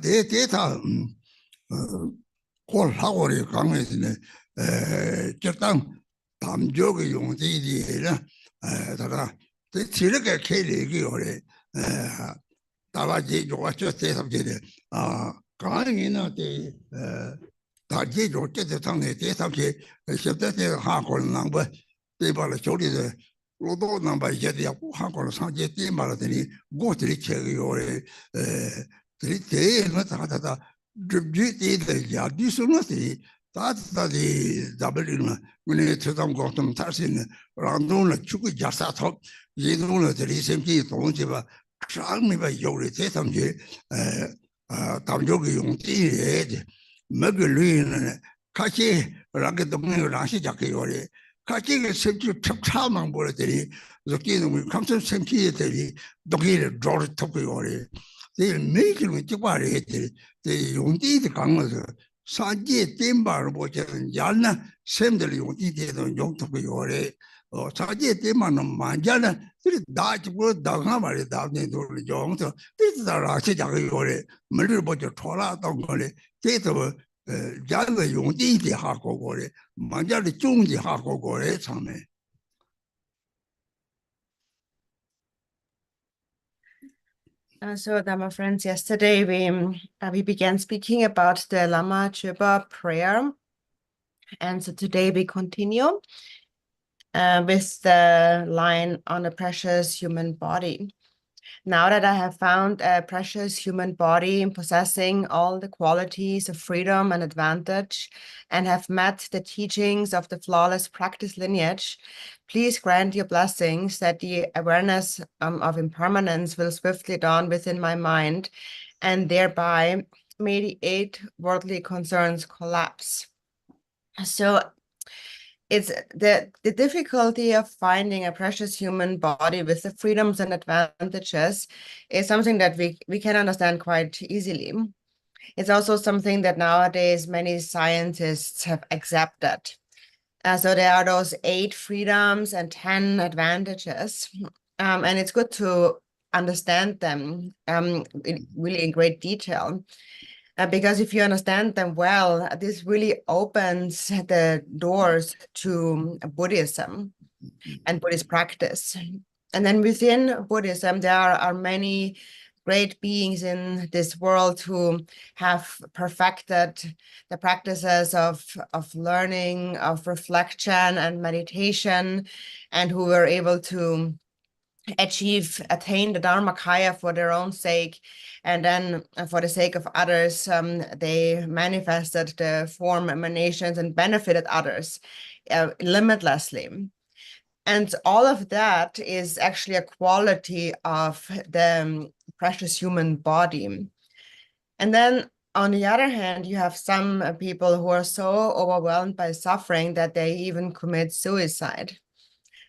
내 데이터 콜 하고리 강에서는 적당 담적의 용지들이나 다가 지르게 계획이 오래 다바지 조가서 대답제데 강에는 때 다지 조제도 상에 대답제 십대에 하고는 남부 대발의 조리에 로도 남바 이제야 하고는 상제 때말더니 고들이 체가 오래 들이대는 다다다 줍지들 야 디스노스 다다디 잡을이나 문에 처담 거좀 탈수있는 랑도는 죽고 자사서 예도는 들이sem기 동지바 상미바 요리 대상지 담적의 용띠에 먹을리는 같이 랑게 동네 랑시 잡게 요리 같이 sem기 탑차만 보더니 저기는 감성 sem기들이 독일을 조르 탑고 요리 they make it to buy it. They don't eat the Congress. Saji Timber, which is Yana, send the Yoti on Yong to be or Saji Timan Manjana, that word Dagama down into the Yong. This is a Rashi, middle butcher Tola, Dongole, Tato, Jana Yoti, the Hako Gore, Manjali Chung, the Hako Gore, some. So, Dharma friends, yesterday we began speaking about the Lama Chöpa prayer, and so today we continue with the line on the precious human body. Now that I have found a precious human body possessing all the qualities of freedom and advantage, and have met the teachings of the flawless practice lineage, please grant your blessings that the awareness of impermanence will swiftly dawn within my mind, and thereby may the 8 worldly concerns collapse. So it's the difficulty of finding a precious human body with the freedoms and advantages is something that we can understand quite easily. It's also something that nowadays many scientists have accepted. So there are those 8 freedoms and 10 advantages, and it's good to understand them really in great detail. Because if you understand them well, this really opens the doors to Buddhism and Buddhist practice. And then within Buddhism, there are many great beings in this world who have perfected the practices of learning, of reflection and meditation, and who were able to attain the Dharmakaya for their own sake, and then for the sake of others, they manifested the form emanations and benefited others limitlessly. And all of that is actually a quality of the precious human body. And then on the other hand, you have some people who are so overwhelmed by suffering that they even commit suicide.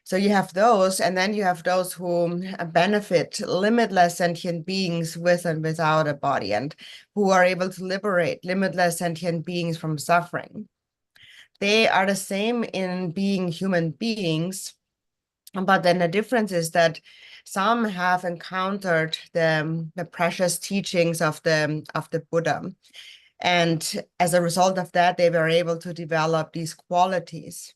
So you have those, and then you have those who benefit limitless sentient beings with and without a body, and who are able to liberate limitless sentient beings from suffering. They are the same in being human beings, but then the difference is that some have encountered the precious teachings of the Buddha. And as a result of that, they were able to develop these qualities.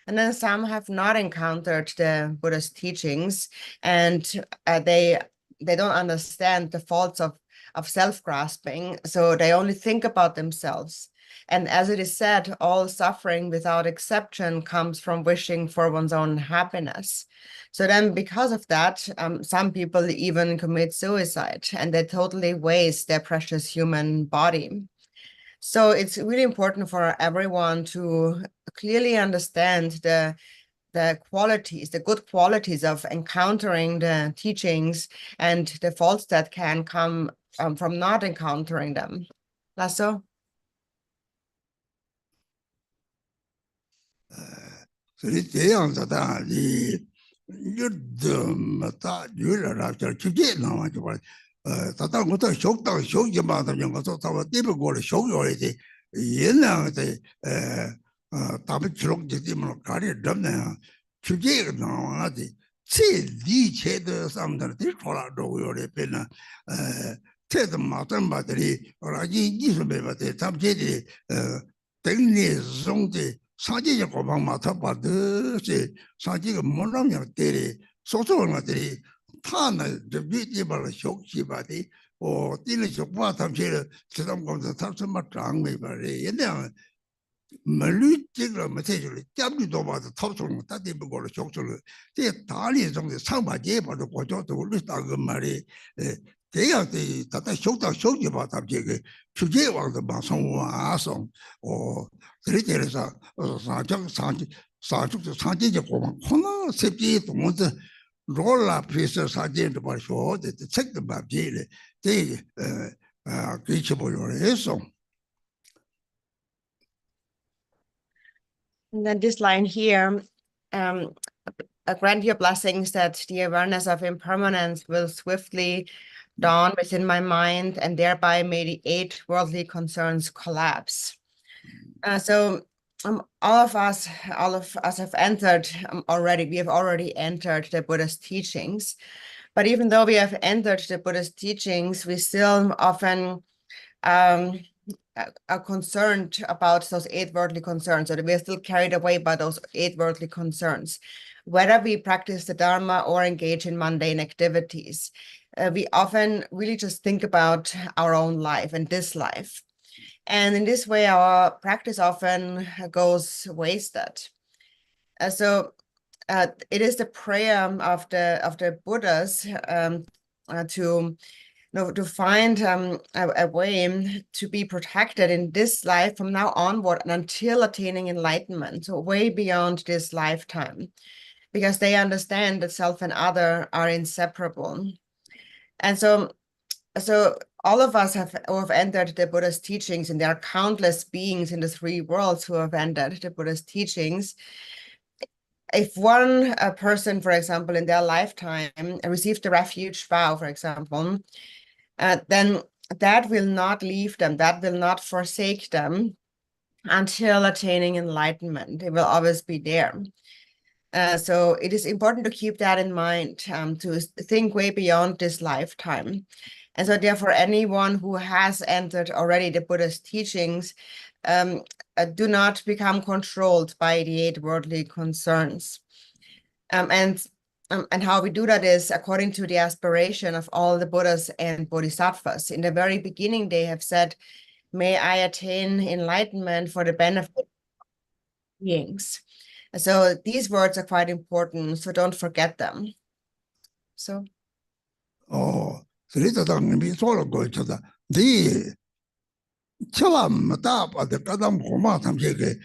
And then some have not encountered the Buddha's teachings, and they don't understand the faults of self-grasping, so they only think about themselves. And as it is said, all suffering without exception comes from wishing for one's own happiness. So then because of that, some people even commit suicide, and they totally waste their precious human body. So it's really important for everyone to clearly understand the qualities, the good qualities of encountering the teachings, and the faults that can come from not encountering them. Lasso? 다다고도 쇼다 쇼기마다 영어서 다와 디버고를 쇼요리지 옛날에 답을 기록되지만 가리 넘네 주제가 나와지 제리 제도 사람들이 돌아도 요래 배나 Ted Martin battery, or I use a bit of the top jetty, Dengli Zong de Saji Mata Badu, Saji Monlam Dairy, Soto Materi, Tana, the beautiful Shoki body, or Diligence Water, Sedam of the Tapsama Trang, maybe, and then Malu Jigger material, Jabu over the top of that they go to Chokulu. They are Tali on the Samba Jaba, the Quajo to Listago Mari. They are the Tata Shota Shoki about that jigger. Today was the Bason song or the retailers are Sanjuk Sanji, Hona, Safety, to want to roll up pieces again about shore, they check the Babjili. They reachable your song. And then this line here, grant your blessings that the awareness of impermanence will swiftly dawn within my mind, and thereby may the 8 worldly concerns collapse. So all of us have entered already. We have already entered the Buddha's teachings, but even though we have entered the Buddha's teachings, we still often are concerned about those 8 worldly concerns, or we are still carried away by those 8 worldly concerns. Whether we practice the Dharma or engage in mundane activities, we often really just think about our own life and this life. And in this way, our practice often goes wasted. So it is the prayer of the Buddhas to find a way to be protected in this life from now onward and until attaining enlightenment, so way beyond this lifetime, because they understand that self and other are inseparable. And so all of us who have entered the Buddha's teachings, and there are countless beings in the 3 worlds who have entered the Buddha's teachings. If one person, for example, in their lifetime received the refuge vow, for example, then that will not leave them, that will not forsake them until attaining enlightenment. It will always be there. So it is important to keep that in mind, to think way beyond this lifetime. And so therefore, anyone who has entered already the Buddha's teachings, do not become controlled by the 8 worldly concerns. And how we do that is according to the aspiration of all the Buddhas and Bodhisattvas. In the very beginning, they have said, may I attain enlightenment for the benefit of beings. So these words are quite important, so don't forget them. So. Oh, Srita Tangmi Solo Gochada, the Chalam Matapa, the Kadam Homa Tamjeke,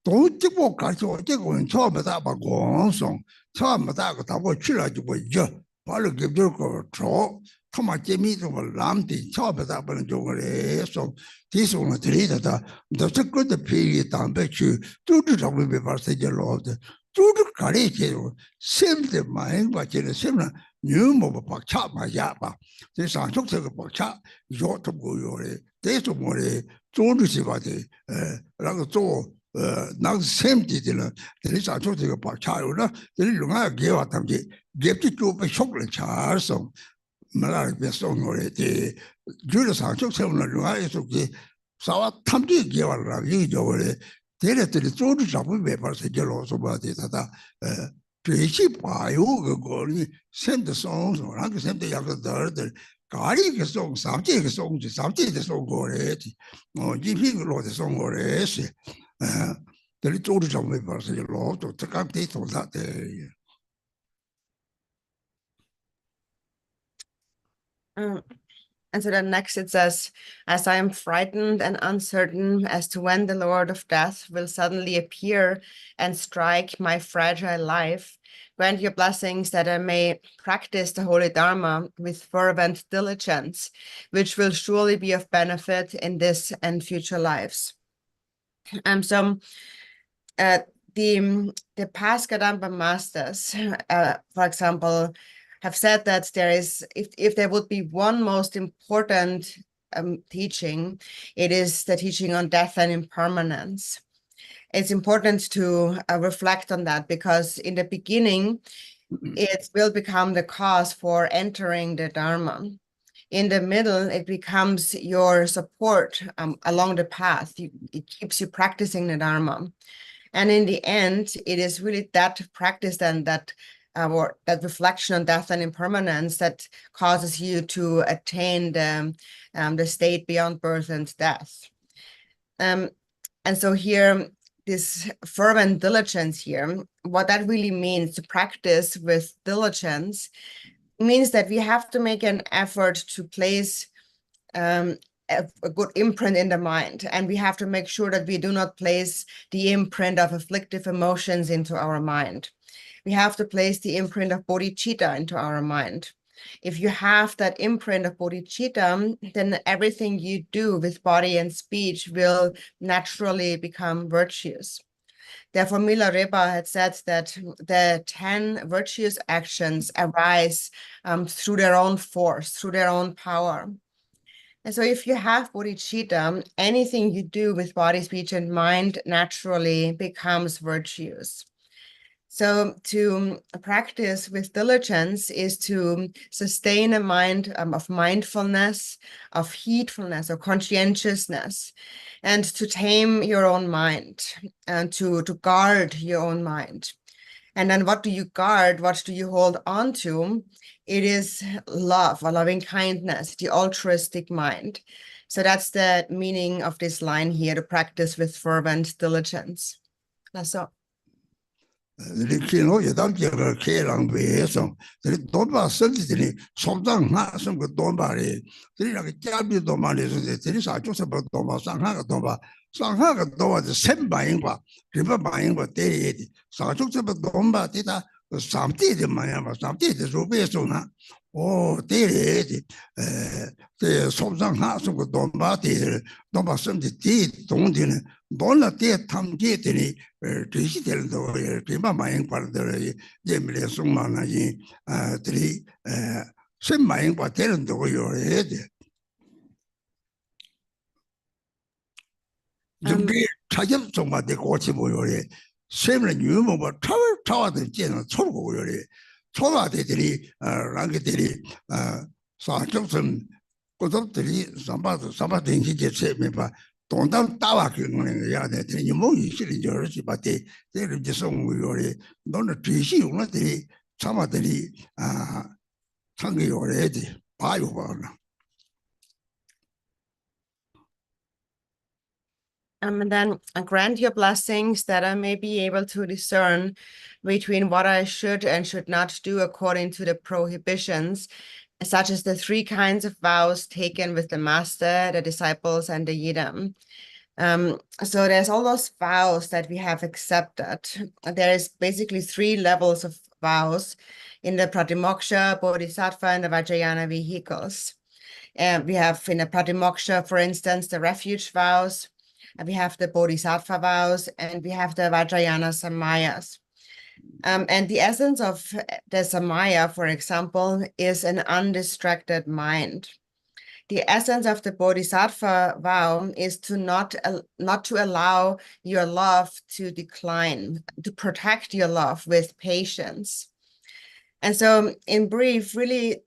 don't you walk out your Jago and Chamatapa go on song, Chamataka Tabo Chilla to be Joe, Palo give you troll, Toma Jimmy to a lamb, Chamatapa and Jogre, so this one is the good period down bet you, do the job with the Lord, do the courage, same the mind, but in a similar. New mobile park chap my yapa. This I took the park chap, yacht to go your day to more, John Sivati, Ragato, now same detail. The list I took the park child, the little gave out them, gave it to a chocolate char, so Malari song already. Judas I took seven of the Sawa Tamdi gave out of you over there to the George of the papers, the jealous about it. Send the songs or I send the younger the Gari song, something song, something the song already. Or GP wrote the song already. The little of me was a lot to take up date on that day. And so then next it says, as I am frightened and uncertain as to when the Lord of Death will suddenly appear and strike my fragile life, grant your blessings that I may practice the Holy Dharma with fervent diligence, which will surely be of benefit in this and future lives. The past Kadampa masters, for example, have said that there is, if there would be one most important teaching, it is the teaching on death and impermanence. It's important to reflect on that, because in the beginning, it will become the cause for entering the Dharma. In the middle, it becomes your support along the path. It keeps you practicing the Dharma. And in the end, it is really that practice then that reflection on death and impermanence that causes you to attain the state beyond birth and death. And so here, this fervent diligence here, what that really means to practice with diligence means that we have to make an effort to place a good imprint in the mind. And we have to make sure that we do not place the imprint of afflictive emotions into our mind. We have to place the imprint of bodhicitta into our mind. If you have that imprint of bodhicitta, then everything you do with body and speech will naturally become virtuous. Therefore, Milarepa had said that the 10 virtuous actions arise through their own force, through their own power. And so if you have bodhicitta, anything you do with body, speech, and mind naturally becomes virtuous. So to practice with diligence is to sustain a mind of mindfulness, of heedfulness, or conscientiousness, and to tame your own mind, and to guard your own mind. And then what do you guard? What do you hold on to? It is love or loving kindness, the altruistic mind. So that's the meaning of this line here, to practice with fervent diligence. That's all. Rikino yedam jega kelang besom. Teri domba santi teri somdang na som ko domba re. Teri na jabi domba le so teri sa chu sa domba sangha ka domba de semba ingwa riba ba ingwa teri edi. Sa chu sa domba tita samti de maya ba samti de rube so na. O teri edi. Te somdang na som ko domba teri domba santi ti dongdi ne. Dona te tamje teri Trishi del do prima mai guardare Gemile Sumana tri semmai in guardare do io Jumbi 차점 정말 내 고치 보여래 세면 유모가 타와들 제는 초고 보여래 초와들이 랑게들이 사정선 고속들이 삼바된 기계 세면 봐 동당 따와 그거는 해야 돼. 이 뭐이 실이 저렇지 봐대. 내가 이제 송우요리 너는 뒤시 용어들이 참아들이 상게 요래지 봐요 봐. And then grant your blessings that I may be able to discern between what I should and should not do according to the prohibitions, such as the 3 kinds of vows taken with the master, the disciples, and the yidam. So there's all those vows that we have accepted. There is basically 3 levels of vows in the Pratimoksha, Bodhisattva, and the Vajrayana vehicles. We have in the Pratimoksha, for instance, the refuge vows, and we have the Bodhisattva vows, and we have the Vajrayana samayas. And the essence of the samaya, for example, is an undistracted mind. The essence of the Bodhisattva vow is to not to allow your love to decline, to protect your love with patience. And so in brief, really,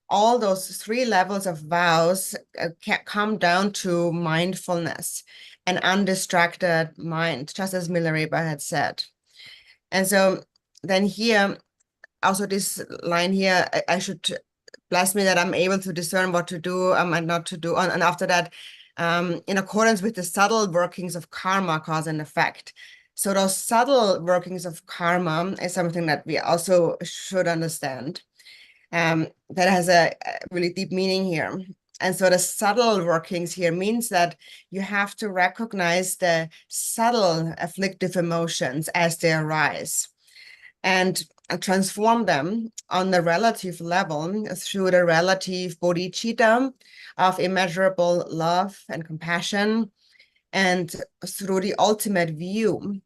all those 3 levels of vows come down to mindfulness, an undistracted mind, just as Milarepa had said. And so then here, also this line here, I should bless me that I'm able to discern what to do and not to do. And after that, in accordance with the subtle workings of karma, cause and effect. So those subtle workings of karma is something that we also should understand. That has a really deep meaning here. And so the subtle workings here means that you have to recognize the subtle afflictive emotions as they arise and transform them on the relative level through the relative bodhicitta of immeasurable love and compassion, and through the ultimate view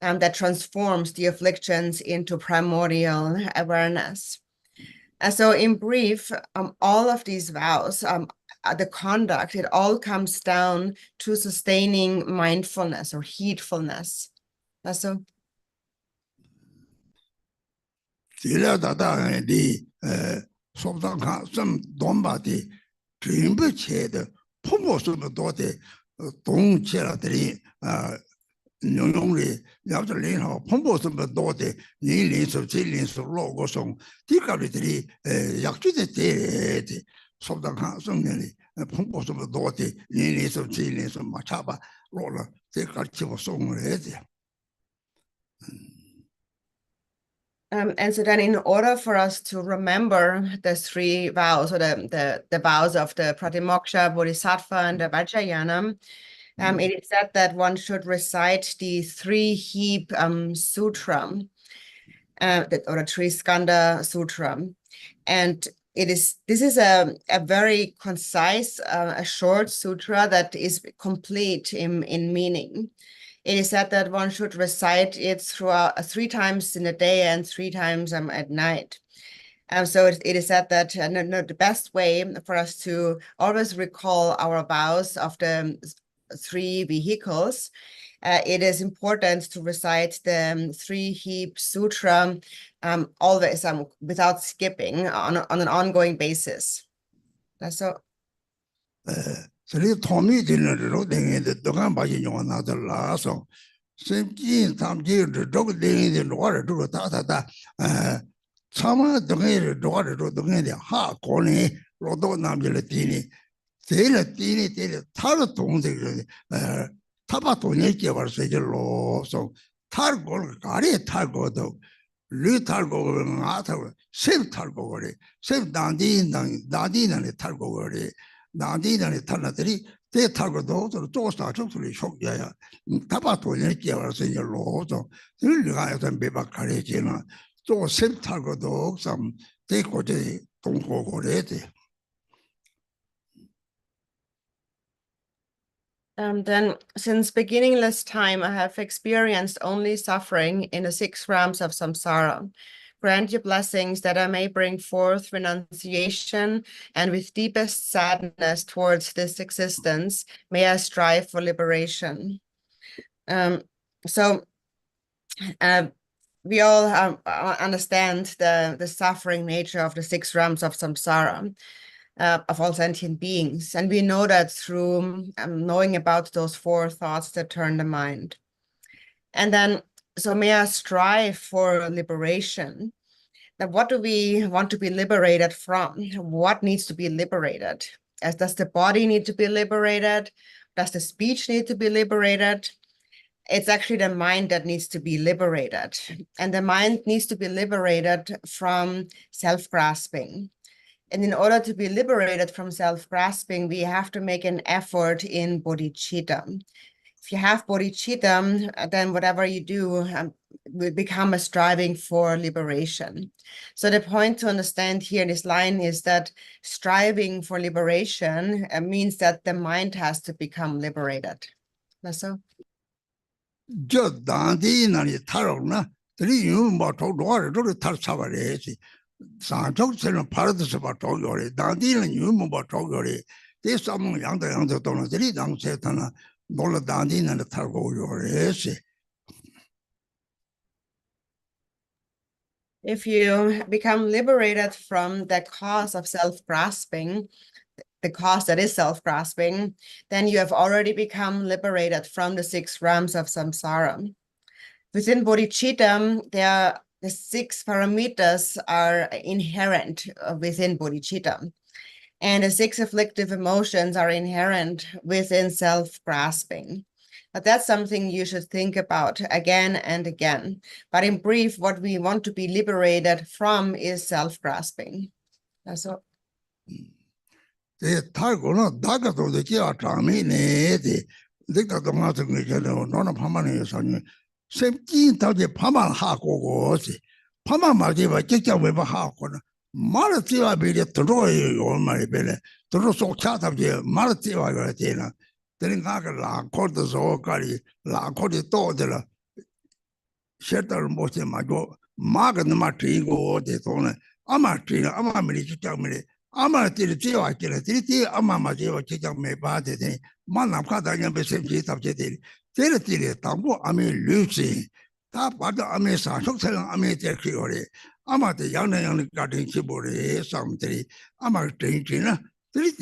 that transforms the afflictions into primordial awareness. And so in brief, all of these vows, the conduct, it all comes down to sustaining mindfulness or heedfulness. So Tila dada di somdang some domba di Rinpoche the Pomo Suma Dote, Dong Chelatri, Nyongli, Yabta Lin, Pombo Suma Dote, Nilins of Chilins of Logosong, Tikabitri, Yakti de Sobdan Songeli, Pombo Suma Dote, Nilins of Chilins of Machaba, Rolla, Tekachivo Song Redi. And so then in order for us to remember the three vows, or the vows of the Pratimoksha, Bodhisattva, and the Vajrayana, it is said that one should recite the three heap sutra, or the three skanda sutra. And this is a very concise, a short sutra that is complete in meaning. It is said that one should recite it throughout 3 times in the day and 3 times at night. So it is said that the best way for us to always recall our vows of the 3 vehicles, it is important to recite the 3 heap sutra always without skipping on an ongoing basis. So. So Tommy didn't know the Dogan by another last song. Same gene, Tom Jill, the dog in the water to the Tata. Sama the daughter to the Ha Corny, Rodonam Gelatini, Telatini, Talaton, Tapatoniki or say law. So Targo, Gary Targo, Lutargo, same Targo, same Dandin and the Targo. 나디는 탈라들이 대타고도 조사 쪽들이 속야야 타바토네 끼어서 로도 늘가서 배박하래지나 또 셈타고도 좀 대고제 동고고래대. Then, since beginningless time, I have experienced only suffering in the 6 realms of samsara. Grant your blessings that I may bring forth renunciation, and with deepest sadness towards this existence, may I strive for liberation. We all understand the suffering nature of the 6 realms of samsara, of all sentient beings. And we know that through knowing about those 4 thoughts that turn the mind. And then, so may I strive for liberation. Now, what do we want to be liberated from? What needs to be liberated? Does the body need to be liberated? Does the speech need to be liberated? It's actually the mind that needs to be liberated. And the mind needs to be liberated from self-grasping. And in order to be liberated from self-grasping, we have to make an effort in bodhicitta. If you have bodhicitta, then whatever you do will become a striving for liberation. So the point to understand here in this line is that striving for liberation means that the mind has to become liberated. That's so. Just dandy in the tarona, the you bottle water to the tarsavaresi. Santok said a paradise about Togori, dandy and you about Togori. There's some younger donor, the young Setana. If you become liberated from the cause of self-grasping, the cause that is self-grasping, then you have already become liberated from the 6 realms of samsara. Within bodhicitta, the 6 paramitas are inherent within bodhicitta. And the 6 afflictive emotions are inherent within self-grasping. But that's something you should think about again and again. But in brief, what we want to be liberated from is self-grasping. That's all. Marativa be the Troy or Maribele, Toroso Chatabje, Marativa Gratina, Telinaka, Cortes or Cari, La Codito de la Shetter Mosimago, Magan Matrigo, de Tone, Amatrina, Amamili, Amatilio, Kilati, Amamadio, Chica me bade, Manamkata, and Bessie of Jetty, Teletili, Tambo, I mean Lucy, Tap, Amesa, Shoxel, Amate, Amate, young Garden Chibori, something, Amatrina, And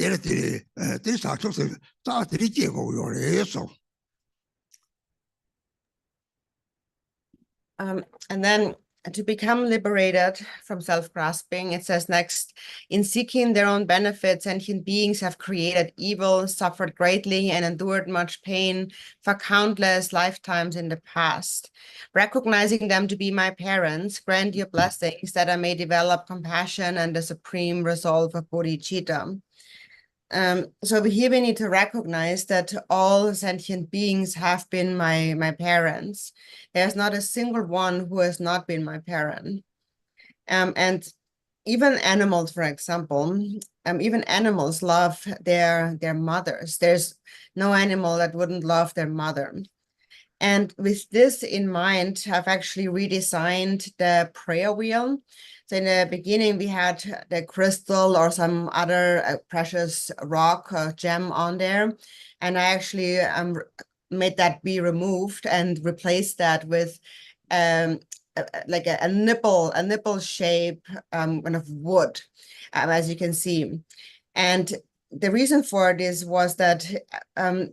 then to become liberated from self-grasping, it says next, in seeking their own benefits, sentient beings have created evil, suffered greatly, and endured much pain for countless lifetimes in the past. Recognizing them to be my parents, grant your blessings that I may develop compassion and the supreme resolve of bodhicitta. So here we need to recognize that all sentient beings have been my parents. There's not a single one who has not been my parent. And even animals, for example, even animals love their mothers. There's no animal that wouldn't love their mother. And with this in mind, I've actually redesigned the prayer wheel. So in the beginning, we had the crystal or some other precious rock or gem on there. And I actually made that be removed and replaced that with like a nipple shape kind of wood, as you can see. And the reason for this was that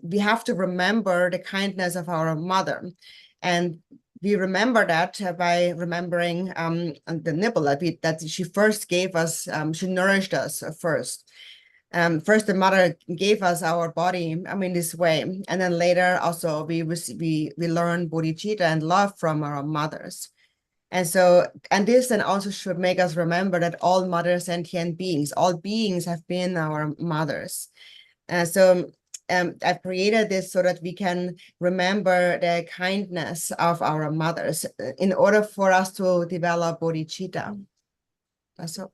we have to remember the kindness of our mother. And we remember that by remembering the nipple that she first gave us, she nourished us first. First, the mother gave us our body, this way. And then later also we learn bodhicitta and love from our mothers. And this then also should make us remember that all mothers sentient beings, all beings have been our mothers. I've created this so that we can remember the kindness of our mothers in order for us to develop bodhicitta. That's all.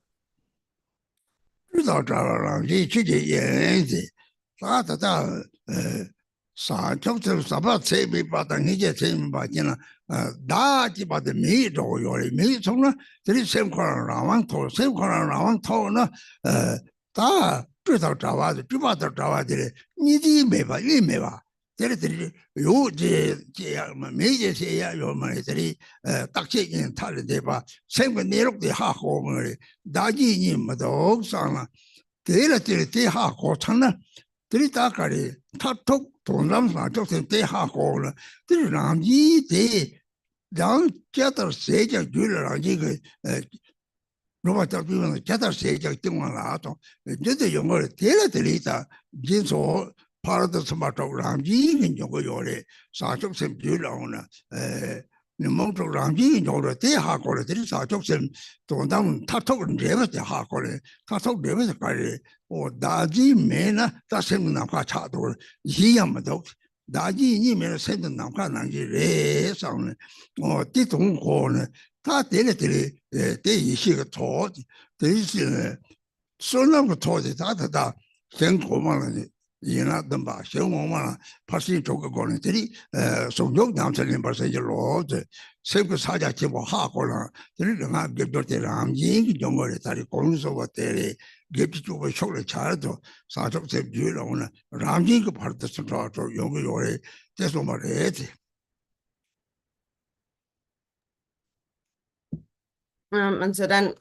And so then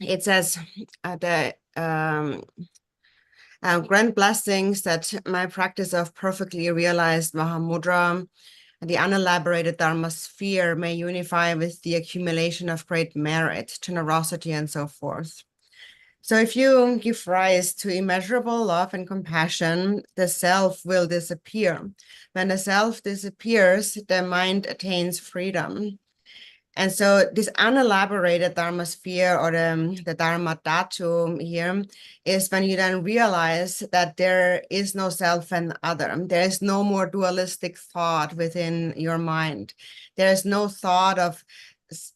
it says grant blessings that my practice of perfectly realized mahamudra, the unelaborated dharma sphere, may unify with the accumulation of great merit, generosity, and so forth. So if you give rise to immeasurable love and compassion, the self will disappear. When the self disappears, the mind attains freedom. And so this unelaborated dharma sphere, or the dharma dhatu here, is when you then realize that there is no self and other. There is no more dualistic thought within your mind. There is no thought of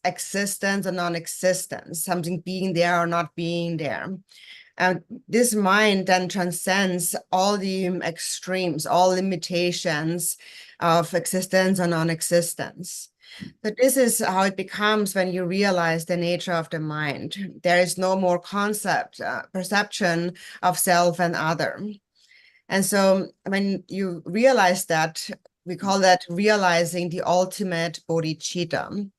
existence or non-existence, something being there or not being there. This mind then transcends all the extremes, all limitations of existence or non-existence. So this is how it becomes when you realize the nature of the mind. There is no more concept, perception of self and other. And so when you realize that, we call that realizing the ultimate bodhicitta.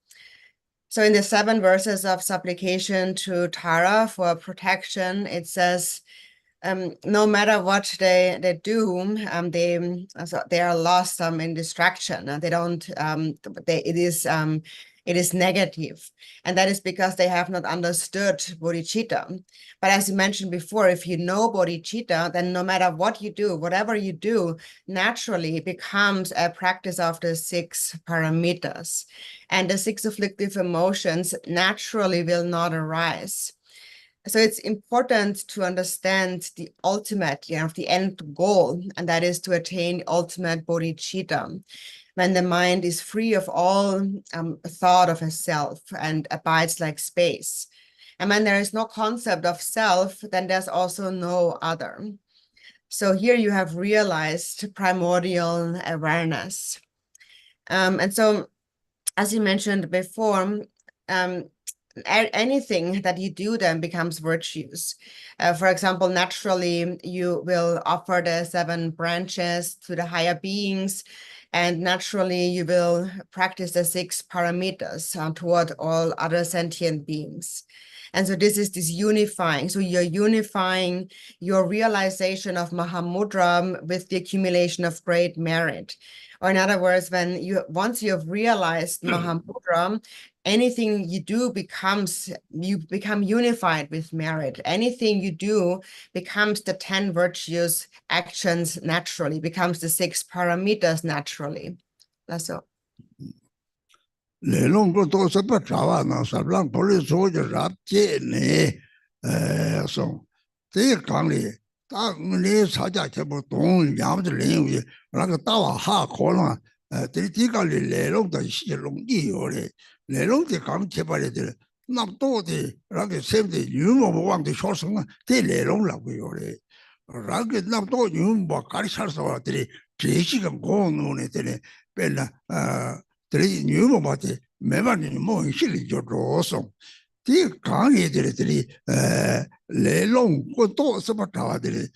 So in the 7 verses of supplication to Tara for protection, it says, no matter what they do, they are lost in distraction. They don't. It is negative, and that is because they have not understood bodhicitta. But as you mentioned before, if you know bodhicitta, then no matter what you do, whatever you do, naturally becomes a practice of the 6 paramitas, and the 6 afflictive emotions naturally will not arise. So it's important to understand the ultimate, the end goal, and that is to attain ultimate bodhicitta, when the mind is free of all thought of a self and abides like space. And when there is no concept of self, then there's also no other. So here you have realized primordial awareness. And so, as you mentioned before, anything that you do then becomes virtues. For example, naturally, you will offer the 7 branches to the higher beings, and naturally, you will practice the 6 paramitas toward all other sentient beings. And so this is this unifying. So you're unifying your realization of mahamudra with the accumulation of great merit. Or in other words, once you have realized mahamudra, anything you do you become unified with merit. Anything you do becomes the 10 virtuous actions naturally, becomes the 6 paramitas naturally. That's all. Lelong ko to sa pa chawa na sa lang poli so je rap je ne so te kang li ta ne sa ja che bo dong yam de lin yu na ge da wa ha ko na te ti ga li lelong de xi long yi yo le lelong de kang che ba le de na to de na ge sem de yu mo mo wang de shuo sheng de lelong la gu yo le ra ge na to yu mo ka ri sha so de zhe xi ge go nu ne de pe na 들이 뉴모 바티 매만이 뭐 실리 조로서 디 강의들이 레롱 고도 스바타들이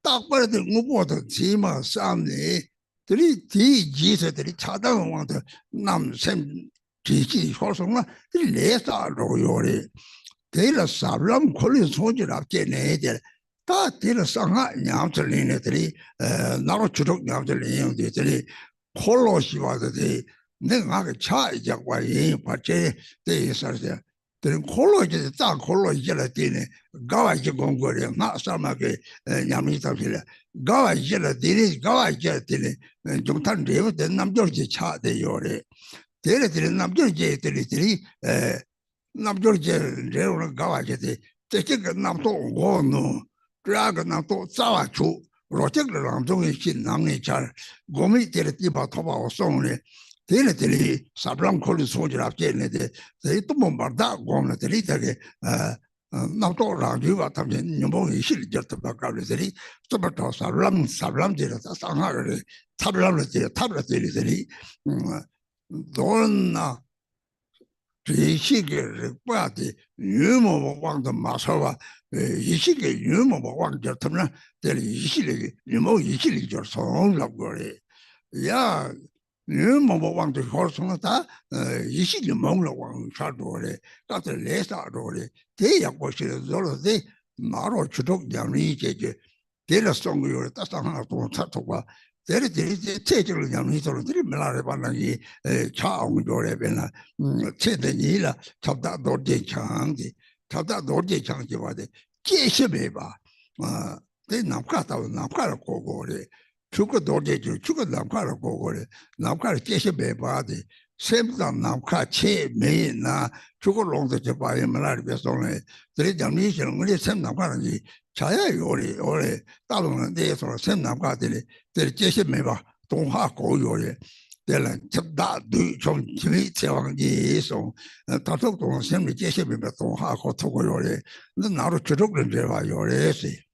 딱 봐도 무엇도 지마 삼네 들이 디 지세들이 차당 왕도 남샘 지지 소송나 들이 레사로 요리 데라 사람 콜린 소지라 게네들 다 데라 상하 냠들리네들이 나로 주력 냠들리네들이 콜로시 와들이 내가 그 차이자 과연 받제 대해서서 들 콜로지 딱 콜로지를 되네 가와지 공거래 나 사람에게 냠이다필 가와지를 되네 가와지를 되네 좀탄 레버된 남절지 차대요래 데레들 남절지 데레들이 남절지 레오는 가와지데这个 남도 오고노 그라가 남도 자와주 로적을 남종의 신앙이 잘 고미 데레티 바토바 오송네 데레들이 사브람 콜리 소지라 제네데 데이 또 뭔가다 고나들이 되게 남도 라디오가 담는 녀몽이 실적도 바까르들이 또부터 사브람 제라다 상하를 탑라들이 돈나 지식을 봐야지 유모 왕도 마서와 이식의 유모 왕저 때문에 될 이식이 유모 이식이 저 성라고 그래 야 유모 왕도 거성다 이식이 먹는 왕 차도래 다들 레사도래 대약고시를 저러데 나로 주독 양이 제제 데려송을 따상하나 또 차도가 데리데 체적을 양이 저러들이 말해 봤는지 차옹조래변나 체대니라 잡다 도제 창지 잡다 도제 창지 와데 계셔배 봐 내 남가다 남가를 고고래 죽어 도제주 죽어 남가를 고고래 남가를 계셔배 봐데 샘당 남가 체매나 죽어 롱도 저 봐야 말을 배송에 들이 장미 우리 샘 남가는지 자야 요리 오래 따로는 데서 샘 남가들이 들 계셔배 봐 동화 고요래 데는 접다도 좀 지미 제왕지송 다속 동 샘이 계셔배 봐 동화 고토고요래 근데 나로 주력을 돼 봐 요래지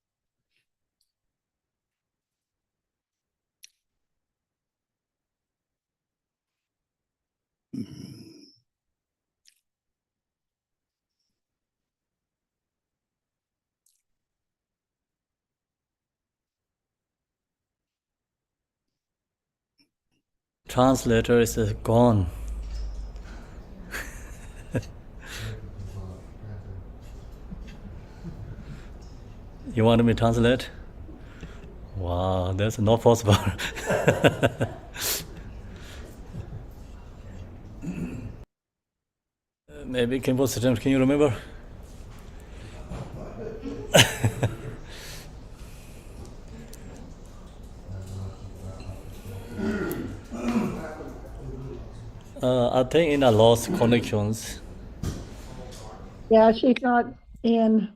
Translator is gone. You want me to translate? Wow, that's not possible. Maybe Khenpo, can you remember? I think in a lost connections. Yeah, she's not in.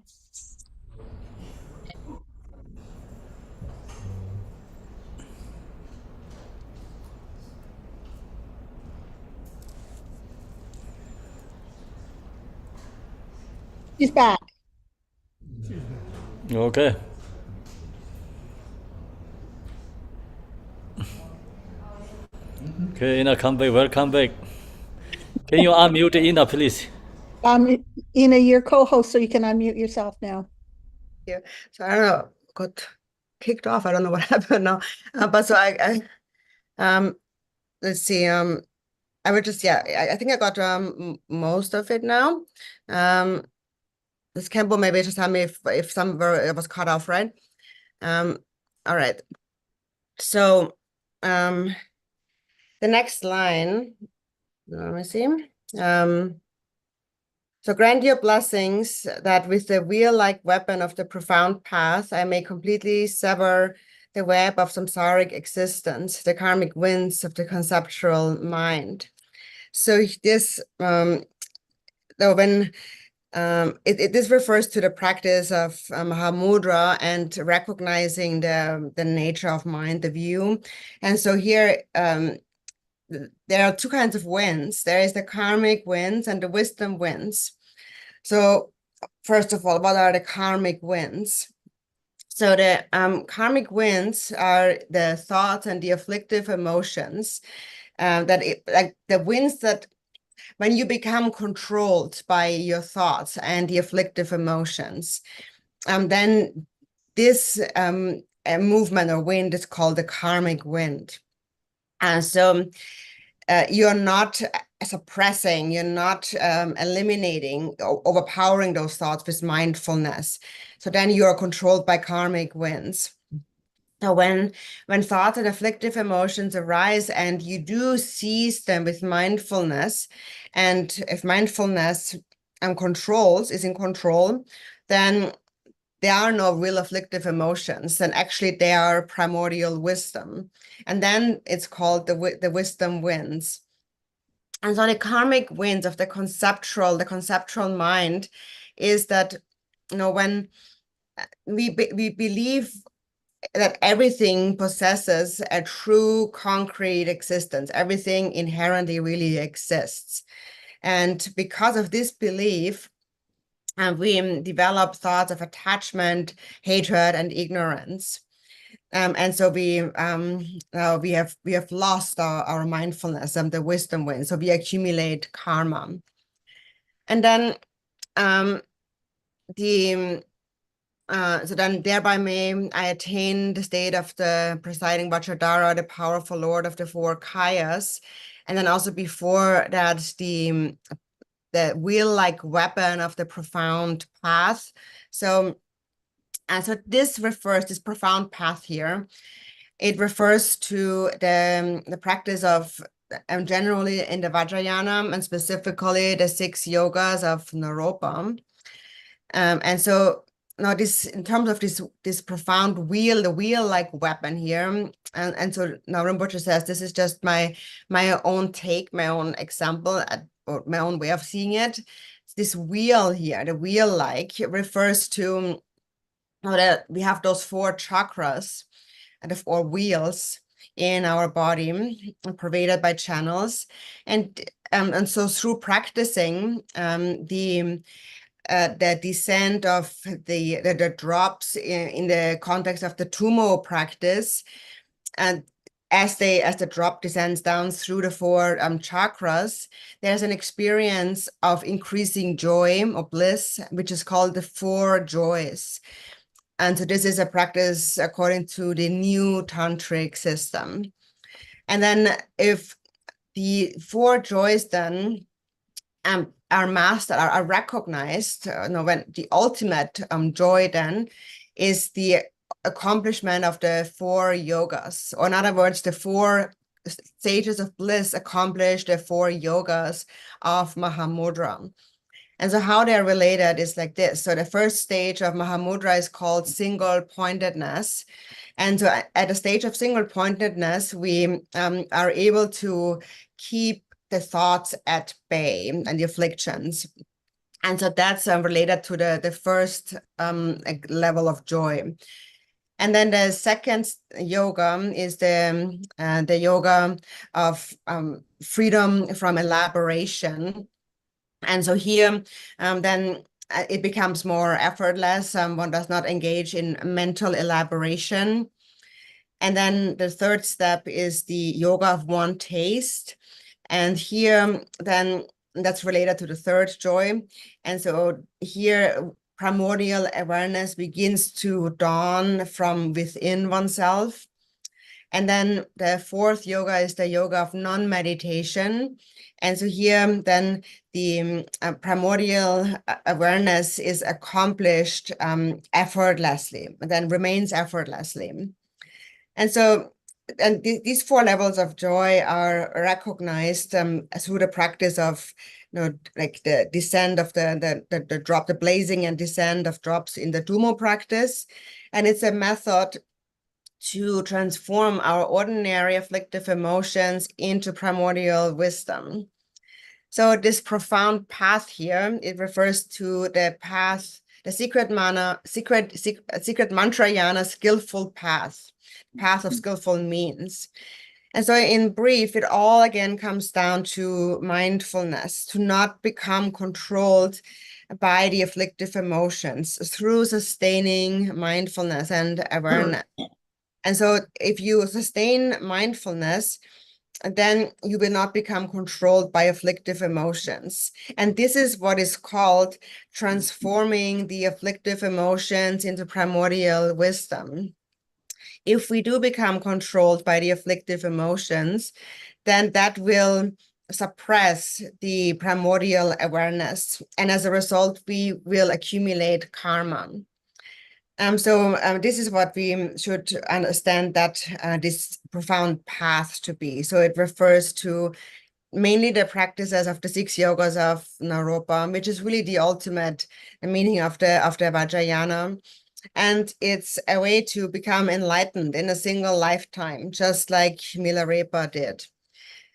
She's back. Okay. Okay, Ina, come back. Welcome back. Can you unmute Ina, please? Ina, you're co-host, so you can unmute yourself now. Yeah. So I don't know, got kicked off. I don't know what happened now. But so let's see. I would just, I think I got most of it now. This Khenpo maybe just tell me if some it was cut off, right? All right. So the next line, let me see. So grant your blessings that with the wheel-like weapon of the profound path, I may completely sever the web of samsaric existence, the karmic winds of the conceptual mind. So this, this refers to the practice of mahamudra and recognizing the nature of mind, the view. And so here, there are two kinds of winds. There is the karmic winds and the wisdom winds. So first of all, what are the karmic winds? So the karmic winds are the thoughts and the afflictive emotions like the winds that when you become controlled by your thoughts and the afflictive emotions, then this movement or wind is called the karmic wind. And so you're not suppressing, you're not eliminating, overpowering those thoughts with mindfulness. So then you are controlled by karmic winds. So when thoughts and afflictive emotions arise and you do seize them with mindfulness, and if mindfulness is in control, then there are no real afflictive emotions, and actually they are primordial wisdom. And then it's called the wisdom winds. And so the karmic winds of the conceptual mind is that, when we believe that everything possesses a true concrete existence, everything inherently really exists. And because of this belief, we develop thoughts of attachment, hatred, and ignorance. And so we have lost our mindfulness, the wisdom wind. So we accumulate karma. And then so then thereby may I attain the state of the presiding Vajradhara, the powerful lord of the four kayas. And then also before that, the wheel-like weapon of the profound path. So this profound path here, it refers to the practice of generally in the Vajrayana and specifically the 6 yogas of Naropa. And so now this, in terms of this profound wheel, the wheel-like weapon here, and so now Rinpoche says this is just my own take, my own example, or my own way of seeing it. This wheel here, the wheel-like, refers to that we have those 4 chakras and the 4 wheels in our body, pervaded by channels, and so through practicing the descent of the drops in the context of the Tumo practice, and as the drop descends down through the 4 chakras, there's an experience of increasing joy or bliss, which is called the 4 joys. And so this is a practice according to the new tantric system. And then if the 4 joys then are mastered, are recognized, when the ultimate joy then is the accomplishment of the 4 yogas, or in other words, the 4 stages of bliss accomplish the 4 yogas of mahamudra. And so how they're related is like this. So the first stage of mahamudra is called single pointedness. And so at the stage of single pointedness, we are able to keep the thoughts at bay and the afflictions. And so that's related to the first level of joy. And then the second yoga is the yoga of freedom from elaboration. And so here, then it becomes more effortless. One does not engage in mental elaboration. And then the third step is the yoga of one taste. And here, then that's related to the third joy. And so here, primordial awareness begins to dawn from within oneself. And then the fourth yoga is the yoga of non-meditation. And so here, then the primordial awareness is accomplished effortlessly, then remains effortlessly. And so, and these 4 levels of joy are recognized through the practice of, like the descent of the drop, the blazing and descent of drops in the Dumo practice. And it's a method to transform our ordinary afflictive emotions into primordial wisdom. So this profound path here, it refers to the path, the secret mantra yana, skillful path of skillful means. And so in brief, it all again comes down to mindfulness, to not become controlled by the afflictive emotions through sustaining mindfulness and awareness. And so if you sustain mindfulness, then you will not become controlled by afflictive emotions. And this is what is called transforming the afflictive emotions into primordial wisdom. If we do become controlled by the afflictive emotions, then that will suppress the primordial awareness. And as a result, we will accumulate karma. So this is what we should understand that this profound path to be. So it refers to mainly the practices of the 6 yogas of Naropa, which is really the ultimate meaning of the Vajrayana. And it's a way to become enlightened in a single lifetime, just like Milarepa did.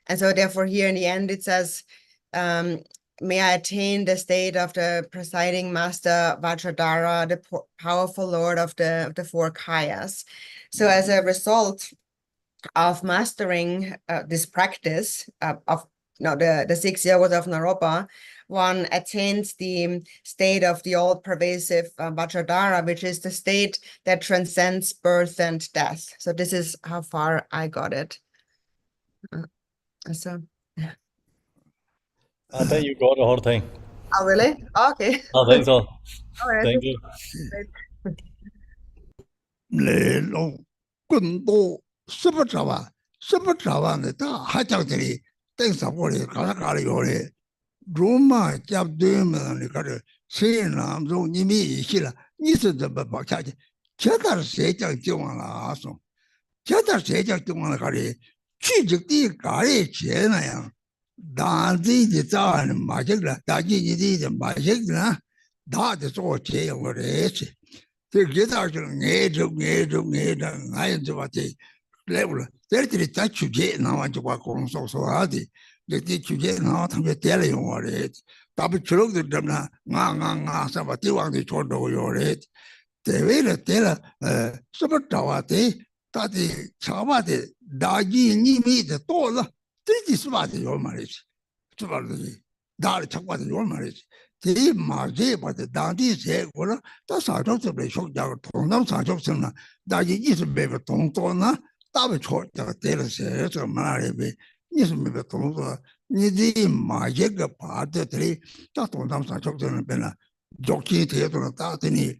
And so therefore here in the end it says, may I attain the state of the presiding master Vajradhara, the powerful lord of the 4 kayas. So as a result of mastering this practice of the 6 yogas of Naropa, one attains the state of the all-pervasive Vajradhara, which is the state that transcends birth and death. So this is how far I got it. So. I think you got the whole thing. Oh, really? Oh, okay. I think so. All right. Thank you. 내로 근도 스버트와 스버트와는 다 하장들이 땡사고리 가라가리 요래 로마 잡되면 가르 세남도 님이 이시라 니스도 박차지 저달 세장 정왕라서 저달 세장 정왕라 가리 취직디 가리 제나야 다지지 자는 마적라 다지지디 마적라 다도 저 제용을 그 기다려 내좀 아이도 같이 레벨 때들이 다 주제 나와서 과 공소소하디 이제 주제 나와 담에 때려 용어래 답이 저렇게 되면 나나나 사바 디왕이 저도 요래 대외를 때려 스버트와데 다디 차바데 다지 님이데 또라 뜻이 스바데 요 말이지 스바르지 다를 찾고도 요 말이지 이 말제 받아 당디 제고라 다 사적들이 속자고 동남 사적선나 다지 이스베베 동도나 답이 초자가 때려서 저 말에 이스베베 동도 니디 마제가 받들이 다 동남 사적선은 변나 좋게 되도록 다더니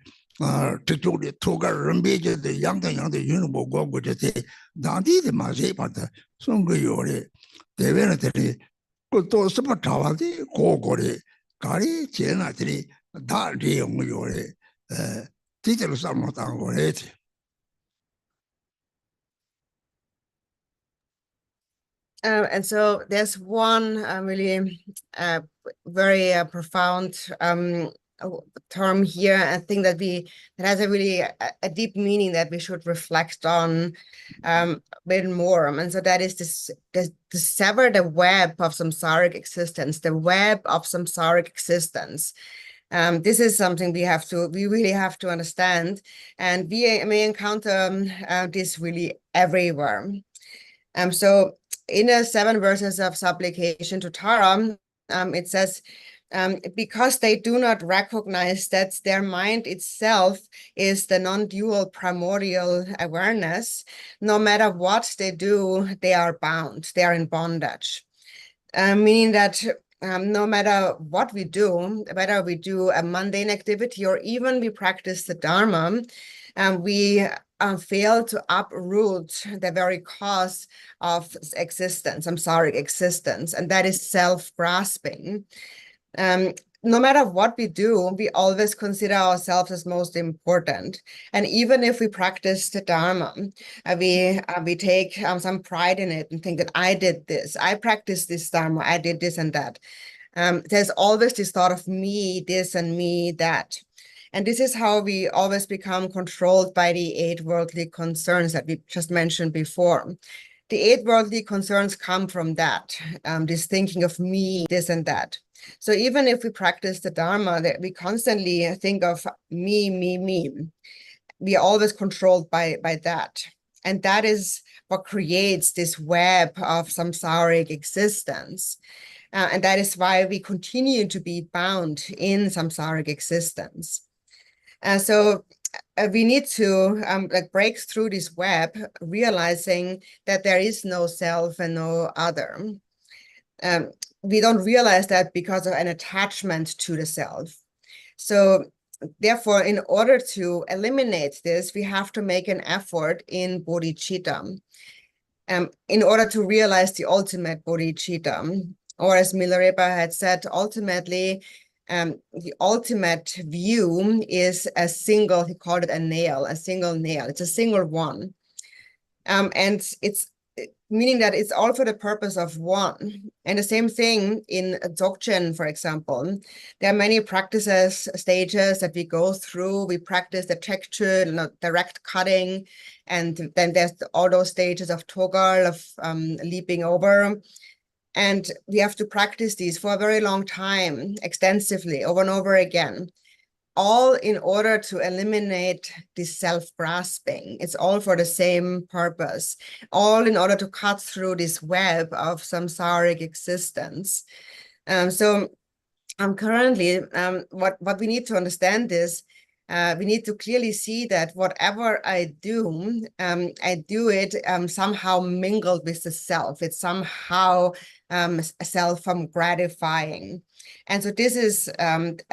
저쪽에 토가 런베제의 양당양의 유는 보고 그때 당디의 마제 받아 손그 요래 대변들이 또 스포타와디 고고래 가리 제나들이 다 리용요래 Titolo salmo tangolete. And so there's one really very profound term here, I think that has a really a deep meaning that we should reflect on a bit more. And so that is to sever the web of samsaric existence, the web of samsaric existence. This is something we really have to understand, and we may encounter this really everywhere. So in the 7 verses of supplication to Tara, it says, because they do not recognize that their mind itself is the non-dual primordial awareness, no matter what they do, they are bound, they are in bondage. Meaning that no matter what we do, whether we do a mundane activity or even we practice the Dharma, we fail to uproot the very cause of existence, samsaric existence, and that is self-grasping. No matter what we do, we always consider ourselves as most important. And even if we practice the Dharma, we take some pride in it and think that I did this, I practiced this Dharma, I did this and that. There's always this thought of me, this and me, that. And this is how we always become controlled by the 8 worldly concerns that we just mentioned before. The 8 worldly concerns come from that, this thinking of me, this and that. So even if we practice the Dharma, that we constantly think of me, me, me, we are always controlled by that. And that is what creates this web of samsaric existence. And that is why we continue to be bound in samsaric existence. So we need to break through this web, realizing that there is no self and no other. We don't realize that because of an attachment to the self. So therefore, in order to eliminate this, we have to make an effort in bodhicitta, in order to realize the ultimate bodhicitta. Or as Milarepa had said, ultimately, the ultimate view is a single, he called it a single nail. It's a single one. And it's meaning that it's all for the purpose of one. And the same thing in Dzogchen, for example. There are many practices, stages that we go through. We practice the tekchul, direct cutting, and then there's all those stages of togal, of leaping over. And we have to practice these for a very long time, extensively, over and over again, all in order to eliminate this self-grasping. It's all for the same purpose, all in order to cut through this web of samsaric existence. So currently, what we need to understand is, we need to clearly see that whatever I do it somehow mingled with the self. It's somehow self-gratifying. And so this is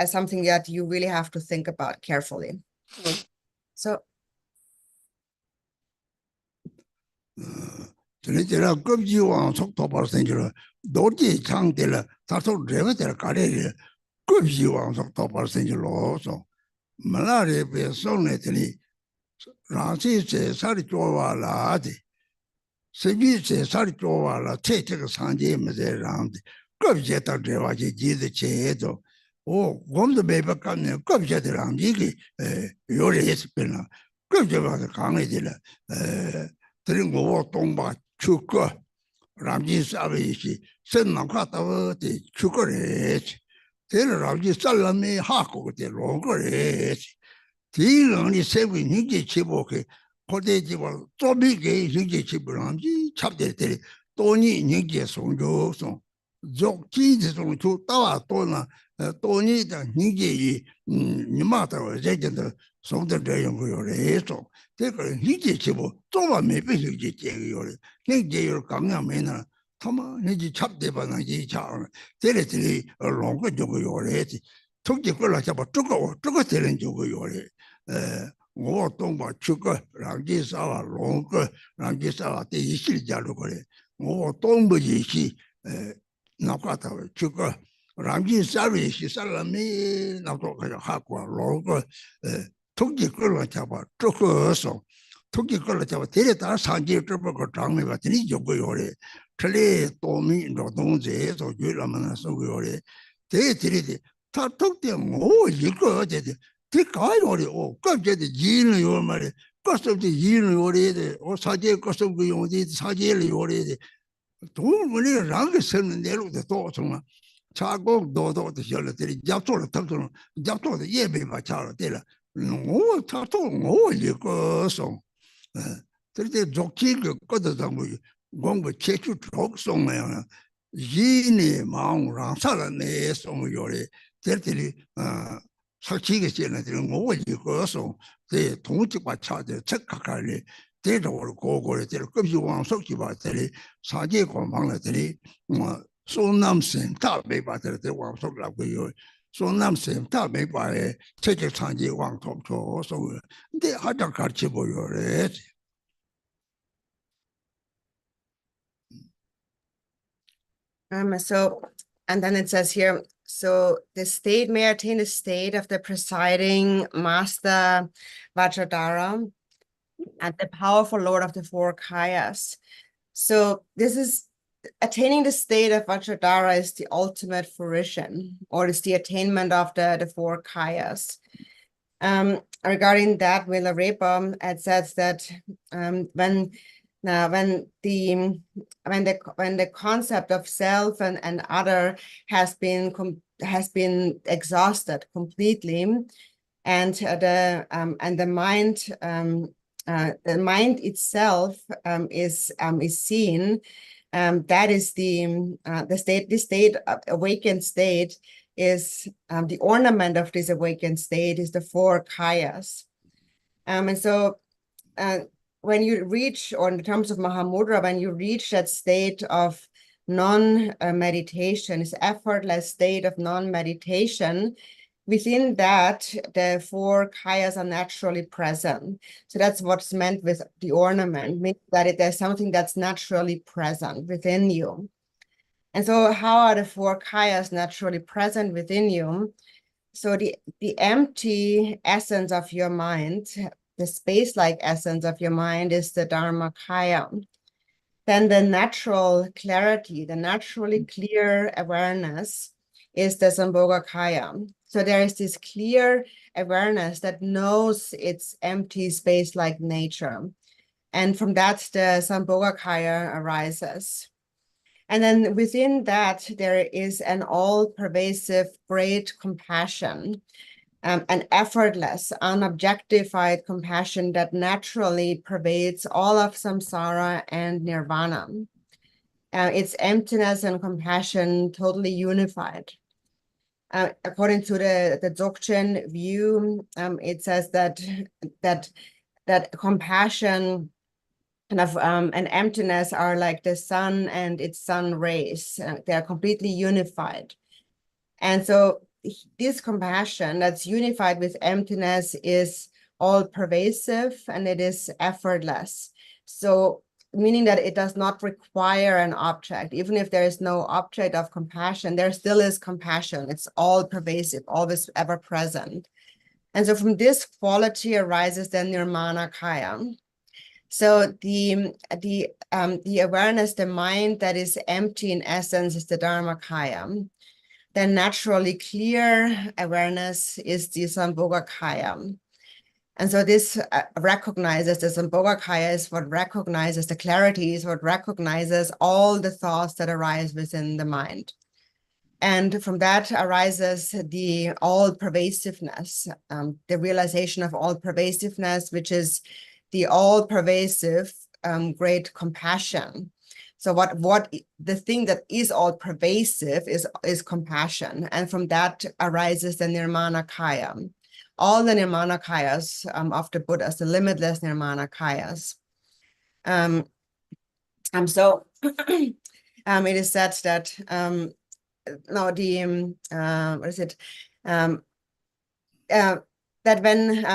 something that you really have to think about carefully. So. Malari be sonetini Ransi se sari jowa di Sebi se sari jowa la te sanje meze randi Gobje ta dewa ji de chedo O gomdo beba kanne gobje de randi ki yore espena Gobje ba de kange de la Tringo wo tongba chuko Ramji sabe shi sen na ka ta de chuko re Tēnā rāwjī sālāmi hākō te rōgō rēsi. Tī rāngli sēwī nīngjī chībō ke, kōtē jīwā tōbī kē nīngjī chībō rāngjī chāptē tērī, tōnī nīngjī sōngjō sōng. Dzōk jīnti sōng chū tāwā tōna, tōnī tā nīngjī yī nīmā tāwā zēcāntā sōngtā rēyōngu yō rēsō. Tē kā nīngjī chībō tōwā mē pē nīngjī chēngi yō rē. Nīngjī yō kāngyā mē nā 타마 내지 잡대바나 이 차원 데레들이 롱거 저거 요래지 통지 걸라 잡아 쪼고 되는 저거 요래 뭐 동바 추거 랑지사와 롱거 랑지사와 때 이실자로 그래 뭐 동부지시 나가다 추거 랑지사위시 살람이 나도 가져 하고 롱거 토기 걸어 잡아 쪼커서 토기 걸어 잡아 데려다 상지 쪼버거 장매 같으니 요거요래 틀리 도미 노동제에서 유라만 소고요래 대들이 다 톡대 뭐 이거 어제데 대가요래 오 깜짝이야 이는 요 말에 거스도 이는 요래데 오 사제 거스도 요데 사제를 요래데 도문이 랑게 쓰는 대로도 또 정말 자고 너도 열들이 잡소를 탑소는 잡소도 예배 맞춰라 되라 뭐 타도 뭐 이거서 그때 좋게 거기다 뭐 공부 체주 독송이야 이니 마음으로 살아내 송요래 될들이 사치게 지내는 뭐 이거서 대 동직과 차대 착각할래 대적으로 고고를 될 급이 왕석기 받들이 사제 공방들이 뭐 소남생 다배 받을 때 왕석라고요. 소남생 다배 바에 체제 상지 왕통초 소 근데 하자 같이 보여래. So, and then it says here, so the state may attain the state of the presiding master Vajradhara and the powerful lord of the four kayas. So this is attaining the state of Vajradhara is the ultimate fruition, or is the attainment of the four kayas. Regarding that, Milarepa, it says that when the concept of self and other has been exhausted completely, and the mind itself is seen, that is the state. This state, awakened state, is the ornament of this awakened state is the four kayas, and so when you reach, or in terms of mahamudra, when you reach that state of non-meditation, this effortless state of non-meditation, within that, the four kayas are naturally present. So that's what's meant with the ornament, means that there's something that's naturally present within you. And so how are the four kayas naturally present within you? So the empty essence of your mind, the space-like essence of your mind, is the Dharmakaya. Then the natural clarity, the naturally clear awareness, is the Sambhogakaya. So there is this clear awareness that knows its empty space-like nature. And from that, the Sambhogakaya arises. And then within that, there is an all-pervasive great compassion, an effortless, unobjectified compassion that naturally pervades all of samsara and nirvana. It's emptiness and compassion totally unified. According to the Dzogchen view, it says that compassion and emptiness are like the sun and its sun rays. They are completely unified. And so this compassion that's unified with emptiness is all pervasive and it is effortless. So meaning that it does not require an object. Even if there is no object of compassion, there still is compassion. It's all pervasive, always ever present. And so from this quality arises the Nirmanakaya. So the awareness, the mind that is empty in essence, is the Dharmakaya. The naturally clear awareness is the Sambhogakaya. And so this recognizes, the Sambhogakaya is what recognizes, the clarity is what recognizes all the thoughts that arise within the mind. And from that arises the all-pervasiveness, the realization of all-pervasiveness, which is the all-pervasive great compassion. So what the thing that is all-pervasive is compassion. And from that arises the Nirmanakaya. All the Nirmanakayas of the Buddhas, the limitless Nirmanakayas. So it is said that what is it? That when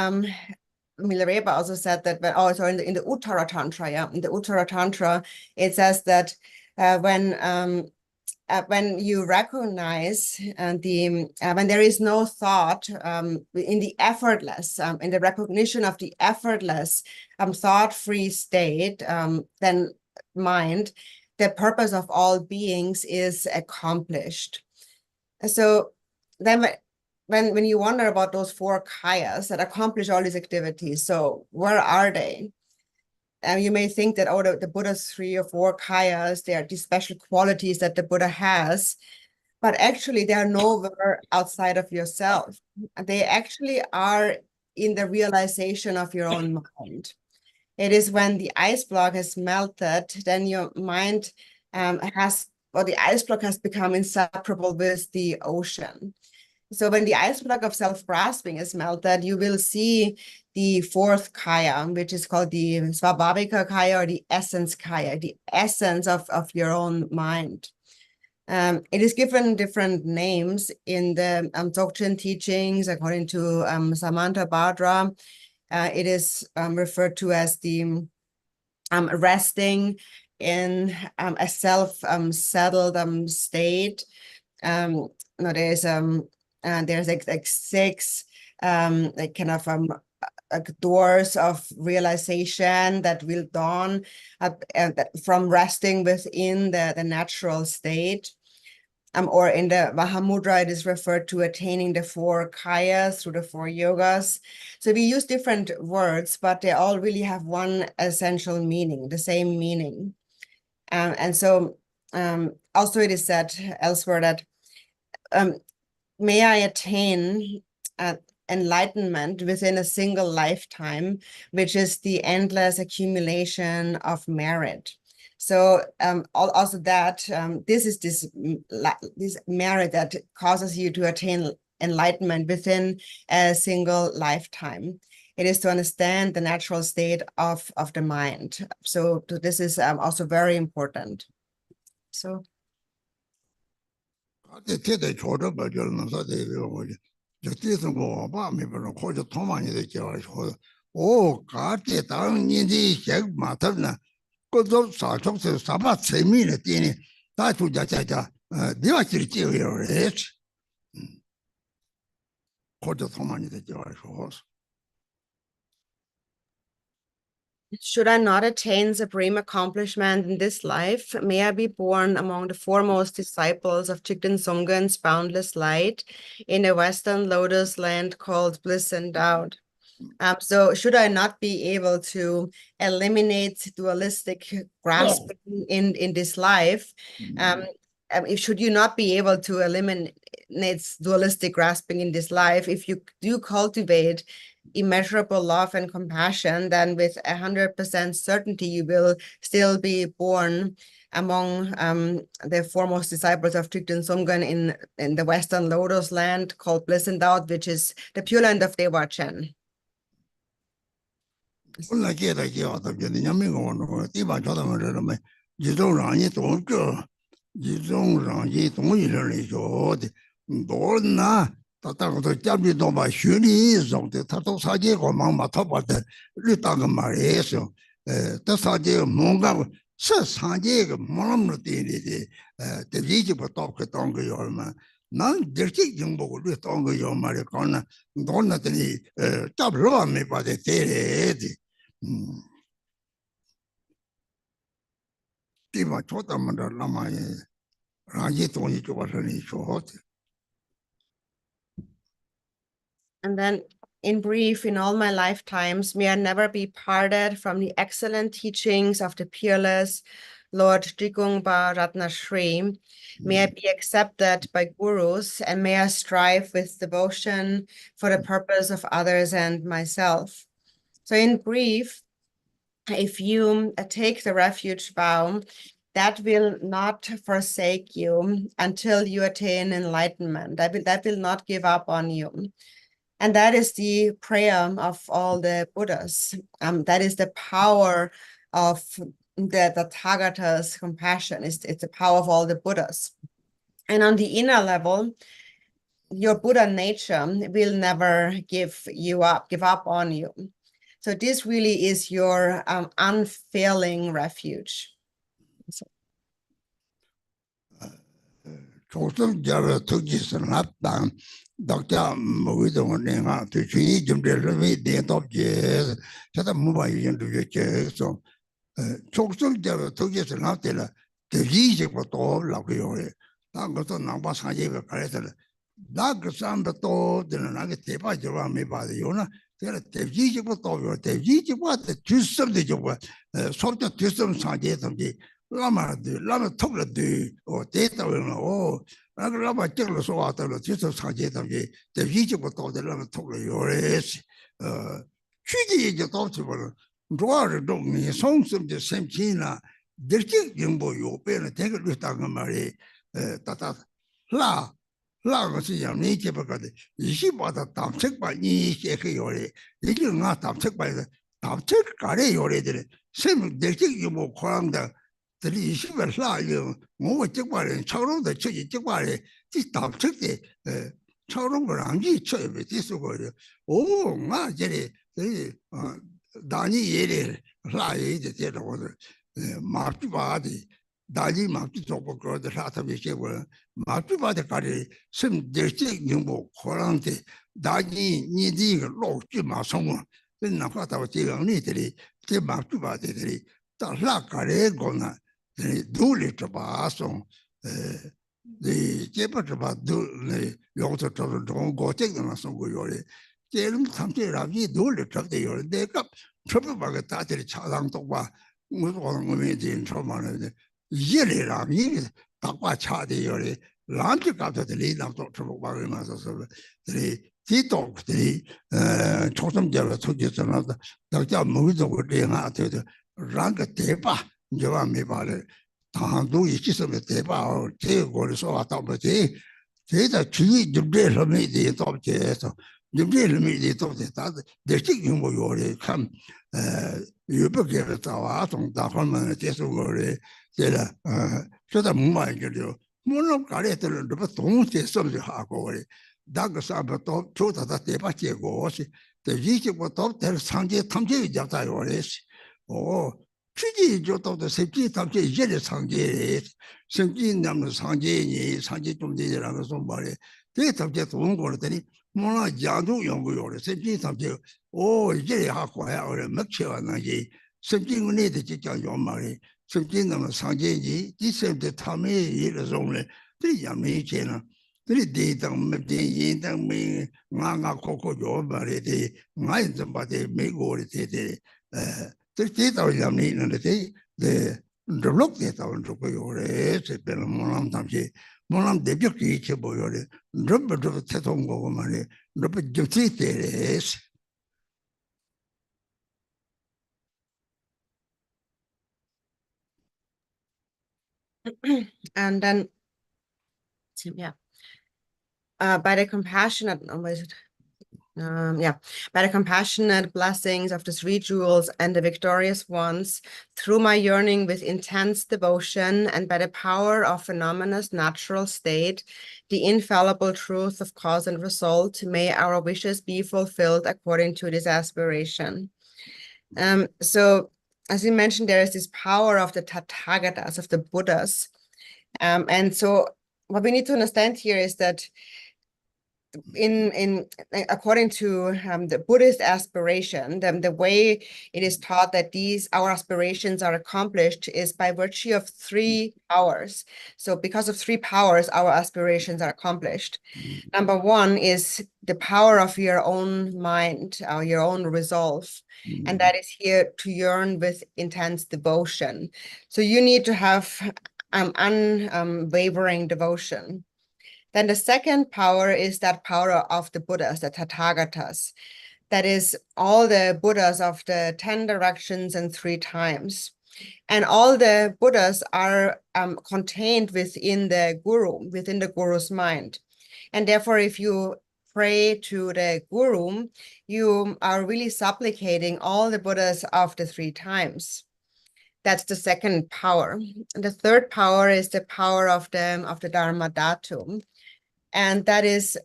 Milarepa also said that when, in the Uttara Tantra, in the Uttara Tantra, it says that when when you recognize when there is no thought in the effortless, in the recognition of the effortless thought-free state, then mind, the purpose of all beings is accomplished. So then when you wonder about those four kayas that accomplish all these activities, so where are they? You may think that, oh, the Buddha's 3 or 4 kayas, they are these special qualities that the Buddha has, but actually they are nowhere outside of yourself. They actually are in the realization of your own mind. It is when the ice block has melted, then your mind the ice block has become inseparable with the ocean. So when the ice block of self-grasping is melted, you will see the 4th kaya, which is called the Svabhavika kaya, or the essence kaya, the essence of your own mind. It is given different names in the Dzogchen teachings. According to Samantha Bhadra, it is referred to as the resting in a self-settled state. There's like 6 like kind of doors of realization that will dawn from resting within the natural state. Or in the mahamudra, it is referred to attaining the 4 kayas through the 4 yogas. So we use different words, but they all really have one essential meaning, the same meaning. And so also it is said elsewhere that may I attain enlightenment within a single lifetime, which is the endless accumulation of merit. So also that this is this merit that causes you to attain enlightenment within a single lifetime. It is to understand the natural state of the mind. So this is also very important. So. Should I not attain supreme accomplishment in this life, may I be born among the foremost disciples of Jigten Songkhen's boundless light in a Western lotus land called bliss endowed. So should I not be able to eliminate dualistic grasping in this life? Should you not be able to eliminate dualistic grasping in this life, if you do cultivate immeasurable love and compassion, then with 100% certainty you will still be born among the foremost disciples of Jigten Songkhen in the Western Lotus land called Bliss Endowed, which is the Pure Land of Dewa-Chen. And then, in brief, in all my lifetimes, may I never be parted from the excellent teachings of the peerless Lord Drikung Ba Ratna Shri. May I be accepted by gurus, and may I strive with devotion for the purpose of others and myself. So in brief, if you take the refuge vow, that will not forsake you until you attain enlightenment. That will not give up on you. And that is the prayer of all the Buddhas. That is the power of the Tathagata's compassion. It's the power of all the Buddhas. And on the inner level, your Buddha nature will never give up on you. So this really is your unfailing refuge. So. 초성 자로 특지선 합당 doctor 모이동 내가 뒤치 좀 될미 대답제 저다 모바일 좀 되게서 초성 자로 특지선 합대라 대리직부터 라고요. 난 것도 남바 사제가 가래서 나그 사람도 되는 나게 대바죠 안 봐도요나 제가 대리직부터 대리직부터 주습도 좀 소도 주습 사제던지 라마 톡라데 오 데이터는 오 라마 찍어서 왔다로 뒤서 사제던지 대리직부터 라마 톡을 요래스 취지 이제 도치버는 좋아를 동네 성심도 샘치나 들기 정보 요배는 대결 있다는 말이 따따 라가 니 제버가데 이시바다 담책반이 셰크 요래 이게 나 담책반에 담책 가래 요래들 샘 들기 뭐 고랑다 들이 이시바 라요 뭐 적발에 차로도 저기 적발에 이 담책대 차로 거랑지 쳐বে দিছ거려 오나 저리 다니 예를 라에 이제 되더라고 마피바디 다지 마피 저거 그러다 사탑이 되고 마피바디 가리 심 될지 정보 고랑데 다지 니디가 로지 마성은 나가다 지금 니들이 제 마피바디들이 다 가래 거나 둘이 봐서 제버가 둘 여기서 저 좋은 거 찍는 거요래 제일 삼체라기 둘이 잡대요 내가 처벌하게 다들 차상도 봐 무슨 거면진 처만에 이래라 이게 딱과 차대요래 람지 가서들이 남도 처벌하게 맞아서 들이 뒤독들이 초점적으로 투지서는 다자 모두 그래야 돼도 랑가 대바 저와 메바를 당도 있어서 대바 제거를 왔다 보지 제가 주의 준비를 미리 돕게서 준비를 미리 돕다 대식 뭐 요래 참 유벽에 따와 동다하면 계속을 제가 저다 문마이죠 물론 가래들은 뭐 동시에 하고 그래 다그사부터 조다다 대바제고 대지식부터 될 상제 탐제이 잡다요 그래서 취지 조도도 세지 탐제 이제 상제 생기 남는 상제니 상제 좀 되라고 좀 말해 대 탐제 좋은 거더니 뭐나 야도 연구요래 세지 탐제 이제 하고 해야 그래 먹혀나지 생기는 애들 진짜 요 말이 생기 남는 상제니 디셈데 탐에 이래 좀래 되야매 제나 그리 대당 맵대 인당 미 나가 코코 요 말이지 나이 좀 받에 메고리 되대 대다고 있는데 네 럭 대다고 저거요래 제대로 monlam 담지 monlam 대벽이 이렇게 보여래 럽럽 태동 거고 말이 럽 죽지 때레스 And then yeah by the compassionate by the compassionate blessings of these rituals and the victorious ones, through my yearning with intense devotion, and by the power of phenomena's natural state, the infallible truth of cause and result, may our wishes be fulfilled according to this aspiration. So, as you mentioned, there is this power of the Tathagatas, of the Buddhas. And so what we need to understand here is that according to the Buddhist aspiration, the way it is taught that our aspirations are accomplished is by virtue of 3 powers. So because of 3 powers, our aspirations are accomplished. Number 1 is the power of your own mind, your own resolve. And that is here to yearn with intense devotion. So you need to have unwavering devotion. Then the second power is that power of the Buddhas, the Tathagatas. That is all the Buddhas of the 10 directions and 3 times. And all the Buddhas are contained within the Guru, within the Guru's mind. And therefore, if you pray to the Guru, you are really supplicating all the Buddhas of the 3 times. That's the second power. And the third power is the power of the Dharma Dhatu. And that is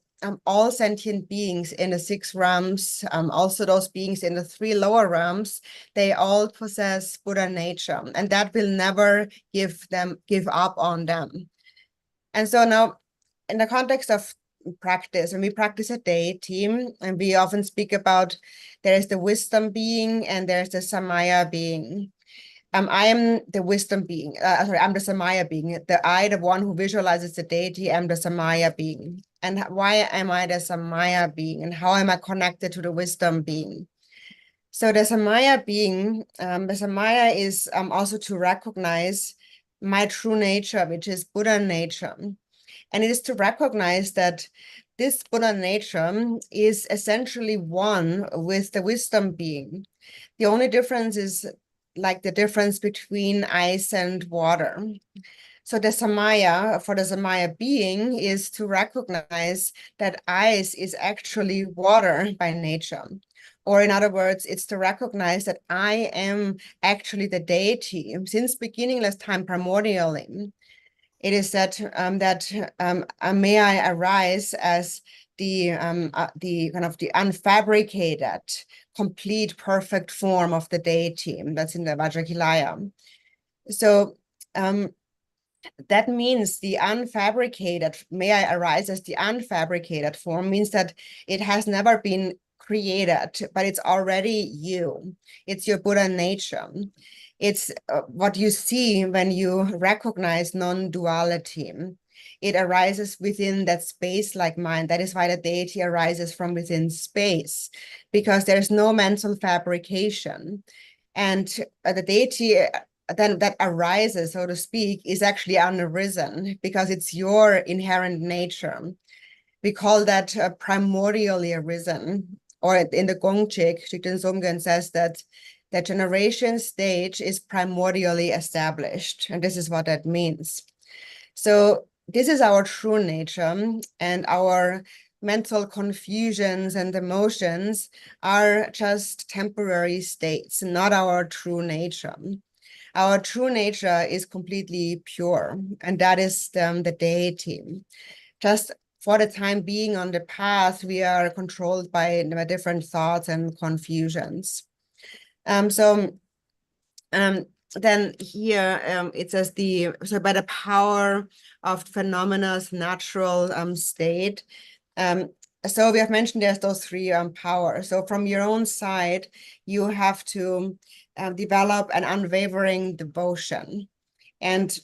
all sentient beings in the 6 realms, also those beings in the 3 lower realms, they all possess Buddha nature, and that will never give up on them. And so now, in the context of practice, when we practice a deity, and we often speak about there is the wisdom being and there's the samaya being. I am the wisdom being. I'm the samaya being. The one who visualizes the deity, I'm the samaya being. And why am I the samaya being? And how am I connected to the wisdom being? So the samaya being, the samaya is also to recognize my true nature, which is Buddha nature. And it is to recognize that this Buddha nature is essentially one with the wisdom being. The only difference is like the difference between ice and water. So the samaya, for the samaya being, is to recognize that ice is actually water by nature. Or in other words, it's to recognize that I am actually the deity since beginningless time primordially. It is said may I arise as the kind of the unfabricated, complete, perfect form of the deity. That's in the Vajrakilaya. So that means the unfabricated, may I arise as the unfabricated form, means that it has never been created, but it's already you. It's your Buddha nature. It's what you see when you recognize non-duality. It arises within that space like mind. That is why the deity arises from within space, because there's no mental fabrication. And the deity then that arises, so to speak, is actually unarisen because it's your inherent nature. We call that primordially arisen. Or in the Gongchik, Jigten Sumgen says that the generation stage is primordially established. And this is what that means. So this is our true nature, and our mental confusions and emotions are just temporary states, not our true nature. Our true nature is completely pure, and that is the deity. Just for the time being on the path, we are controlled by different thoughts and confusions. Then here it says so by the power of phenomena's natural state. So we have mentioned there's those three powers. So from your own side, you have to develop an unwavering devotion. And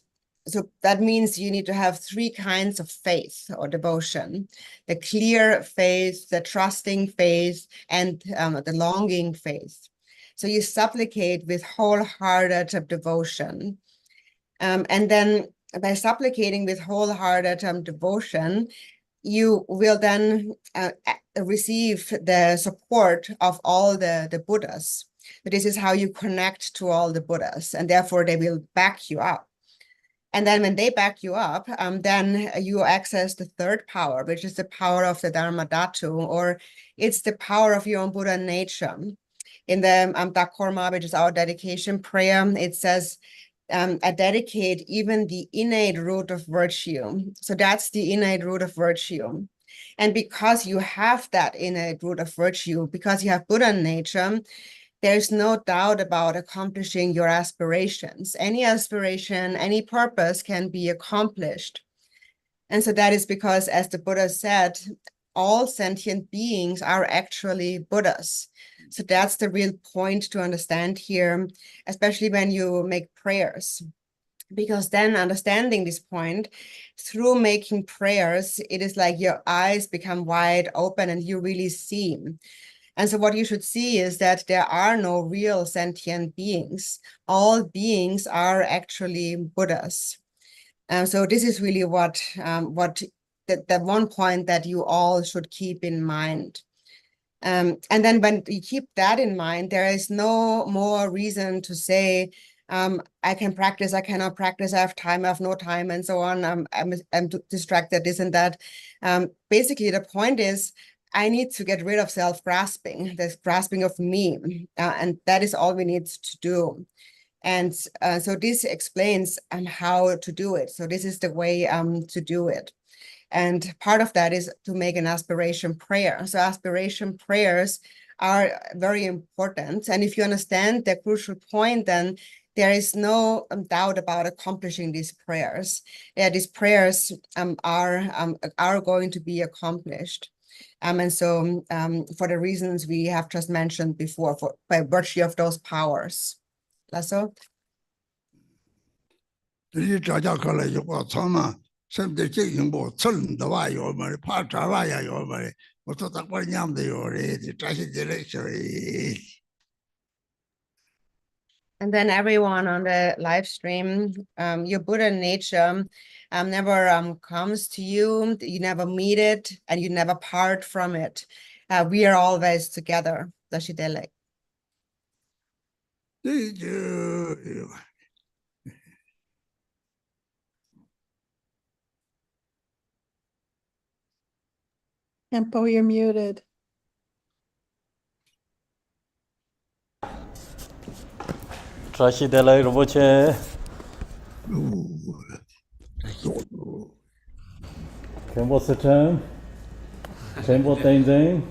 so that means you need to have three kinds of faith or devotion: the clear faith, the trusting faith, and the longing faith. So you supplicate with wholehearted devotion. And then by supplicating with wholehearted devotion, you will then receive the support of all the Buddhas. This is how you connect to all the Buddhas, and therefore they will back you up. And then when they back you up, then you access the third power, which is the power of the Dharma Dhatu, or it's the power of your own Buddha nature. In the Dakorma, which is our dedication prayer, it says, I dedicate even the innate root of virtue. So that's the innate root of virtue. And because you have that innate root of virtue, because you have Buddha nature, there's no doubt about accomplishing your aspirations. Any aspiration, any purpose can be accomplished. And so that is because, as the Buddha said, all sentient beings are actually Buddhas. So that's the real point to understand here, especially when you make prayers. Because then understanding this point, through making prayers, it is like your eyes become wide open and you really see. And so what you should see is that there are no real sentient beings. All beings are actually Buddhas. So this is really what the one point that you all should keep in mind. And then when you keep that in mind, there is no more reason to say, I can practice, I cannot practice, I have time, I have no time, and so on. I'm distracted, this and that. Basically, the point is, I need to get rid of self-grasping, this grasping of me, and that is all we need to do. And so this explains how to do it. So this is the way to do it. And part of that is to make an aspiration prayer. So aspiration prayers are very important. And if you understand the crucial point, then there is no doubt about accomplishing these prayers. These prayers are going to be accomplished. And so for the reasons we have just mentioned before, by virtue of those powers. Lasso? And then everyone on the live stream, your Buddha nature never comes to you, you never meet it, and you never part from it. We are always together. Dashidele. Tempo, you're muted. Drikung Rinpoche. Kempo Saturn. Kempo Tenzin.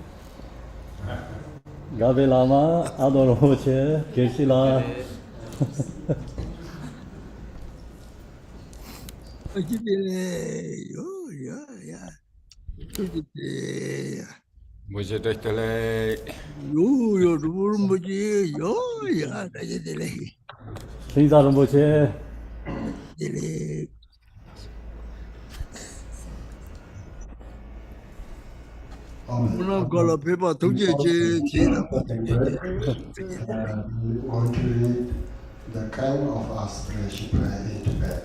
Gabi Lama. Ado Rinpoche. Keshila. Shinza Rinpoche. We're going to read the kind of aspiration prayer in Tibet.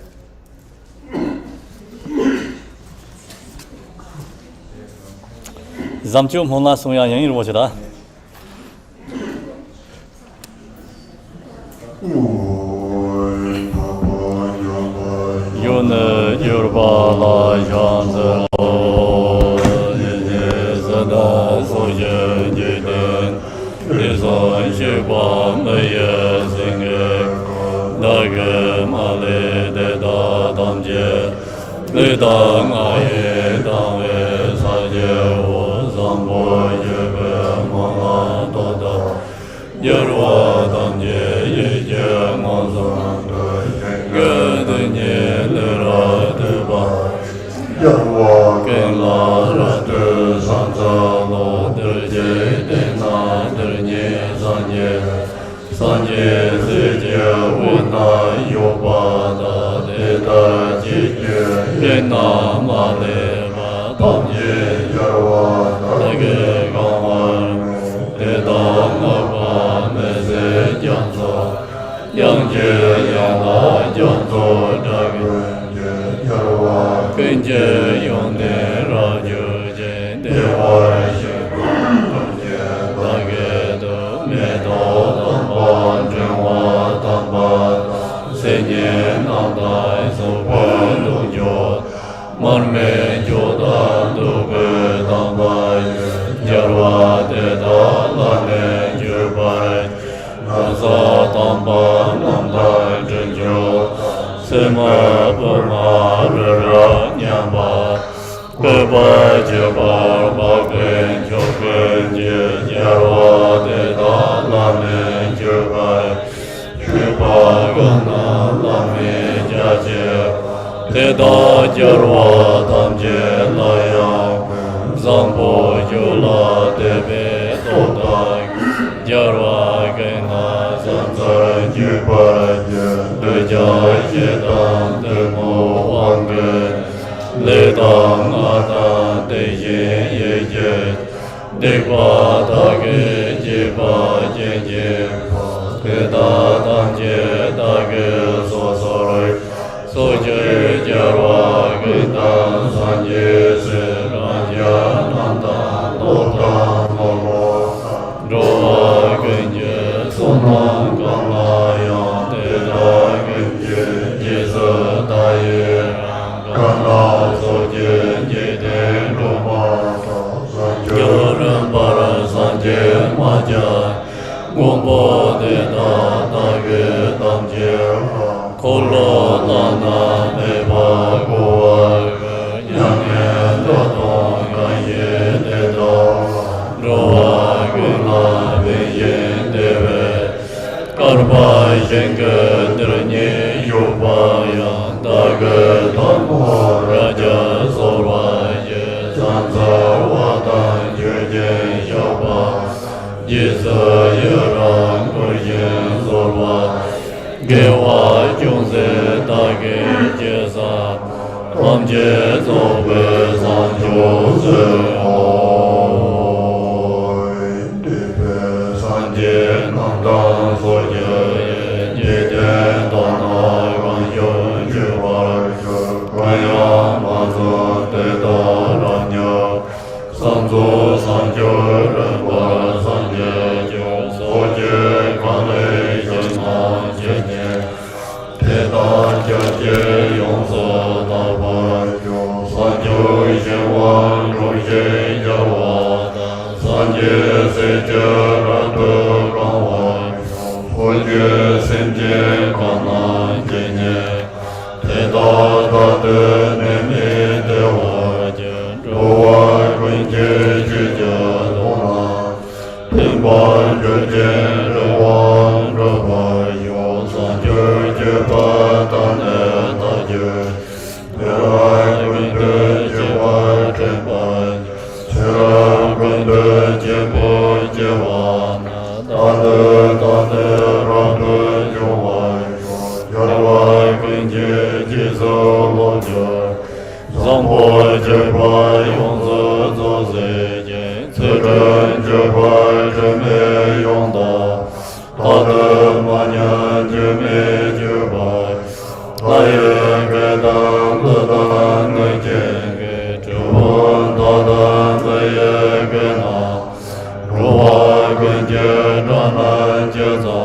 Zamchu Monlam Sonya Yang Rinpoche da. Yone Yorba la Janze lo Zada Soye Jiden Nizan Shekwa Meye Singe Dage Male De Da Damje Le Dang Aye Dangwe Saje Wo Zambo Yebe Mala Doda Yerwa Damje Yeje Manzan Gödenye Lera Deba Yerwa Kenla Ratu Sanzalo Derje Dena Dernye Sanye Sanye Seje Wena Yobada Deda Jitye Dena Maleva Damje Yerwa Dage Gawar Deda Napa Meze Jansa Yangje Yana Janso Dage Yarwa Kenje Yone Rajo Je Dewa Shekuje Dage Do Medo Damba Jengwa Damba Senye Nandai Sobe Dujo Marme Joda Dobe Damba Yarwa Deda Lame Jubai Nasa Tamba Nanda Janjo Sema Burma Rara Nyamba Beba Jebar Bagen Jogen Yarwa Deda Lame Jubai Shupa Gana Lame Jaje Deda Jarwa Tamje Layang Zambo Yola Debe Todag Jarwa Gena Samsaric Deja Yedan Demo Wangen Ledang Ata Deje Yeje Degwa Dage Jeba Jeje Keda Danje Dage Sosore Soje Jarwa Gena Sanje Seranja Nanda Lota Momo Roa Genje Sona Gana Yang Deda Genje Jesa Daye Gana Soje Jede Roma Yoram Bara Sanje Maja Gombo Deda Dage Damje Kolo Lana Meba Goa Yange Dodon Ganye Deda Roa Gena Beyen Deve Karba Jenge Dage Tango Raja Sorvaye Sansa Watan Jurjen Shaba Jisa Yaran Kurjen Sorva Gewa Junse Dage Jesa Tamje Zobe Sanjo Se Sanje Namdan Soje Jeten Dana Ganyo Jivar Kaya Mazo Teta Ranya Sanzo Sanjo Remba Sanje Soje Kane Jena Jenye Teta Jeje Yonsa Tabar Sanjo Jewan Roje Jawa Sanje Seje Ratu Kawan Hoje Senje Kana Jenye Teta Tate Neme Dewa Rowa Kunje Jija Dona Tenpa Jeje Rewa Rewa Yo Sanje Jepa Tane Taje Dewa Kunde Jewa Tenpa Chera Kunde Jepo Jewa Tane Tane Ratu Jowa Yarwa Kunje Jizo Loja Zambo Jepa Yonzo Zoze Tseren Jepa Jeme Yonda Tade Manya Jeme Jepa Laye Gedan Ledan Nejenge Jehon Tadan Laye Gena Ruwa Kunje Jana Jeza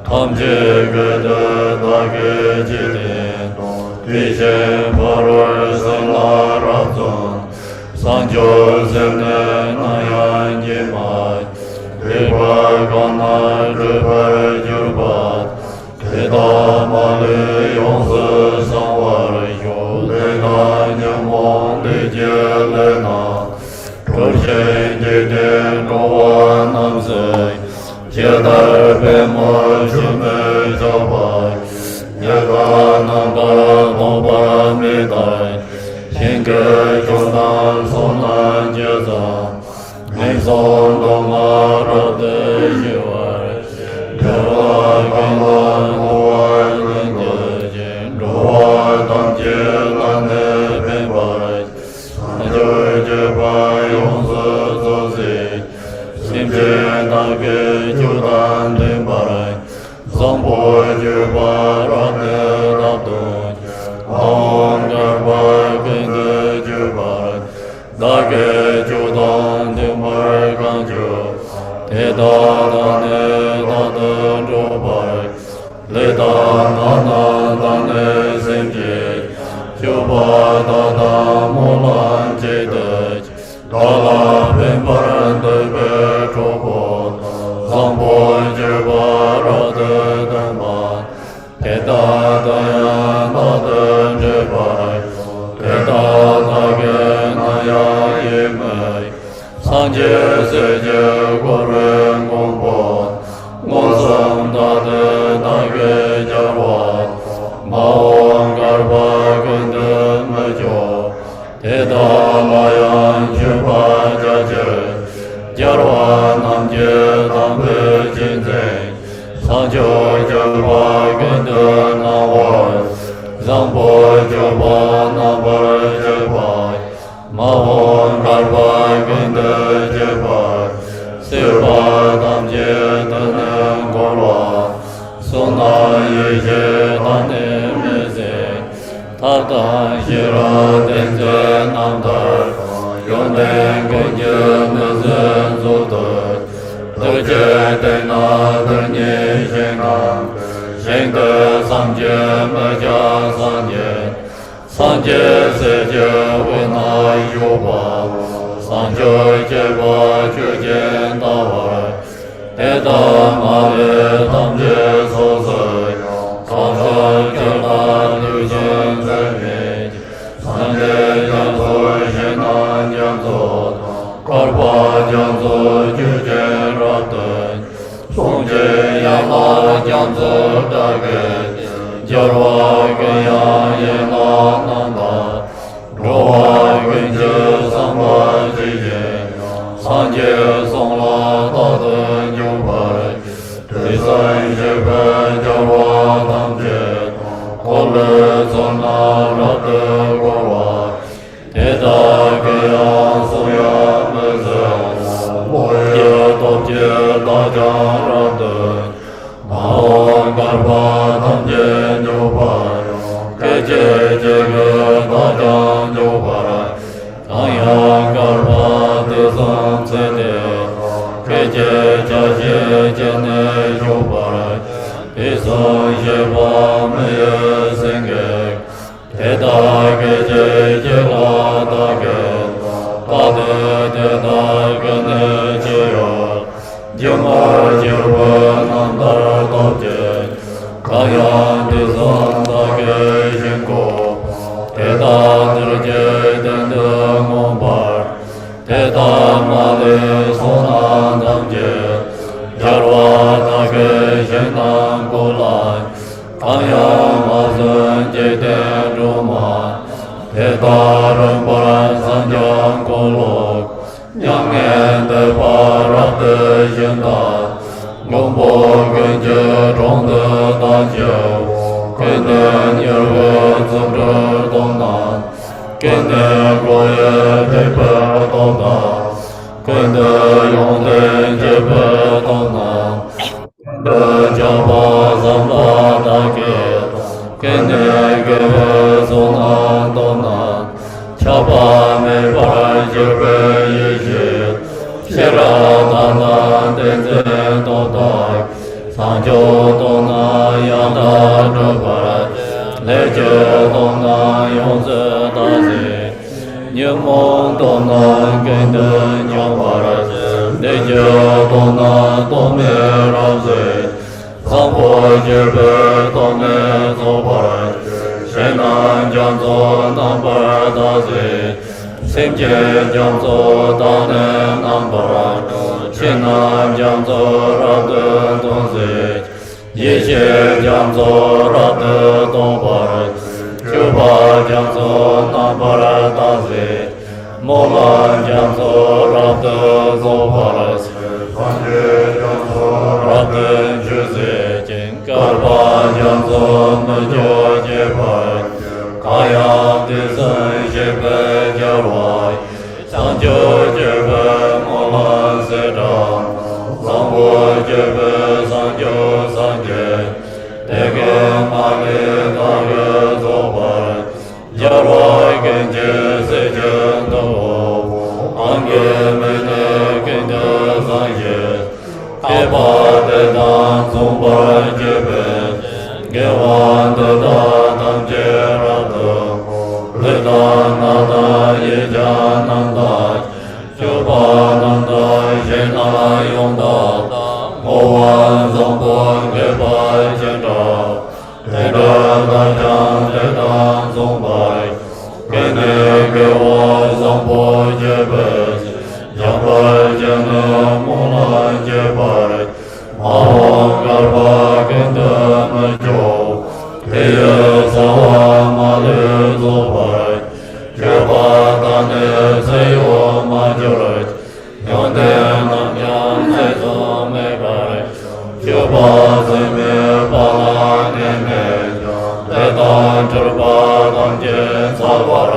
Tamje Gede Dage Jiten Tishe Parvar Sena Rabzon Sanjo Zemne Nayan Jimai Depa Kana Jepa Jurbat Teta Mali Yonse Sanwar Yo Lena Nyamon Deje Lena Kurchen Jede Rowa Namse Jedar Bema Jume Jabai Yaga Nanda Noba Midai Shinge Jodan Sonan Jeza Nizon Doma Rade Yuar Jawa Gama Huwa Linge Rowa Tamje Lane Bembarai Sanjo Jeba Yonse Zozi Simje Nage Judan Bembarai Zambo Jeba Rade Nabdun Aum Garba Genge Jeba Dage Judan Demar Ganjo Teta Dane Dane Jobai Leta Nana Dane Semje Juba Dada Monlam Jedej Dala Bembaran Debe Chobo Zambo Jeba Rade Dama Teta Daya Dade Jeba Teta Dage Naya Yemei Sanje Seje Goren Gombo Gonsam Dade Dage Jarwat Maon Garba Gende Mejo Teta Mayan Jeba Jaje Jarwa Namje Dambe Jinze Sanjo Jeba Gende Nawar Zambo Jeba Nabar Jeba Mahon Garba Gende Jeba Sirpa Damje Tene Gorwa Sona Yeje Tane Meze Tata Shira Denze Namdar Yonden Genje Meze Zodar Deje Tena Dernye Shengan Shengde Samje Meja Sanje Sanje Seje Wina Yuba Sanjo Jeba Chujen Dawar Teta Male Tamje Sosai Sansa Jeba Lujen Zemej Sanje Janso Shenan Janso Karpa Janso Chujen Ratan Songje Yama Janso Dage Jarwa Gaya de Gora, Teta Kaya Soya Mese, Moya Topje Dajan Rade, Mahon Garba Tamje Nyobar, Keje Jege Dajan Nyobar, Tanya Garba Tesan Sede, Keje Jaje Jene Nyobar, Tesan Jeba Meye Senge, Teta Keje Jela Dage, Tade Teta Gene Jeyo, Jema Jerwa Nandar Topje, Kaya Tesan Dage Jenko, Teta Dirje Dende Ngombar, Teta Male Sona Damje, Jarwa Dage Jenan Golan, Kaya Mazan Jeten Roma, Teta Rambaran Sanjang Golok, Yang Ende Parap De Jendan, Gombo Genje Ronde Danjeu, Kenden Yerwe Zumre Donan, Kenden Roye Tepe Donan, Kenden Yonde Jepe Donan, Kenden Jaba Zamba Dake, Kenden Geve Zonan Donan, Chapa Mebar Jepe Yeje, Shera Danan Denze Dodak, Sanjo Dona Yanda Drupara, Leje Dona Yonze Dazi, Nyemon Dona Gende Nyambara, Leje Dona Tome Raze, Zambo Jebe Tome Zobara, Shenan Janzo Nambar Dazi, Semje Janzo Dane Nambara, Shenan Janzo Rabde Donze, Yeshe Janzo Rabde Dobar, Chuba Janzo Nambara Dazi, Monlam Janzo Rabde Zobar, Panje Janzo Rabde Juze, Garba Janzo Mejo Jebai, Kaya Dizan Jebe Jarwai, Sanjo Jebe Molan Zedam, Zambo Jebe Sanjo Sanje, Dege Mage Dage Zobar, Jarwai Genje Seje Do, Ange Mene Gende Sanje, Keba Dedan Zombar Jebe, Gewan Dedan Tamje Rado, Dedan Nada Yeja Nanda, Chuba Nanda Jena Yonda, Moan Zombo Geba Jenda, Dedan Dajan Dedan Zombai, Gene Gewa Zombo Jebes, Jamba Jene Molan Jebar, Mahon Garba Gende Mejo, Teye Sawa Male Zobar, Jeba Dane Seyo Majoret, Yonde Namyan Sezo Mebar, Jeba Zeme Bala Nene, Dedan Jurba Damje Savar,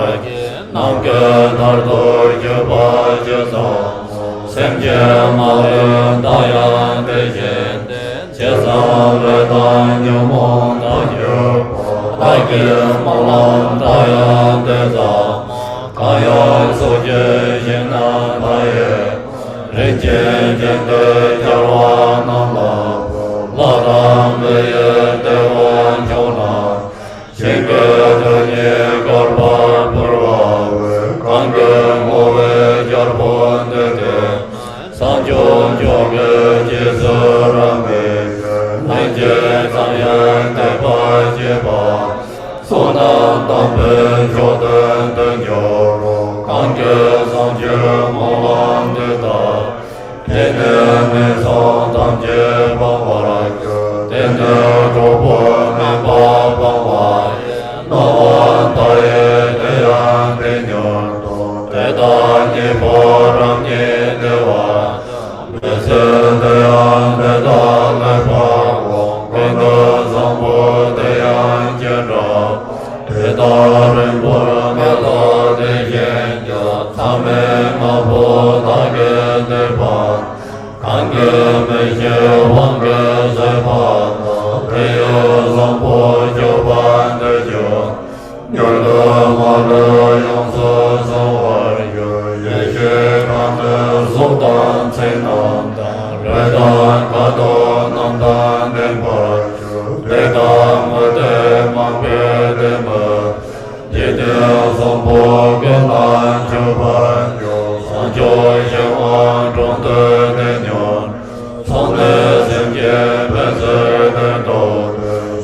Namke Dardo Jeba Jezo, Semje Male Dayan Dejen, Jezam Redan Yomon Dayo, Dage Monlam Dayan Deza, Kaya Soje Jena Daye, Reje Jende Jarwa Namba, Ladam Beye Dewan Jona, Shenge Dene Garba Purva, Kange Move Jarbon Dede, Sanjo Joge Jezarame, Leje Zayan Deba Jeba, Sona Dambe Joden Denyo, Kange Sanje Molan Deda, Tene Meson Damje Bawarak, Tene Jobo Meba Bawai, Nawan Taye Deyan Denyo, Deda Nipo Ramye Dewa, Bese Deyan Deda Lepa, Kendo Zambo Deyan Jera, Metta Rinpoche Metta De Yen Ya Tame Mabu Tage De Pan Kange Meje Wange Zepa Teyo Zampo Joban De Jo Nyolde Male Yonsa Zawar Yeshe Kande Zoltan Tsenan Redan Kato Nandan Denpar Dedam De Mambe Dema Yede Zambo Gelan Joban Sanjo Yewan Zhongde Denyon Sangde Zemje Beze Dendo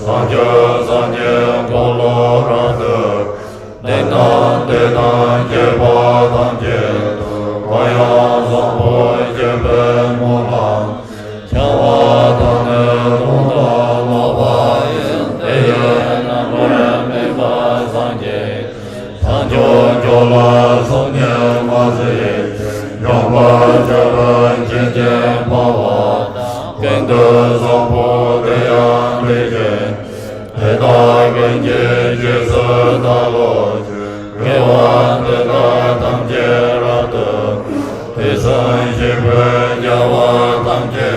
Sanjo Sanye Kolo Rade Denan Denan Jeba Tanje Kaya Zambo Jebe Monlam Chawa Tane Tunda Lava Deyen Amore Meba Sanje Sanjo Jola Sonye Mazi Yamba Jeba Jinje Mawa Gende Zambo Deyan Lejen Eda Genje Jese Dalo Gewan Deda Tamje Rade Desan Jebe Jawa Tamje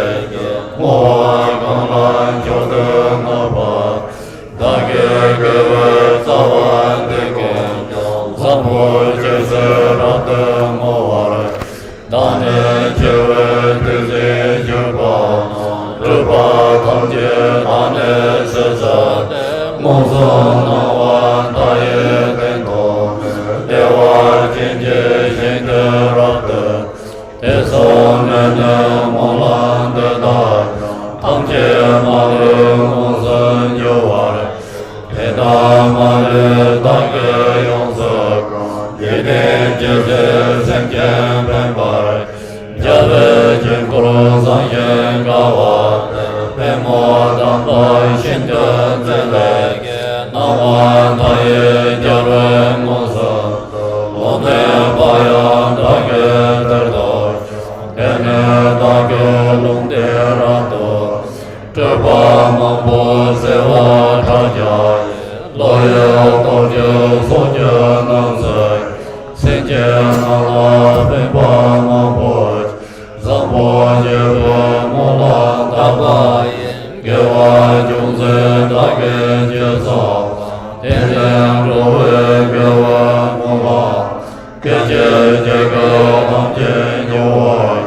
Moa Ganglan Jode Naba Dage Gebe Zawan Degen Zambo Jese Rade Moar Dane Jebe Deze Jeba Rupa Tamje Dane Seza Monsan Nawan Taye Dendo Dewa Jinje Jende Rade Deson Nene Monlan Deda Tamje Male Monsan Yowar Deda Male Dage Yonsa Yede Jeze Senjen Benbar Jave Jinkoro Zanyen Gawa Pemo Damba Shinde Zele Nawan Taye Jarwe Monsa Lone Bayan Dage Derdor Dene Dage Lungde Rado Treba Mambo Sewa Taja Loye Toje Soje Nansai Senje Nala Pemba Mambo Zambo Jebe Mola Taba Gewa Jungze Dage Jesa Tenen Rowe Gewa Mola Geje Jege Tamje Jowai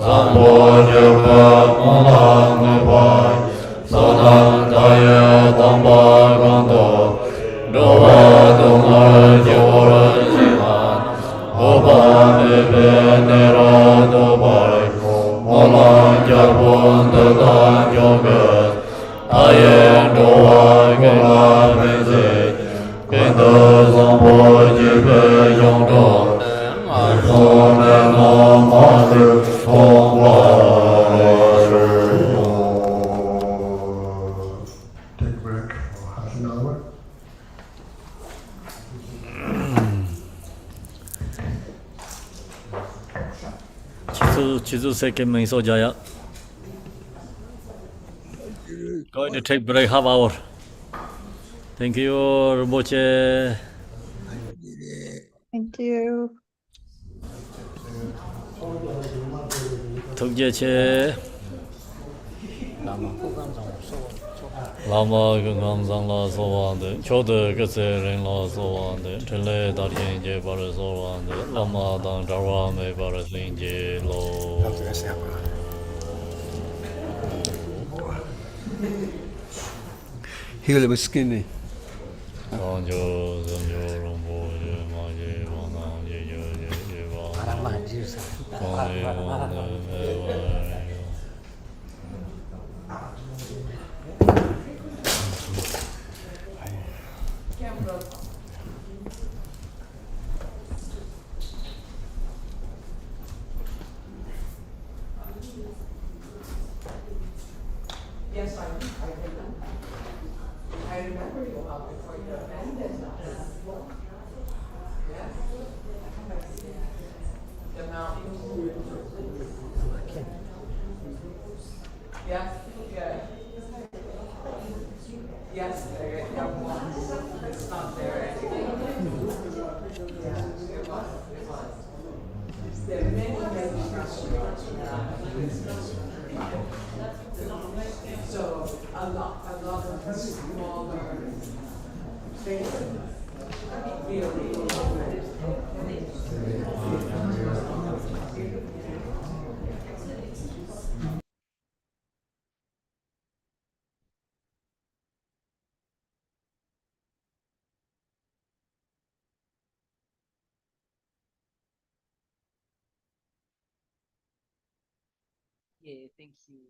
Zambo Jebe Mola Ngepai Sonan Taye Tamba Kanto Dowa Dunga Jora Jiman Oba Mebe Nera Dobai Mola Jabun Dada Joget Taye Dowa Gela Beze Kendo Zambo Jebe Yongdo Sone No Madu Songwa Take a break for half an hour. Chizu second main sojaya. Going to take break half hour. Thank you, Rinpoche. Thank you. Tukjeche. Lama Gangam La Sovande, Chode Gatserin La Sovande, Tele Darjenje Bara Sovande, Lama Dan Darwame Bara Linje Lo. He was skinny. Sanjo, Sanjo, Rombo, Maje, Wana, Yes, I remember you all before you abandoned us. The mountains. Yeah, thank you.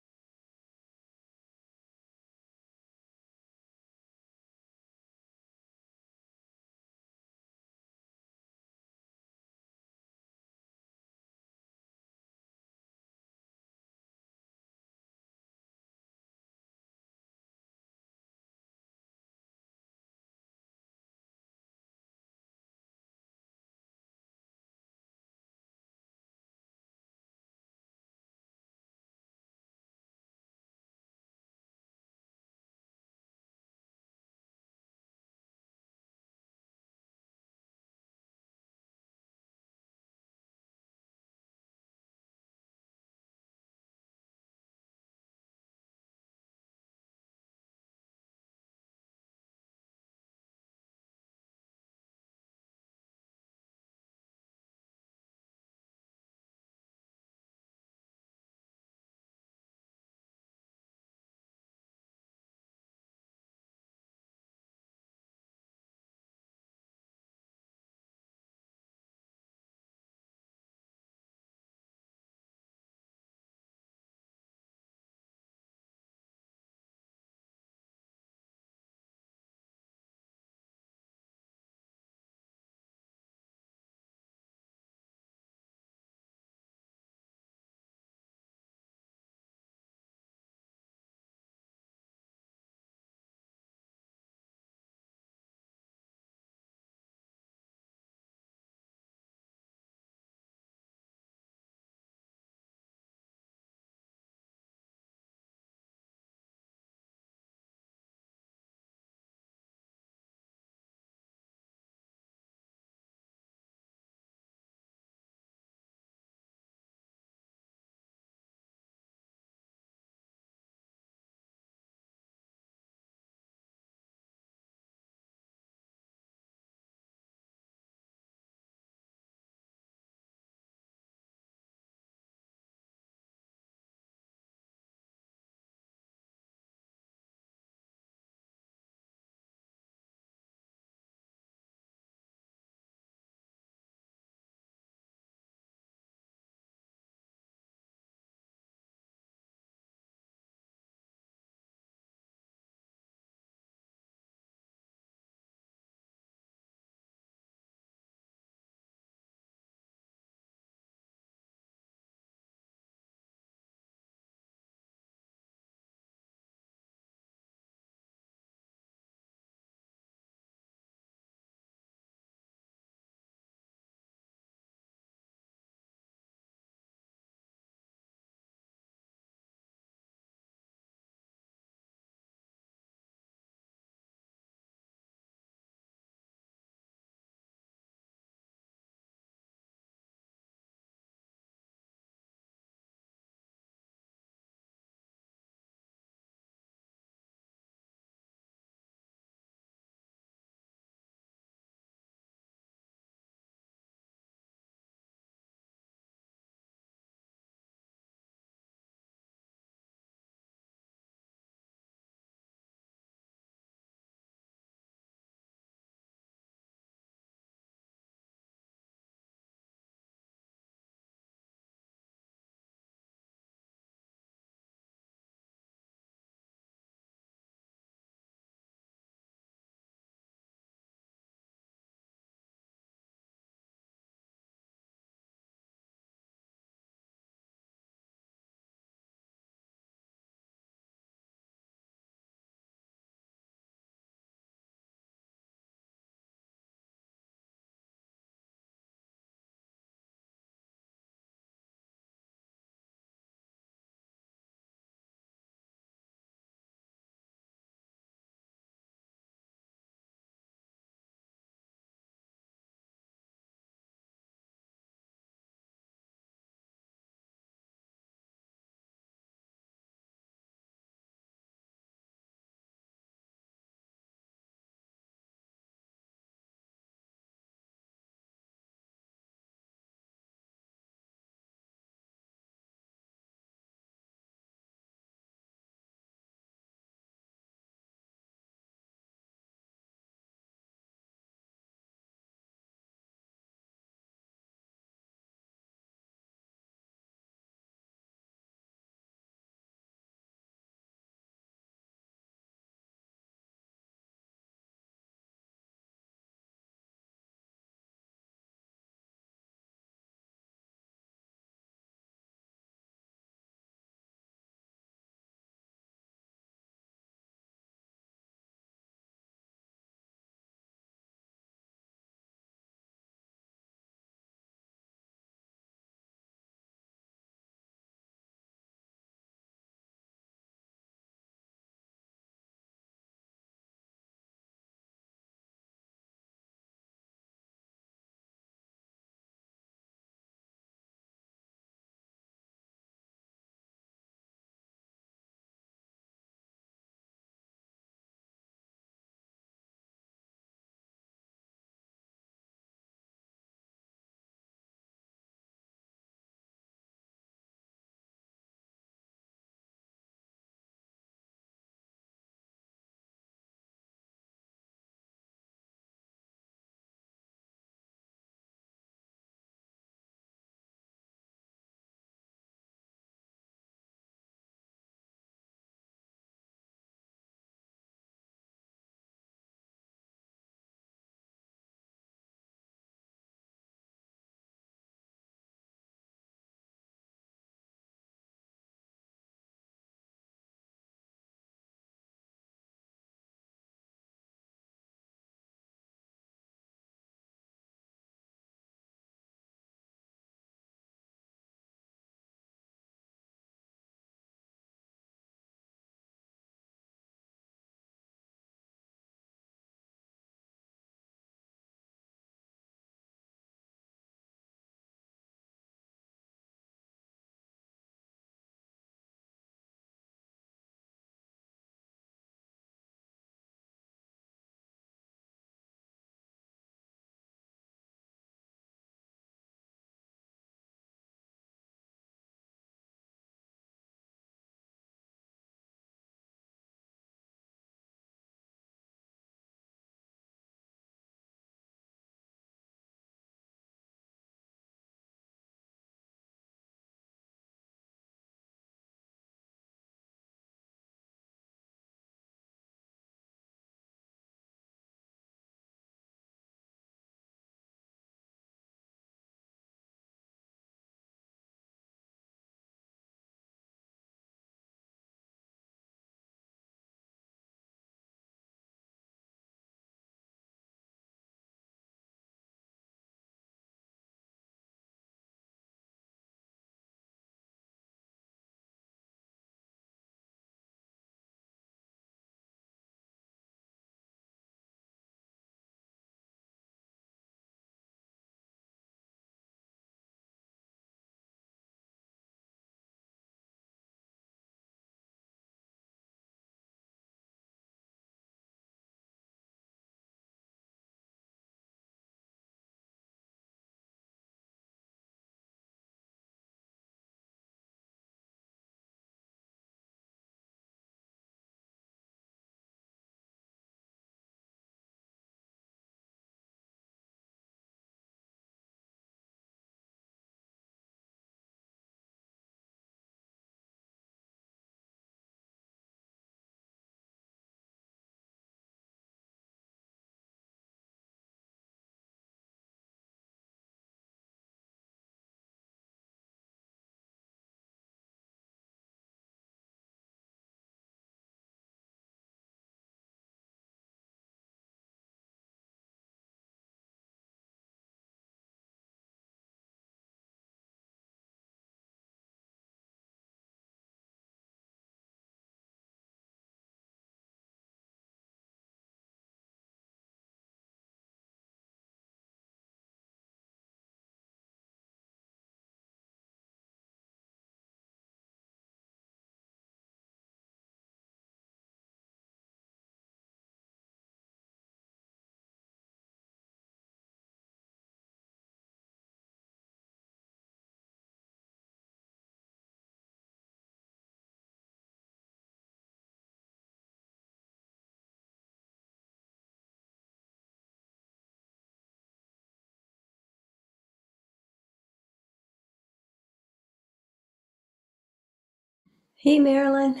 Hey, Marilyn.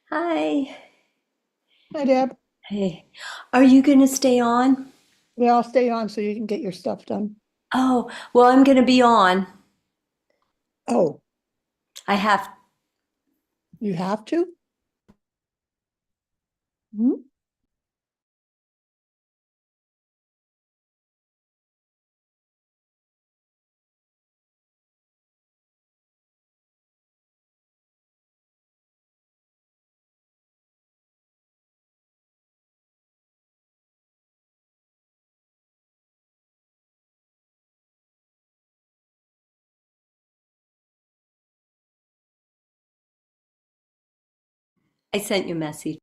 Hi. Hi, Deb. Hey. Are you going to stay on? Yeah, I'll stay on so you can get your stuff done. Oh, well, I'm going to be on. Oh, I have. you have to? Hmm? I sent you a message.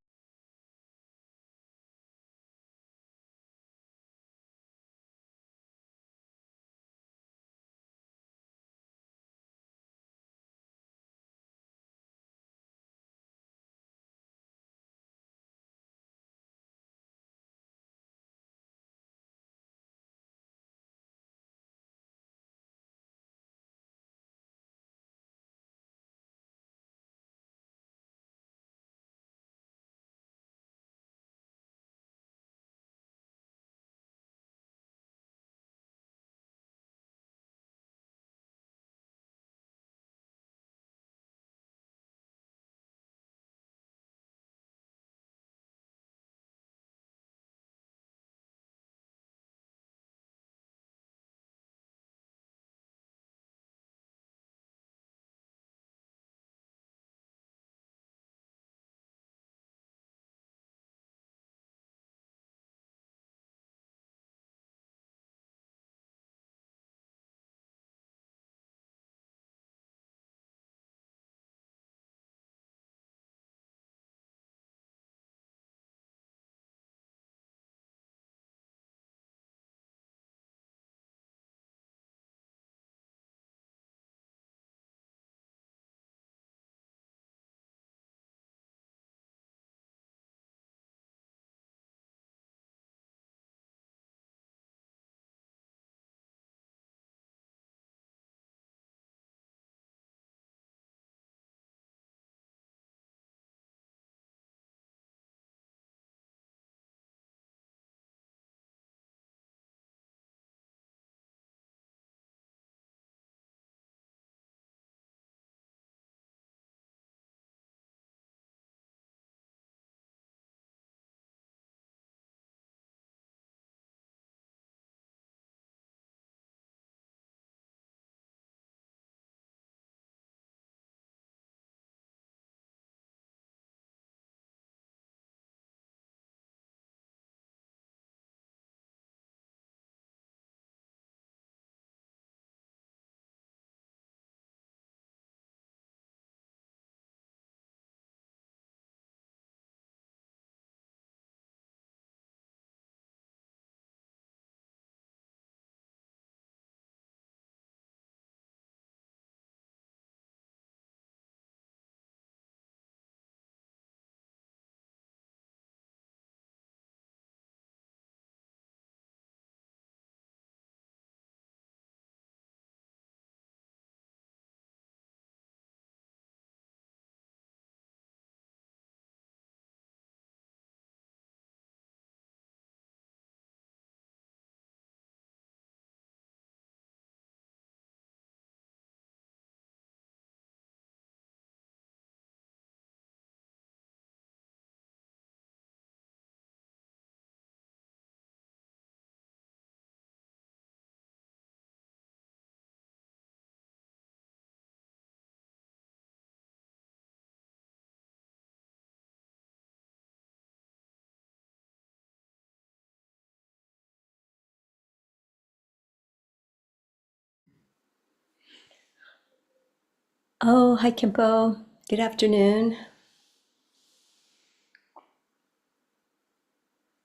Oh, hi, Kimpo. Good afternoon.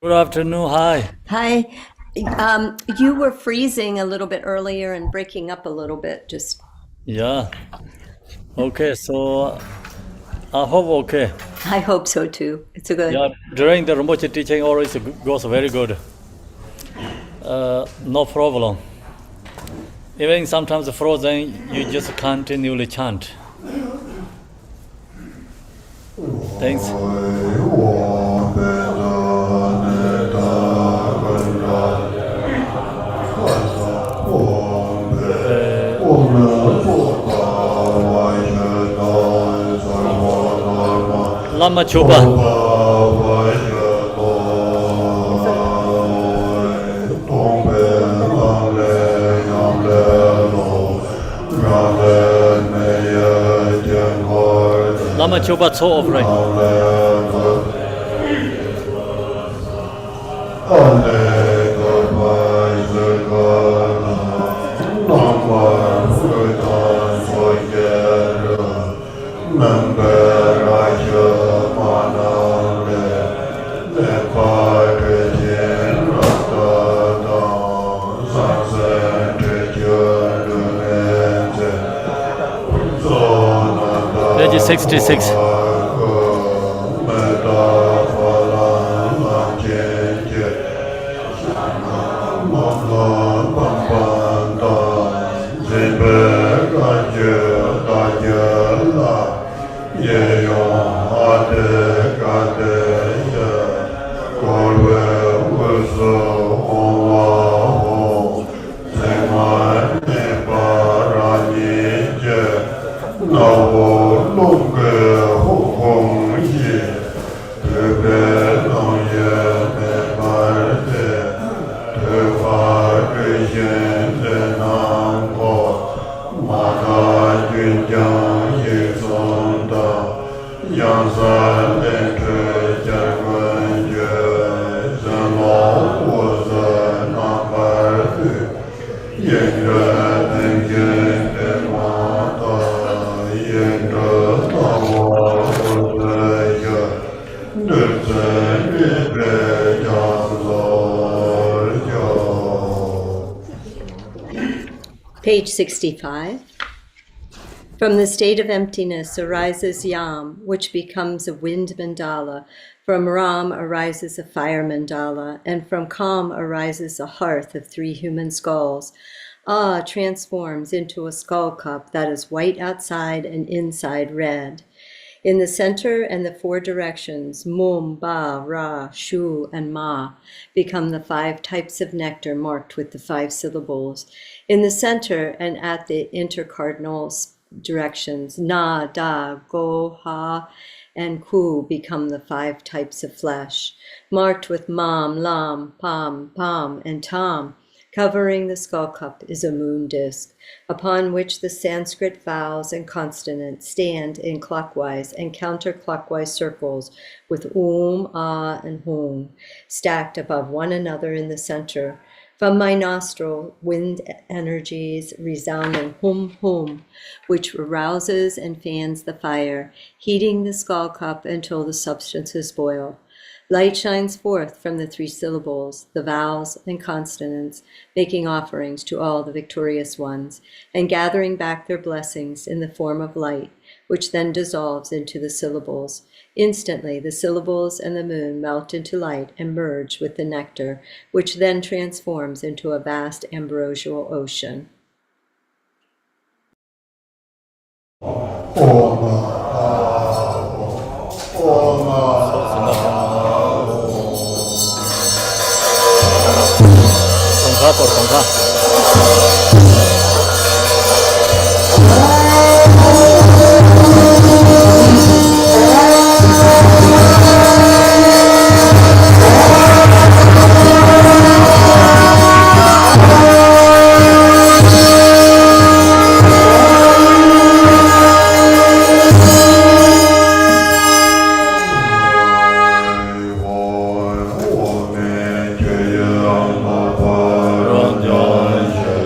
Good afternoon. Hi. Hi. You were freezing a little bit earlier and breaking up a little bit. Just. Yeah. Okay. So I hope okay. I hope so too. It's a good. Yeah. During the Rinpoche teaching, always goes very good. No problem. Even sometimes frozen, you just continually chant. Thanks. Lama Choba. Lama Choba Tso Ovray. Page 66. Page 65. From the state of emptiness arises Yam, which becomes a wind mandala. From Ram arises a fire mandala, and from Kam arises a hearth of 3 human skulls. Ah transforms into a skull cup that is white outside and inside red. In the center and the 4 directions, Mum, Ba, Ra, Shu, and Ma become the 5 types of nectar marked with the 5 syllables. In the center and at the intercardinal directions, Na, Da, Go, Ha, and Ku become the 5 types of flesh, marked with Mam, Lam, Pam, Pam, and Tam. Covering the skull cup is a moon disk, upon which the Sanskrit vowels and consonants stand in clockwise and counterclockwise circles with Ah, and Hum, stacked above one another in the center. From my nostril, wind energies resound in Hum Hum, which arouses and fans the fire, heating the skull cup until the substances boil. Light shines forth from the 3 syllables, the vowels and consonants, making offerings to all the victorious ones, and gathering back their blessings in the form of light, which then dissolves into the syllables. Instantly, the syllables and the moon melt into light and merge with the nectar, which then transforms into a vast ambrosial ocean. Por contar.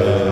Ram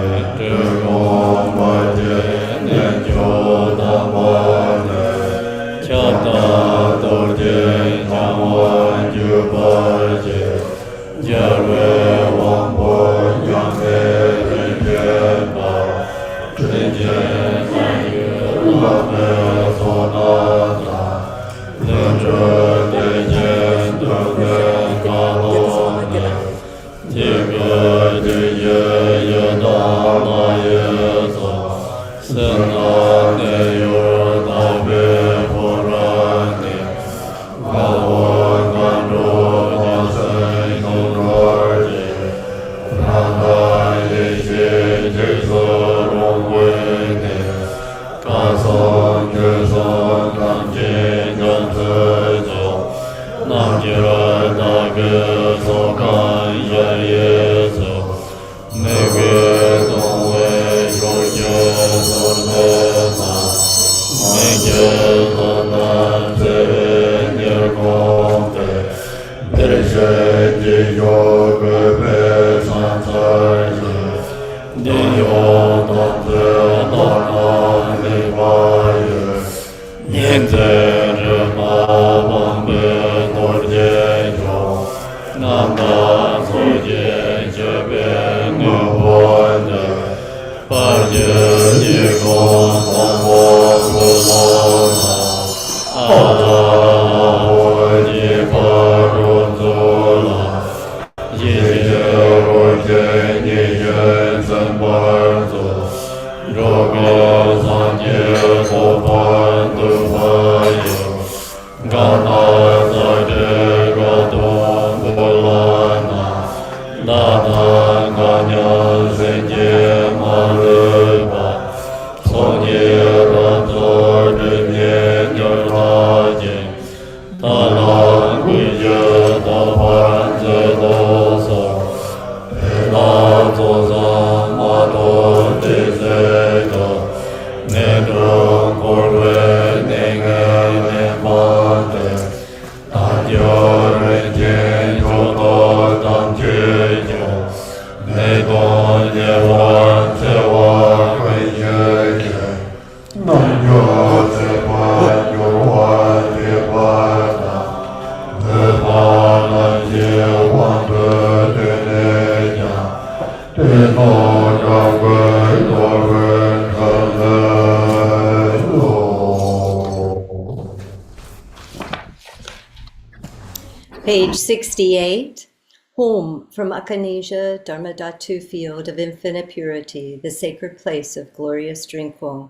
Page 68. Home from Akanisha Dharmadhatu field of infinite purity, the sacred place of glorious Drikung,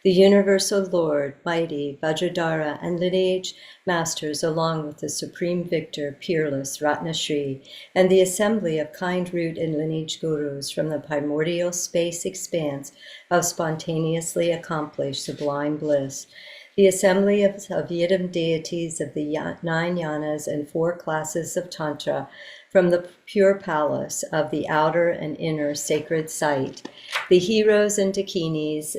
the universal Lord, mighty Vajradhara, and lineage masters, along with the supreme victor, peerless Ratnashri, and the assembly of kind root and lineage gurus from the primordial space expanse of spontaneously accomplished sublime bliss, the assembly of Yidam deities of the 9 yanas and 4 classes of Tantra from the pure palace of the outer and inner sacred site, the heroes and dakinis,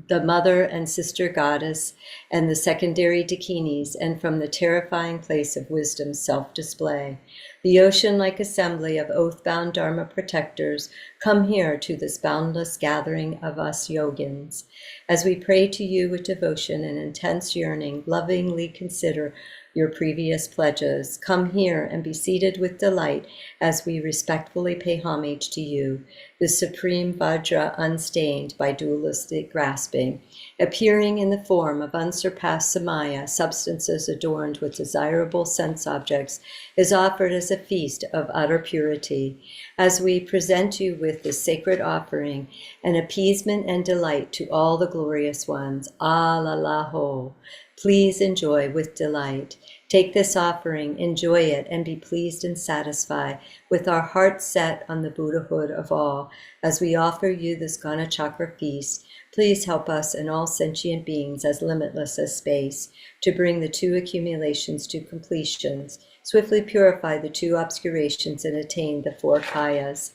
the mother and sister goddess, and the secondary dakinis, and from the terrifying place of wisdom's self-display, the ocean-like assembly of oath-bound Dharma protectors, come here to this boundless gathering of us yogins. As we pray to you with devotion and intense yearning, lovingly consider your previous pledges. Come here and be seated with delight as we respectfully pay homage to you, the supreme Vajra unstained by dualistic grasping, appearing in the form of unsurpassed samaya, substances adorned with desirable sense objects, is offered as a feast of utter purity. As we present you with this sacred offering, an appeasement and delight to all the glorious ones, Alalaho, please enjoy with delight. Take this offering, enjoy it, and be pleased and satisfied, with our hearts set on the Buddhahood of all. As we offer you this Gana Chakra feast, please help us and all sentient beings as limitless as space to bring the 2 accumulations to completions, swiftly purify the 2 obscurations, and attain the 4 kayas.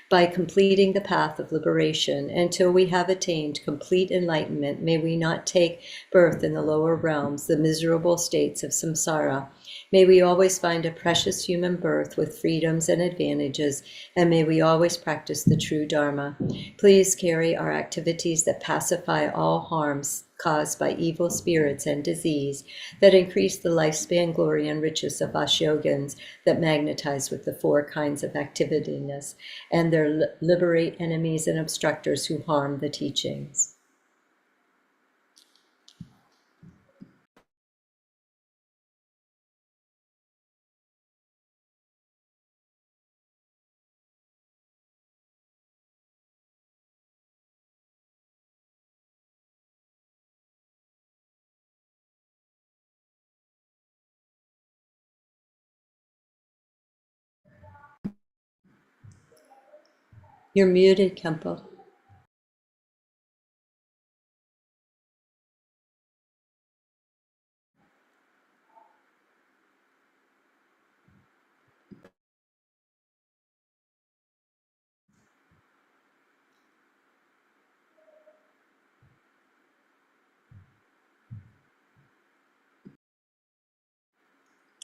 By completing the path of liberation until we have attained complete enlightenment, may we not take birth in the lower realms, the miserable states of samsara. May we always find a precious human birth with freedoms and advantages, and may we always practice the true Dharma. Please carry our activities that pacify all harms caused by evil spirits and disease, that increase the lifespan, glory, and riches of us yogins, that magnetize with the 4 kinds of activityness, and their liberate enemies and obstructors who harm the teachings. You're muted, Kempo.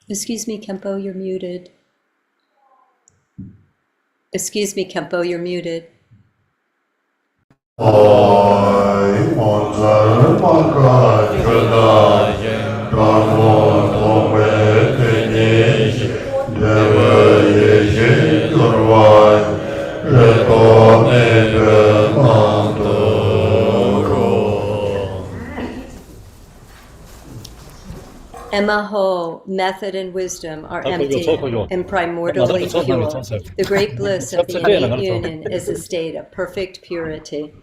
Excuse me, Kempo, you're muted. Excuse me, Kempo, you're muted. Emaho, method and wisdom are empty and primordially pure. The great bliss of the innate union is a state of perfect purity.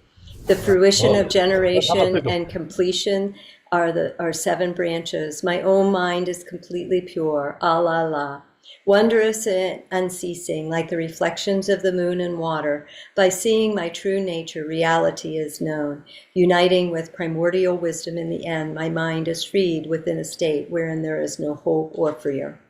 The fruition of generation and completion are 7 branches. My own mind is completely pure. Allah. Wondrous and unceasing, like the reflections of the moon and water. By seeing my true nature, reality is known. Uniting with primordial wisdom in the end, my mind is freed within a state wherein there is no hope or fear.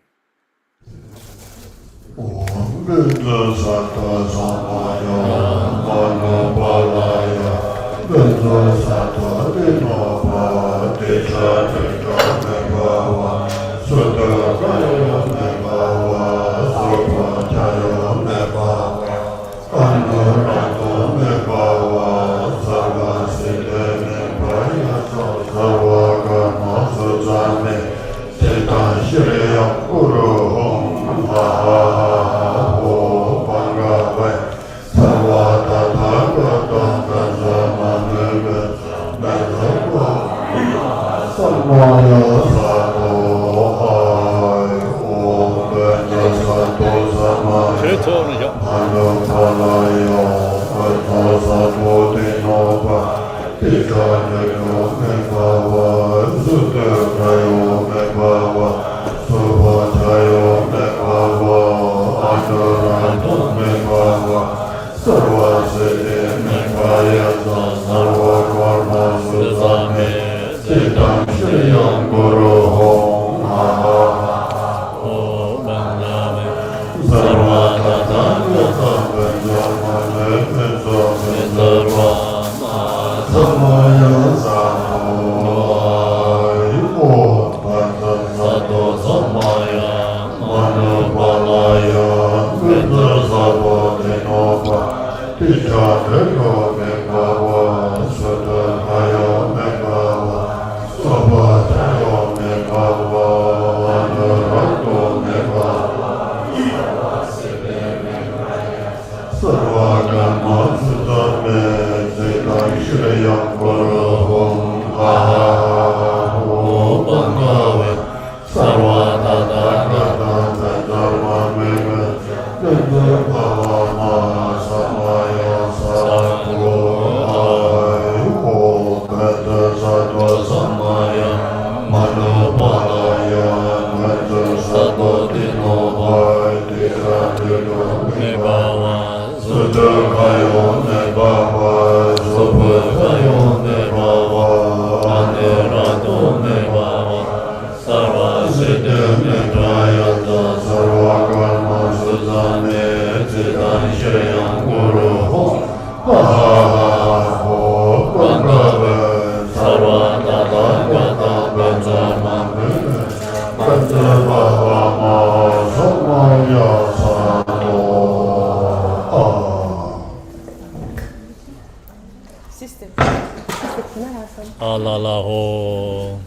Alalaho.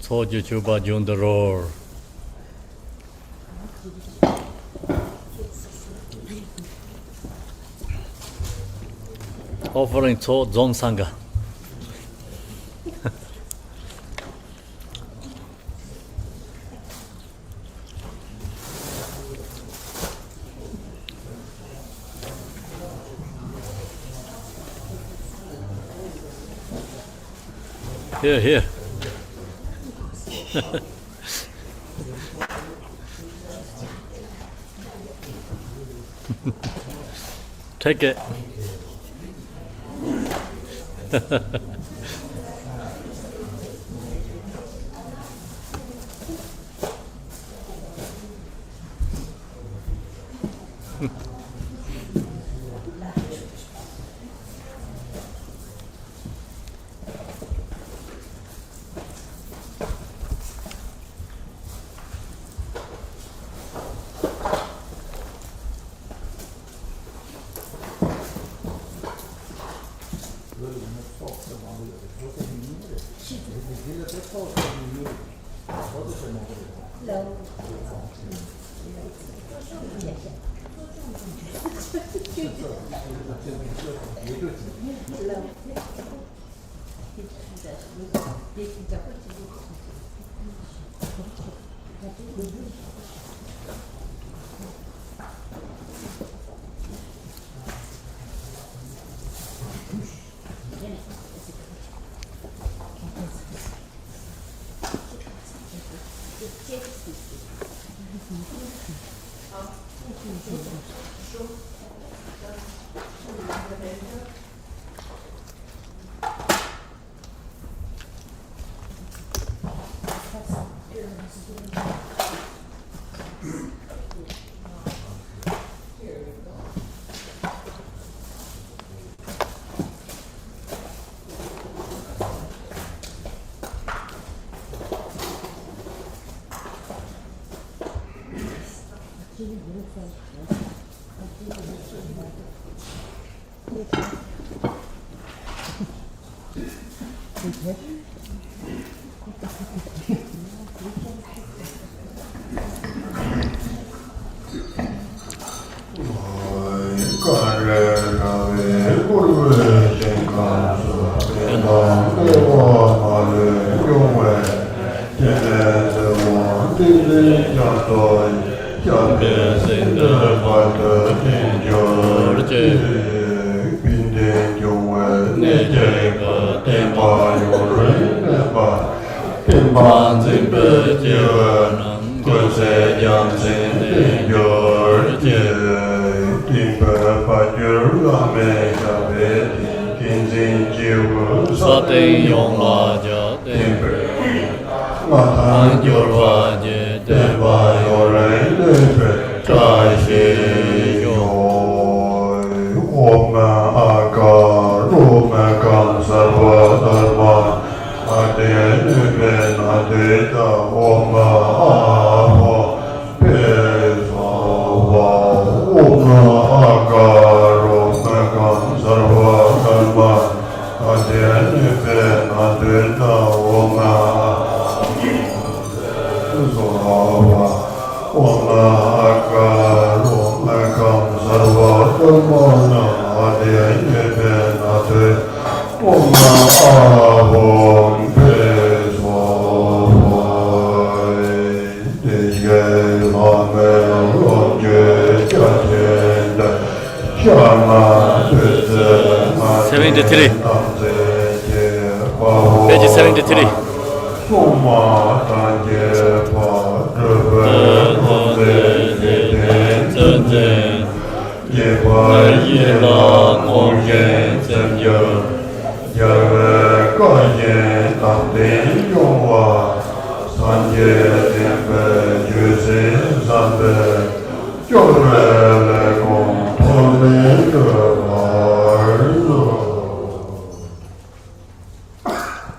Soju chuba jundaror. Offering to Zong Sangha. Here. Take it.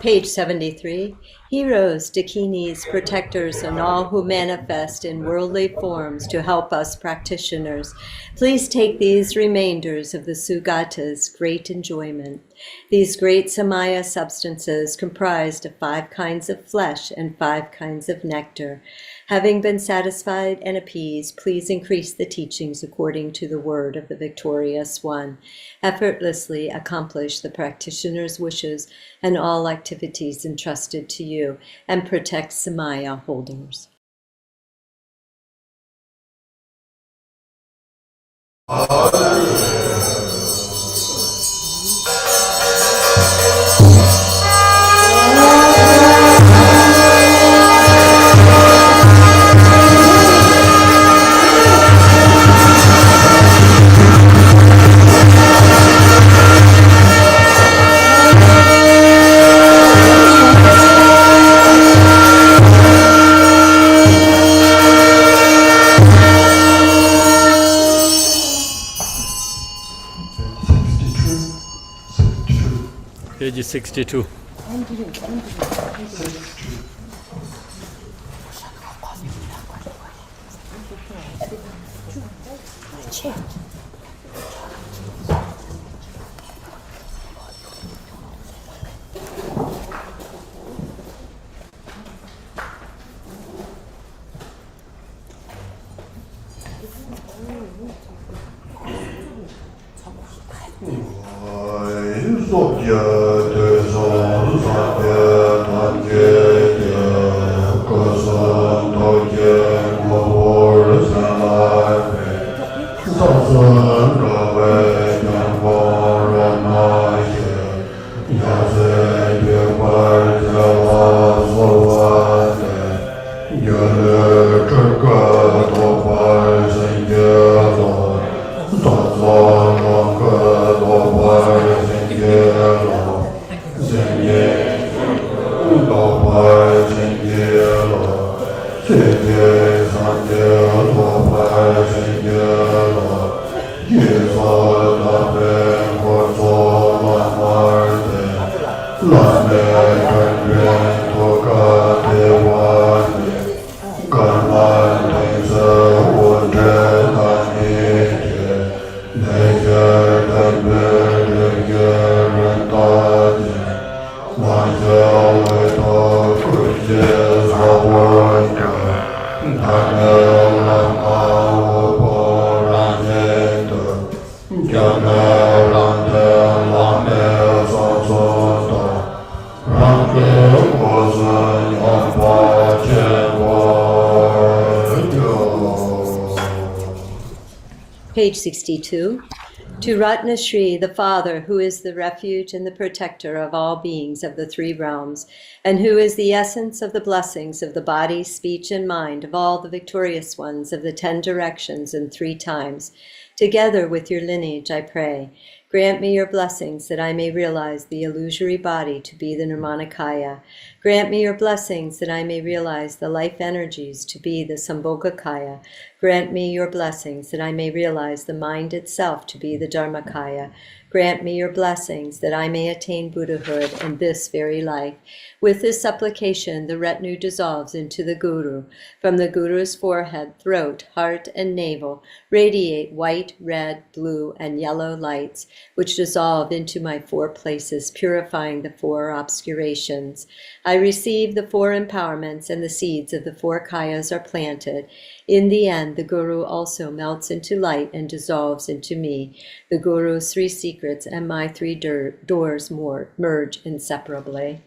Page 73. Heroes, dakinis, protectors, and all who manifest in worldly forms to help us practitioners, please take these remainders of the Sugata's great enjoyment. These great samaya substances comprised of 5 kinds of flesh and 5 kinds of nectar. Having been satisfied and appeased, please increase the teachings according to the word of the victorious one. Effortlessly accomplish the practitioner's wishes and all activities entrusted to you, and protect samaya holders. Page 62. Page 62. To Ratnashri, the Father, who is the refuge and the protector of all beings of the three realms, and who is the essence of the blessings of the body, speech, and mind of all the victorious ones of the 10 directions and 3 times, together with your lineage, I pray. Grant me your blessings that I may realize the illusory body to be the Nirmanakaya. Grant me your blessings that I may realize the life energies to be the Sambhogakaya. Grant me your blessings that I may realize the mind itself to be the Dharmakaya. Grant me your blessings that I may attain Buddhahood in this very life. With this supplication, the retinue dissolves into the Guru. From the Guru's forehead, throat, heart, and navel radiate white, red, blue, and yellow lights, which dissolve into my 4 places, purifying the 4 obscurations. I receive the 4 empowerments, and the seeds of the 4 kayas are planted. In the end, the Guru also melts into light and dissolves into me. The Guru's 3 secrets and my 3 doors merge inseparably.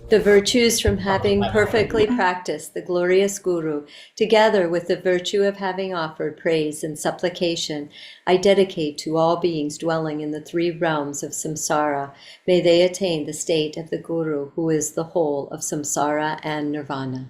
The virtues from having perfectly practiced the glorious Guru, together with the virtue of having offered praise and supplication, I dedicate to all beings dwelling in the 3 realms of samsara. May they attain the state of the Guru, who is the whole of samsara and nirvana.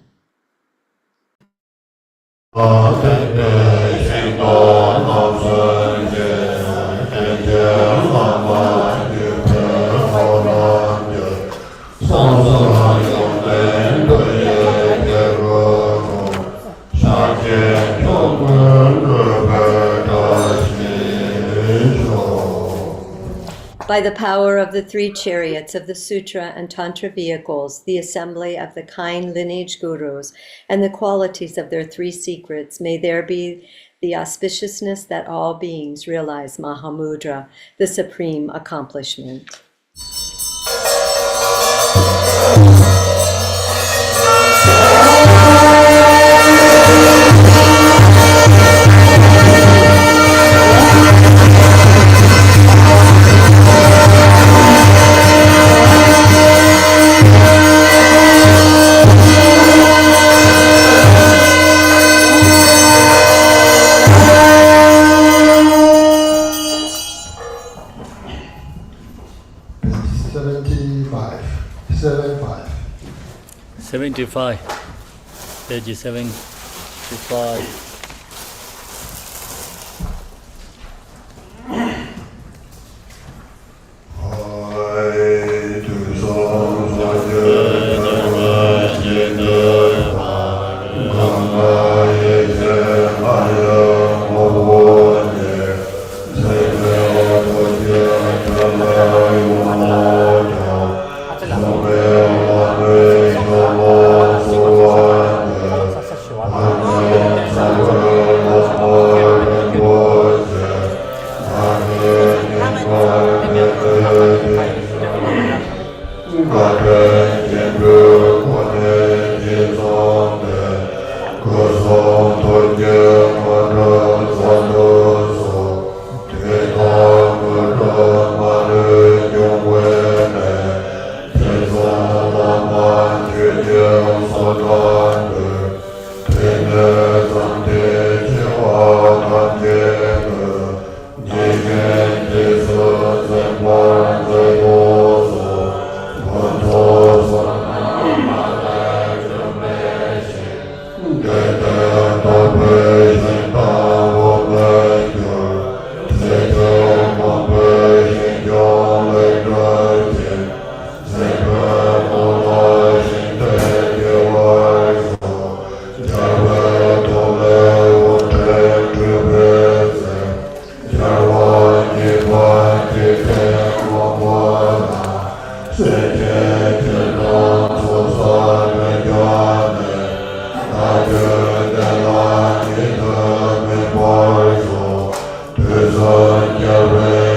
By the power of the 3 chariots of the Sutra and Tantra vehicles, the assembly of the kind lineage gurus, and the qualities of their 3 secrets, may there be the auspiciousness that all beings realize mahamudra, the supreme accomplishment. 75, page 75. Amen.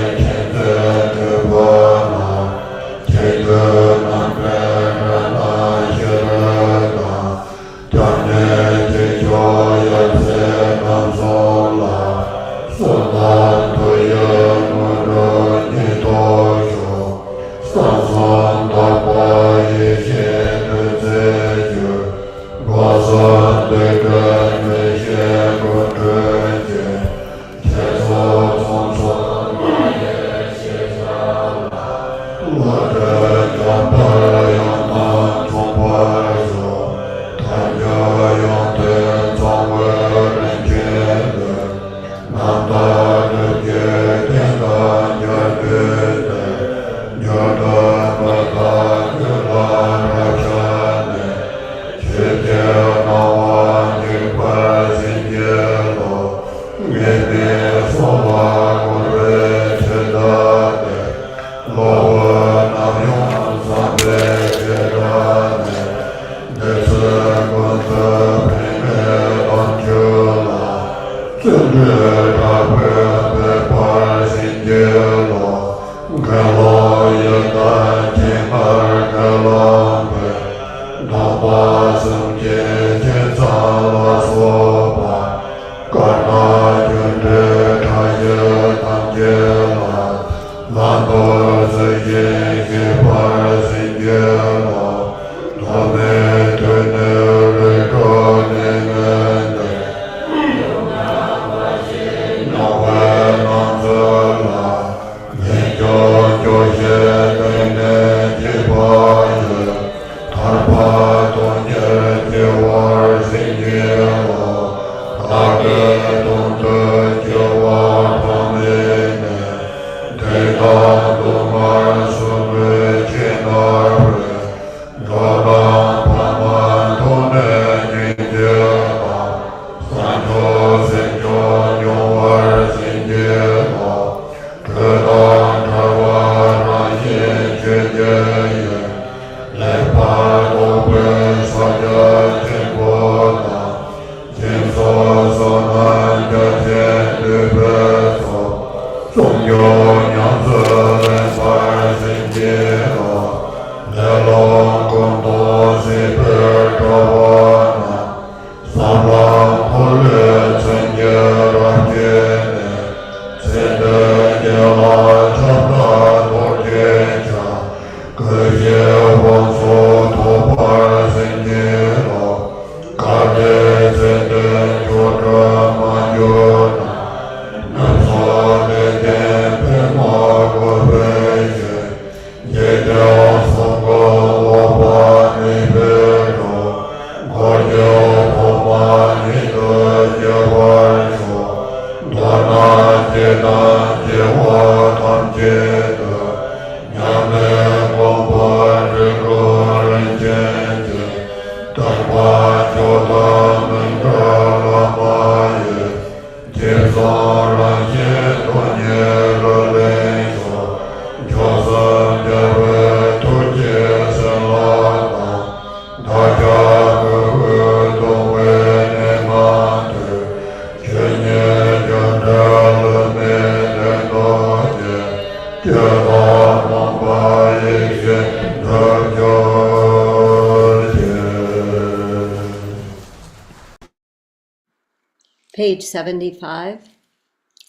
Page 75.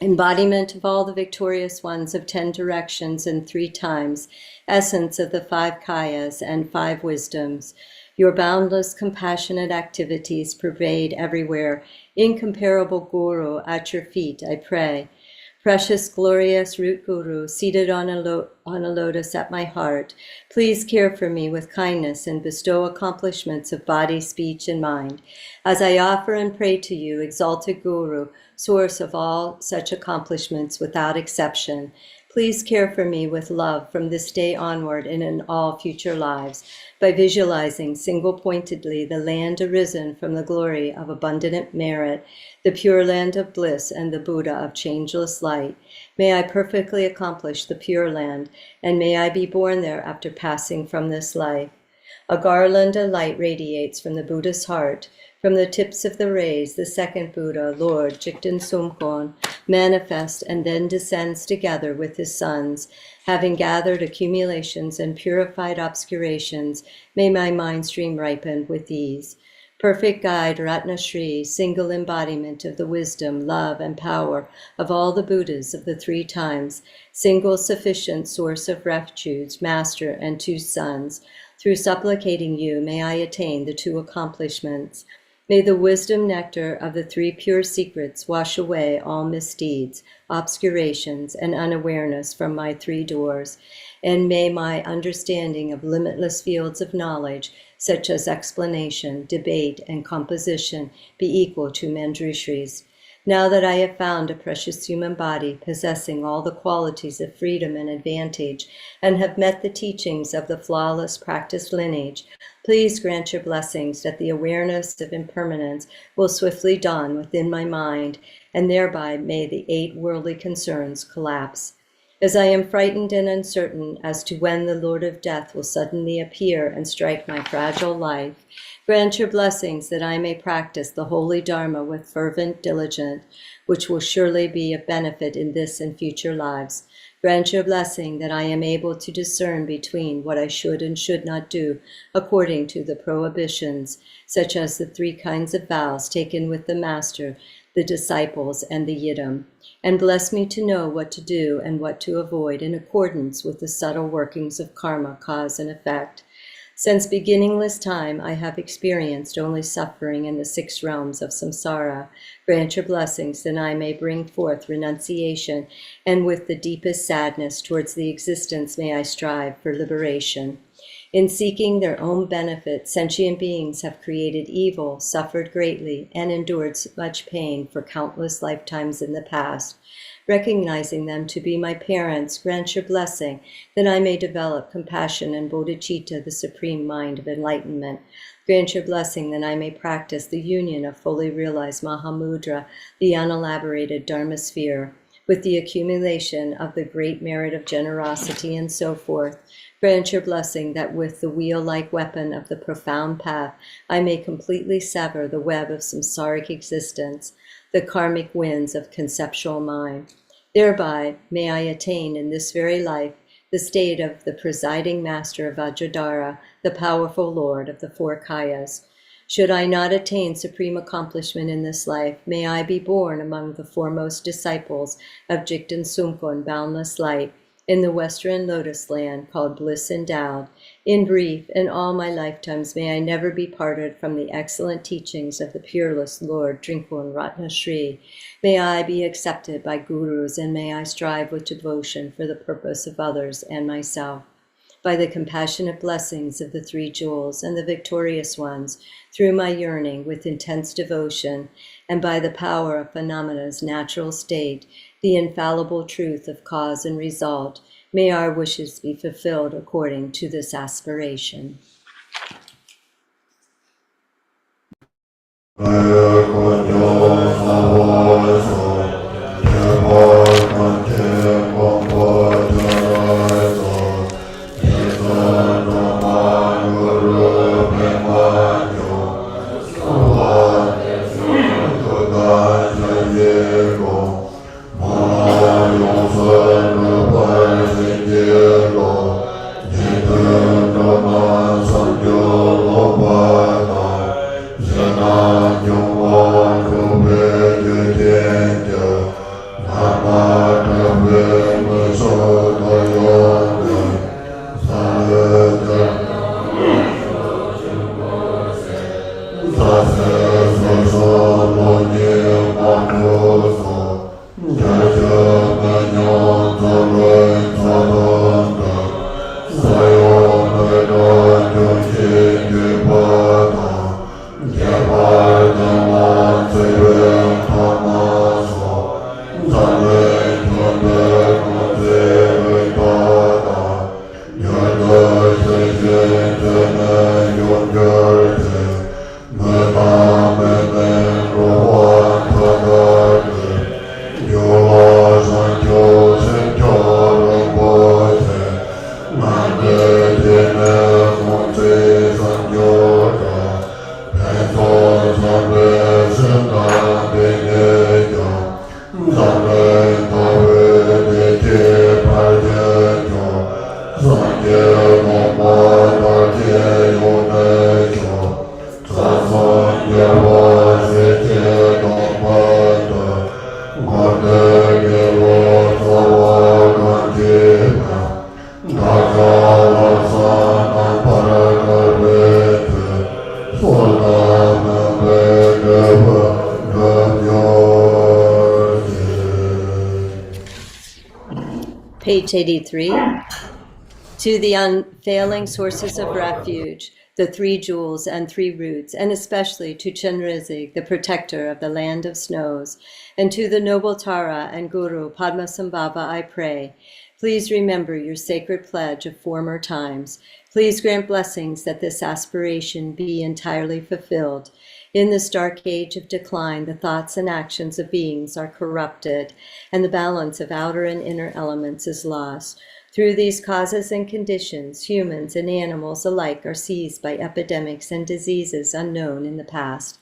Embodiment of all the victorious ones of 10 directions and 3 times, essence of the 5 kayas and 5 wisdoms. Your boundless, compassionate activities pervade everywhere. Incomparable Guru, at your feet I pray. Precious, glorious root Guru, seated on a lotus at my heart, please care for me with kindness and bestow accomplishments of body, speech, and mind. As I offer and pray to you, exalted Guru, source of all such accomplishments without exception, please care for me with love from this day onward and in all future lives, by visualizing single-pointedly the land arisen from the glory of abundant merit, the pure land of bliss and the Buddha of changeless light. May I perfectly accomplish the pure land, and may I be born there after passing from this life. A garland of light radiates from the Buddha's heart. From the tips of the rays, the second Buddha, Lord Jigten Sumkon, manifests and then descends together with his sons. Having gathered accumulations and purified obscurations, may my mind stream ripen with ease. Perfect guide Ratna Shri, single embodiment of the wisdom, love, and power of all the Buddhas of the 3 times, single sufficient source of refuge, master, and 2 sons. Through supplicating you, may I attain the 2 accomplishments. May the wisdom nectar of the 3 pure secrets wash away all misdeeds, obscurations, and unawareness from my 3 doors, and may my understanding of limitless fields of knowledge, such as explanation, debate, and composition, be equal to Manjushri's. Now that I have found a precious human body possessing all the qualities of freedom and advantage, and have met the teachings of the flawless practice lineage, please grant your blessings that the awareness of impermanence will swiftly dawn within my mind, and thereby may the 8 worldly concerns collapse. As I am frightened and uncertain as to when the Lord of Death will suddenly appear and strike my fragile life, grant your blessings that I may practice the holy Dharma with fervent diligence, which will surely be of benefit in this and future lives. Grant your blessing that I am able to discern between what I should and should not do according to the prohibitions, such as the 3 kinds of vows taken with the Master, the disciples, and the Yidam. And bless me to know what to do and what to avoid in accordance with the subtle workings of karma, cause and effect. Since beginningless time, I have experienced only suffering in the 6 realms of samsara. Grant your blessings that I may bring forth renunciation, and with the deepest sadness towards the existence may I strive for liberation. In seeking their own benefit, sentient beings have created evil, suffered greatly, and endured much pain for countless lifetimes in the past. Recognizing them to be my parents, grant your blessing that I may develop compassion and bodhicitta, the supreme mind of enlightenment. Grant your blessing that I may practice the union of fully realized mahamudra, the unelaborated dharma sphere, with the accumulation of the great merit of generosity and so forth. Grant your blessing that with the wheel-like weapon of the profound path, I may completely sever the web of samsaric existence, the karmic winds of conceptual mind. Thereby may I attain in this very life the state of the presiding master of Vajradhara, the powerful lord of the 4 kayas. Should I not attain supreme accomplishment in this life, may I be born among the foremost disciples of Jigten Sumkon, boundless light, in the western lotus land called bliss endowed. In brief, in all my lifetimes may I never be parted from the excellent teachings of the peerless Lord Drikung Ratna Shri. May I be accepted by gurus, and may I strive with devotion for the purpose of others and myself. By the compassionate blessings of the 3 jewels and the victorious ones, through my yearning with intense devotion, and by the power of phenomena's natural state, the infallible truth of cause and result, may our wishes be fulfilled according to this aspiration. Page 83. To the unfailing sources of refuge, the three jewels and three roots, and especially to Chenrezig, the protector of the land of snows, and to the noble Tara and Guru Padmasambhava, I pray. Please remember your sacred pledge of former times. Please grant blessings that this aspiration be entirely fulfilled. In this dark age of decline, the thoughts and actions of beings are corrupted, and the balance of outer and inner elements is lost. Through these causes and conditions, humans and animals alike are seized by epidemics and diseases unknown in the past.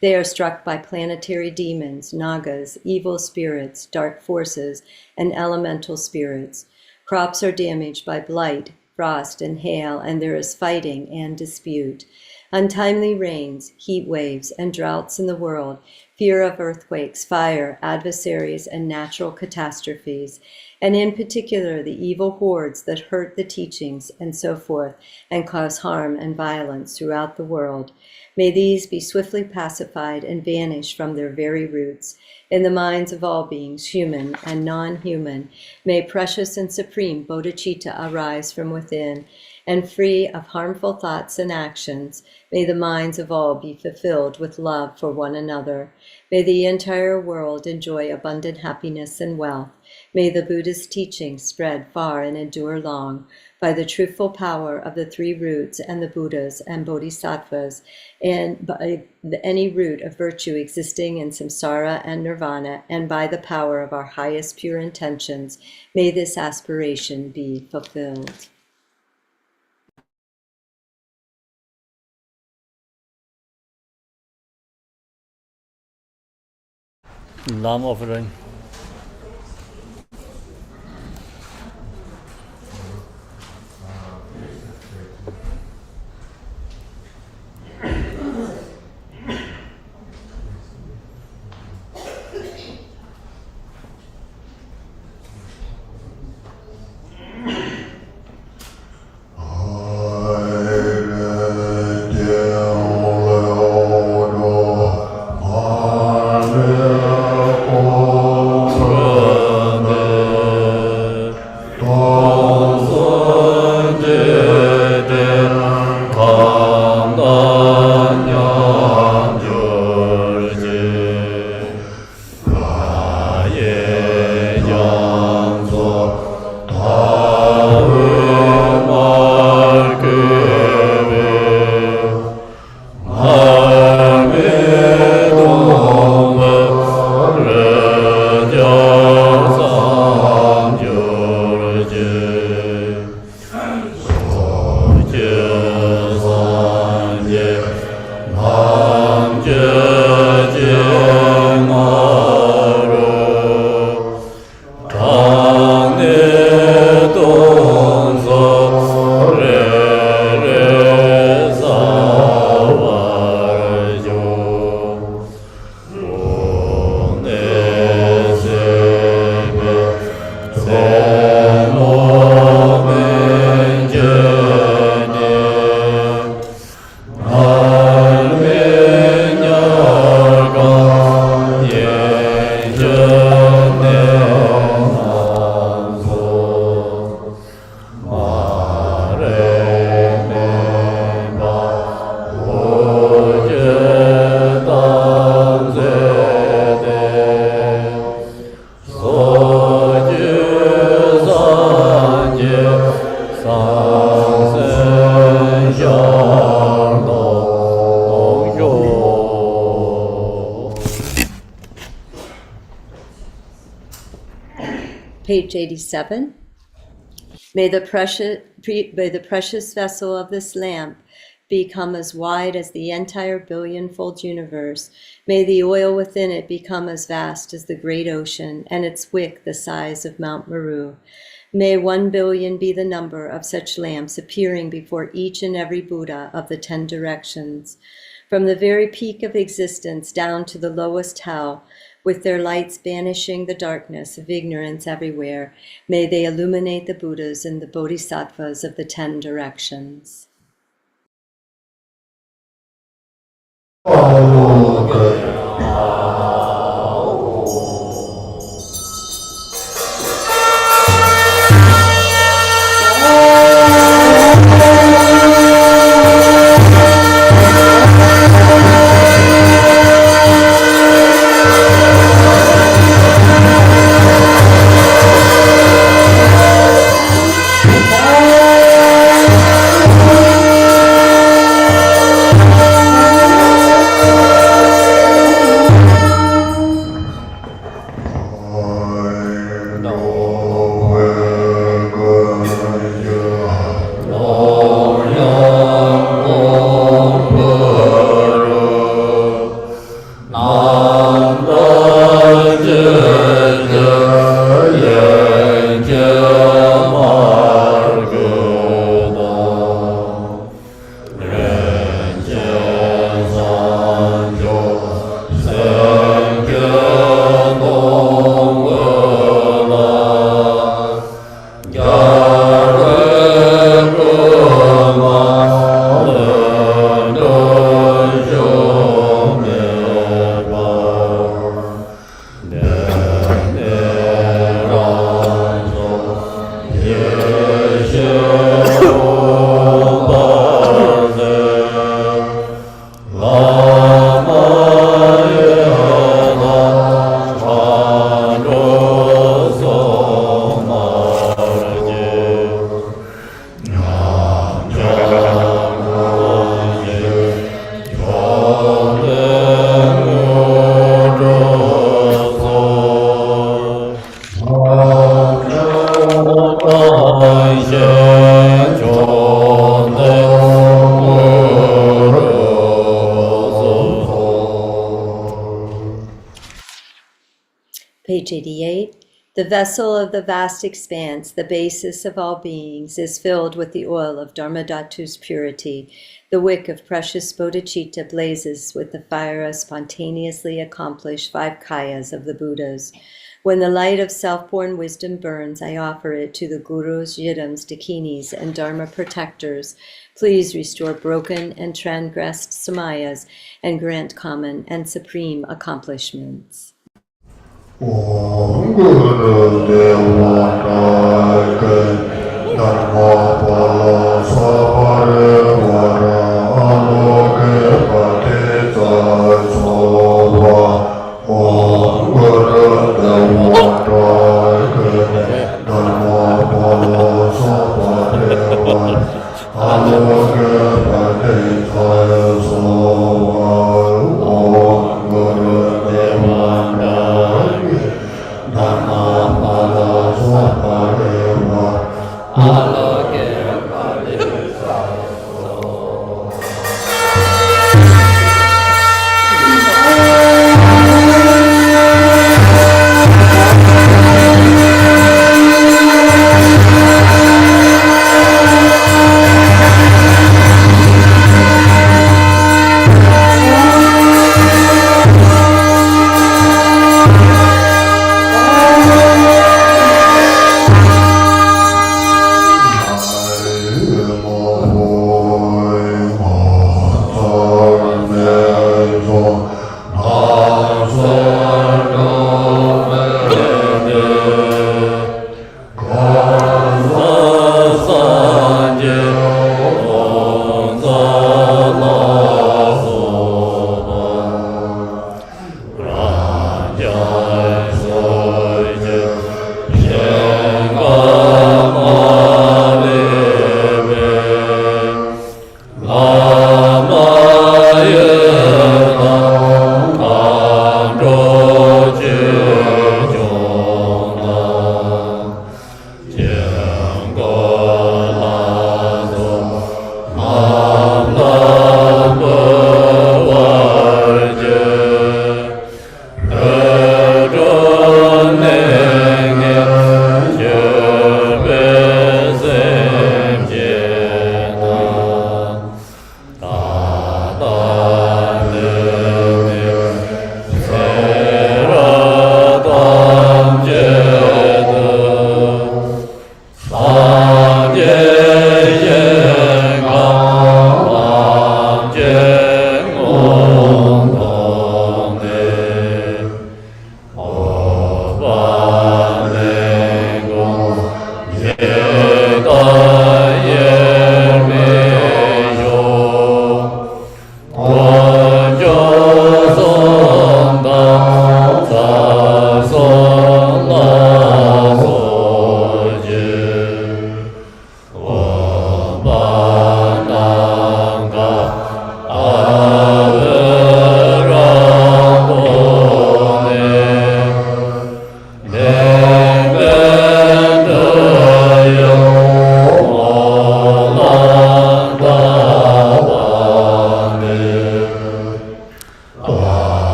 They are struck by planetary demons, nagas, evil spirits, dark forces, and elemental spirits. Crops are damaged by blight, frost, and hail, and there is fighting and dispute. Untimely rains, heat waves, and droughts in the world, fear of earthquakes, fire, adversaries, and natural catastrophes, and in particular the evil hordes that hurt the teachings and so forth, and cause harm and violence throughout the world. May these be swiftly pacified and vanish from their very roots. In the minds of all beings, human and non-human, may precious and supreme bodhicitta arise from within, and free of harmful thoughts and actions, may the minds of all be fulfilled with love for one another. May the entire world enjoy abundant happiness and wealth. May the Buddha's teachings spread far and endure long, by the truthful power of the three roots and the Buddhas and Bodhisattvas, and by any root of virtue existing in samsara and nirvana, and by the power of our highest pure intentions, may this aspiration be fulfilled. Lam offering. Oh Page 87. May the precious vessel of this lamp become as wide as the entire billion-fold universe. May the oil within it become as vast as the great ocean, and its wick the size of Mount Meru. May 1 billion be the number of such lamps appearing before each and every Buddha of the 10 directions. From the very peak of existence down to the lowest hell, with their lights banishing the darkness of ignorance everywhere, may they illuminate the Buddhas and the Bodhisattvas of the 10 directions. Page 88. The vessel of the vast expanse, the basis of all beings, is filled with the oil of Dharmadhatu's purity. The wick of precious bodhicitta blazes with the fire of spontaneously accomplished 5 kayas of the Buddhas. When the light of self-born wisdom burns, I offer it to the gurus, yidams, dakinis, and dharma protectors. Please restore broken and transgressed samayas and grant common and supreme accomplishments. Om Guru Devata Dharma Pala Sapare Vara Aloke Patita Sova. Om Guru Devata Dharma Pala Sapare Vara Aloke Patita Sova. Om Guru Devata Dharma Pala Sapare Vara Aloke Patita Sova.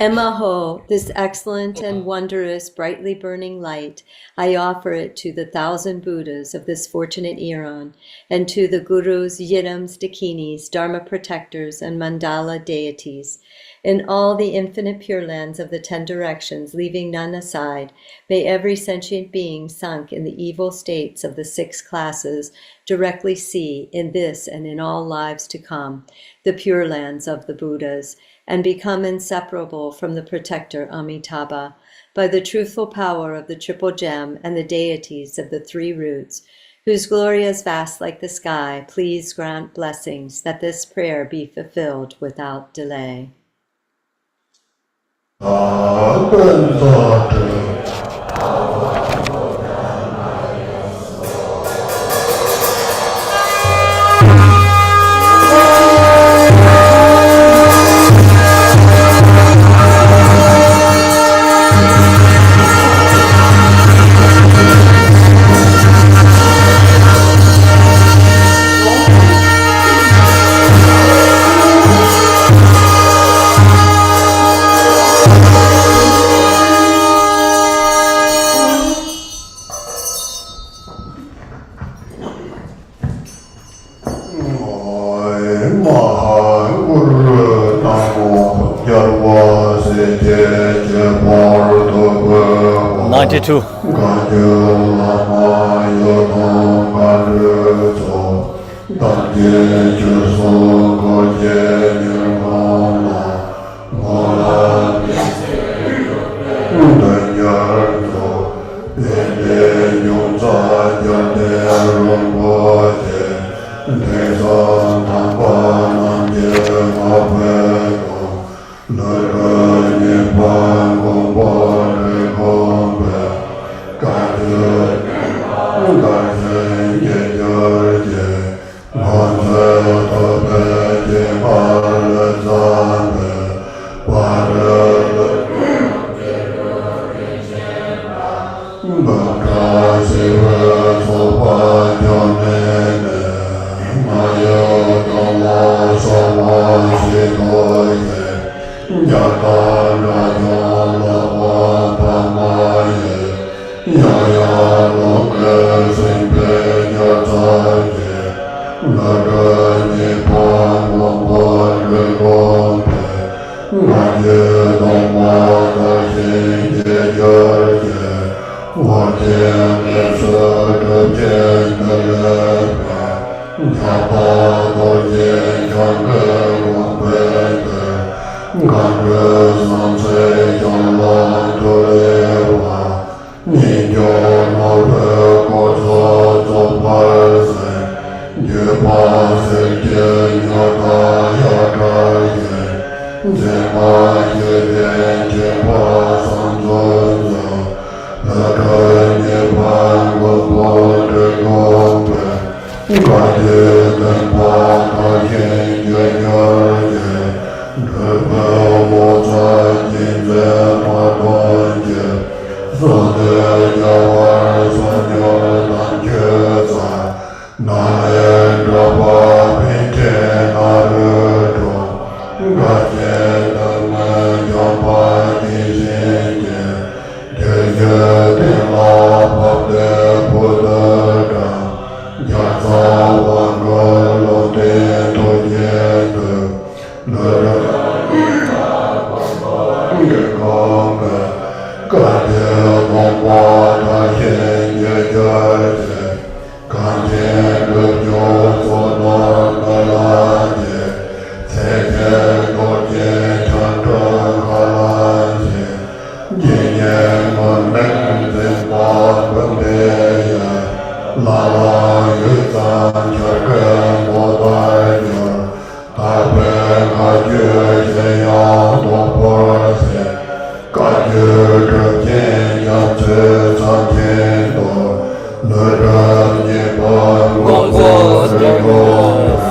Emaho, this excellent and wondrous, brightly burning light, I offer it to the 1,000 Buddhas of this fortunate eon, and to the Gurus, Yidams, Dakinis, Dharma protectors, and Mandala deities. In all the infinite pure lands of the 10 directions, leaving none aside, may every sentient being sunk in the evil states of the 6 classes directly see, in this and in all lives to come, the pure lands of the Buddhas, and become inseparable from the protector Amitabha, by the truthful power of the triple gem and the deities of the 3 roots, whose glory is vast like the sky. Please grant blessings that this prayer be fulfilled without delay. Amen. 92. Kagyu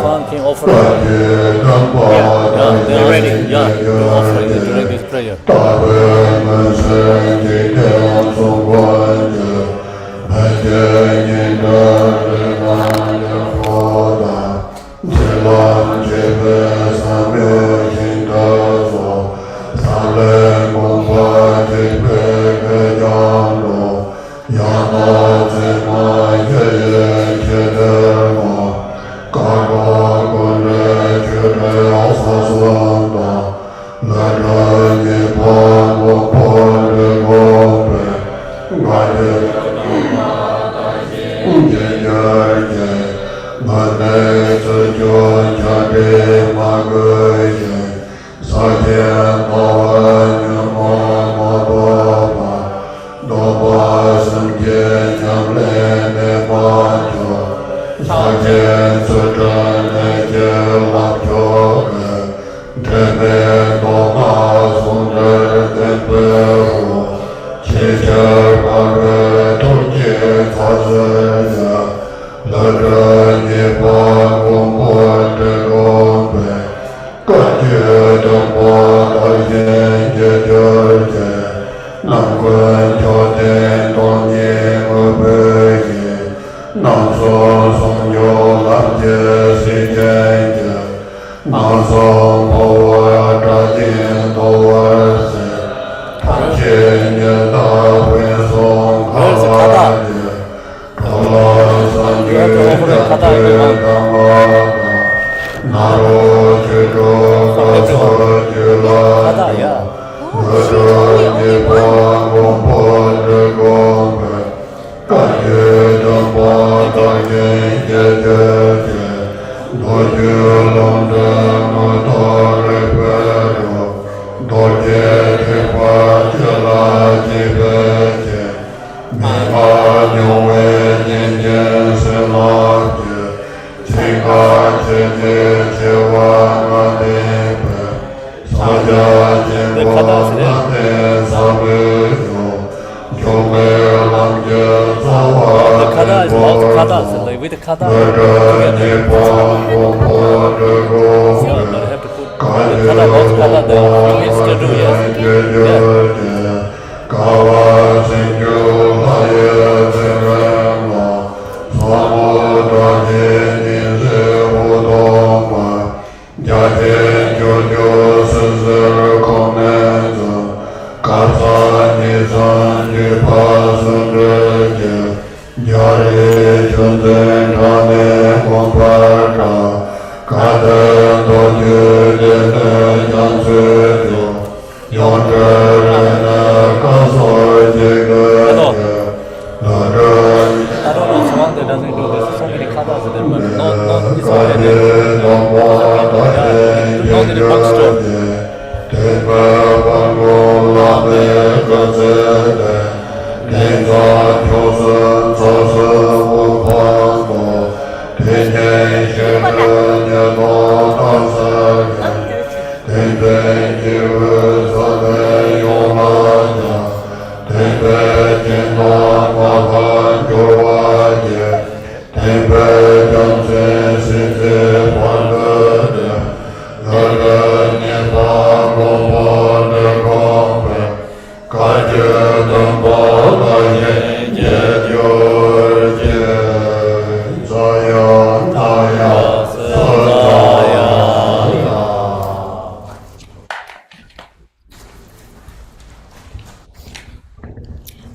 Funky offering. They're ready. Yeah, the offering during this prayer.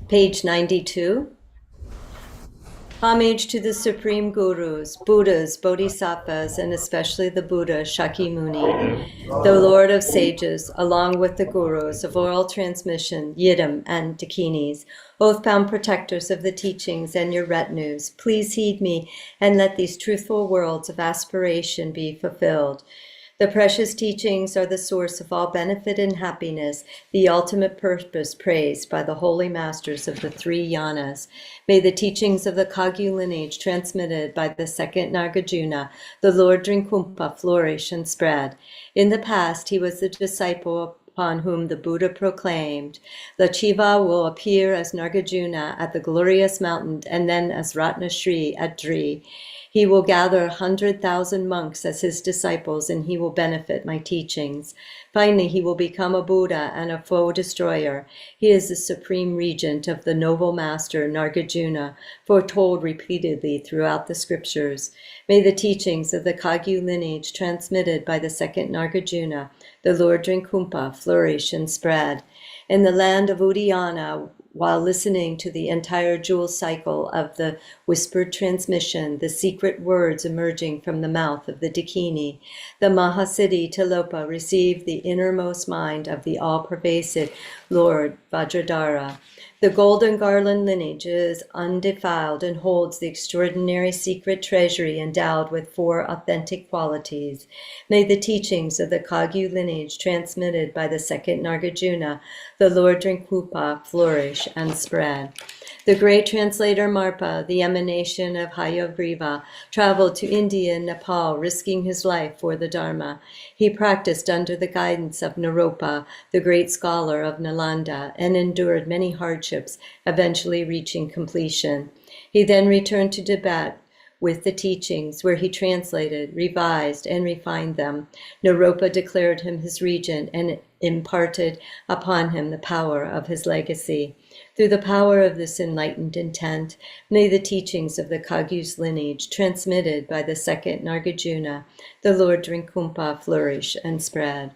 Page 92. Homage to the Supreme Gurus, Buddhas, Bodhisattvas, and especially the Buddha Shakyamuni, the Lord of Sages, along with the Gurus of oral transmission, Yidam and Dakinis, oath-bound protectors of the teachings and your retinues. Please heed me and let these truthful worlds of aspiration be fulfilled. The precious teachings are the source of all benefit and happiness, the ultimate purpose praised by the holy masters of the three yanas. May the teachings of the Kagyu lineage transmitted by the second Nagarjuna, the Lord Drikung, flourish and spread. In the past, he was the disciple upon whom the Buddha proclaimed, Lachiva will appear as Nagarjuna at the glorious mountain and then as Ratnashri at Dri. He will gather 100,000 monks as his disciples, and he will benefit my teachings. Finally, he will become a Buddha and a foe destroyer. He is the supreme regent of the noble master Nagarjuna, foretold repeatedly throughout the scriptures. May the teachings of the Kagyu lineage transmitted by the second Nagarjuna, the Lord Drikung, flourish and spread. In the land of Udayana, while listening to the entire jewel cycle of the whispered transmission, the secret words emerging from the mouth of the Dakini, the Mahasiddhi Tilopa received the innermost mind of the all-pervasive Lord Vajradhara. The golden garland lineage is undefiled and holds the extraordinary secret treasury endowed with 4 authentic qualities. May the teachings of the Kagyu lineage transmitted by the second Nagarjuna, the Lord Drikung, flourish and spread. The great translator Marpa, the emanation of Hayagriva, traveled to India and Nepal, risking his life for the Dharma. He practiced under the guidance of Naropa, the great scholar of Nalanda, and endured many hardships, eventually reaching completion. He then returned to Tibet with the teachings, where he translated, revised, and refined them. Naropa declared him his regent and imparted upon him the power of his legacy. Through the power of this enlightened intent, may the teachings of the Kagyu's lineage, transmitted by the second Nagarjuna, the Lord Drikung, flourish and spread.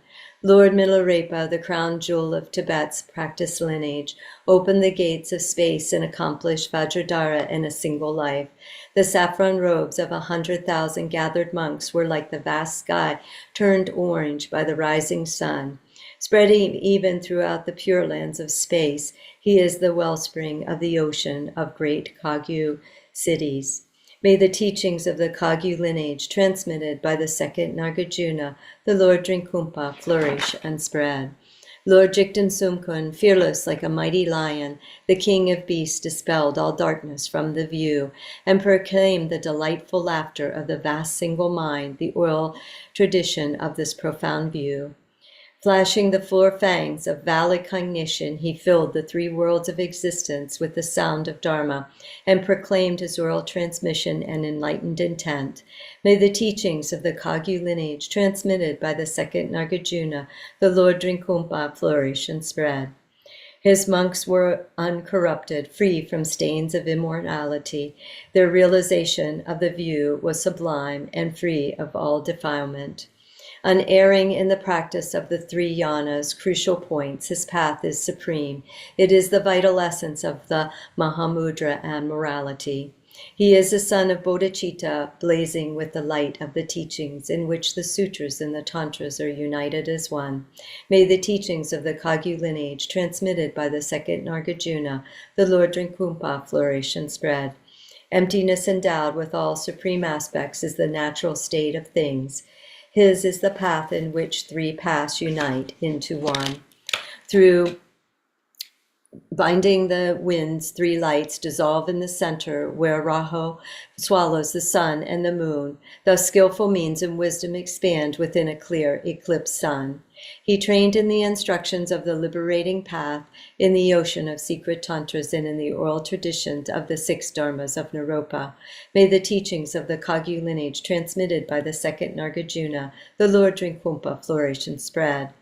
Lord Milarepa, the crown jewel of Tibet's practice lineage, opened the gates of space and accomplished Vajradhara in a single life. The saffron robes of 100,000 gathered monks were like the vast sky turned orange by the rising sun. Spreading even throughout the pure lands of space, he is the wellspring of the ocean of great Kagyu cities. May the teachings of the Kagyu lineage, transmitted by the second Nagarjuna, the Lord Drikung, flourish and spread. Lord Jigten Sumkun, fearless like a mighty lion, the king of beasts, dispelled all darkness from the view and proclaimed the delightful laughter of the vast single mind, the oral tradition of this profound view. Flashing the 4 fangs of valid cognition, he filled the 3 worlds of existence with the sound of Dharma and proclaimed his oral transmission and enlightened intent. May the teachings of the Kagyu lineage, transmitted by the second Nagarjuna, the Lord Drikung, flourish and spread. His monks were uncorrupted, free from stains of immorality. Their realization of the view was sublime and free of all defilement. Unerring in the practice of the 3 yanas, crucial points, his path is supreme. It is the vital essence of the mahamudra and morality. He is the son of Bodhicitta, blazing with the light of the teachings, in which the sutras and the tantras are united as one. May the teachings of the Kagyu lineage, transmitted by the second Nagarjuna, the Lord Drikung, flourish and spread. Emptiness endowed with all supreme aspects is the natural state of things. His is the path in which 3 paths unite into one. Through binding the winds, 3 lights dissolve in the center, where Rahu swallows the sun and the moon. Thus skillful means and wisdom expand within a clear eclipsed sun. He trained in the instructions of the liberating path, in the ocean of secret tantras, and in the oral traditions of the 6 dharmas of Naropa. May the teachings of the Kagyu lineage, transmitted by the second Nagarjuna, the Lord Drikung, flourish and spread.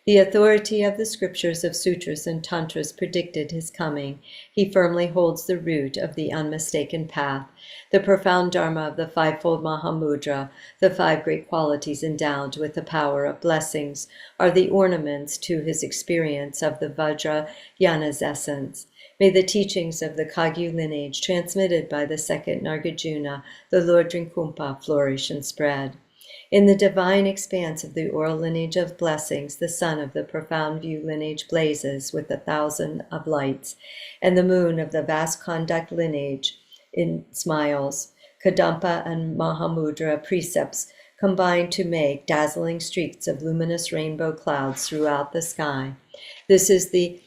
The authority of the scriptures of sutras and tantras predicted his coming. He firmly holds the root of the unmistaken path. The profound dharma of the 5-fold mahamudra, the 5 great qualities endowed with the power of blessings, are the ornaments to his experience of the Vajrayana's essence. May the teachings of the Kagyu lineage, transmitted by the second Nagarjuna, the Lord Drikung, flourish and spread. In the divine expanse of the oral lineage of blessings, the sun of the profound view lineage blazes with 1,000 of lights, and the moon of the vast conduct lineage in smiles. Kadampa and Mahamudra precepts combine to make dazzling streaks of luminous rainbow clouds throughout the sky. This is the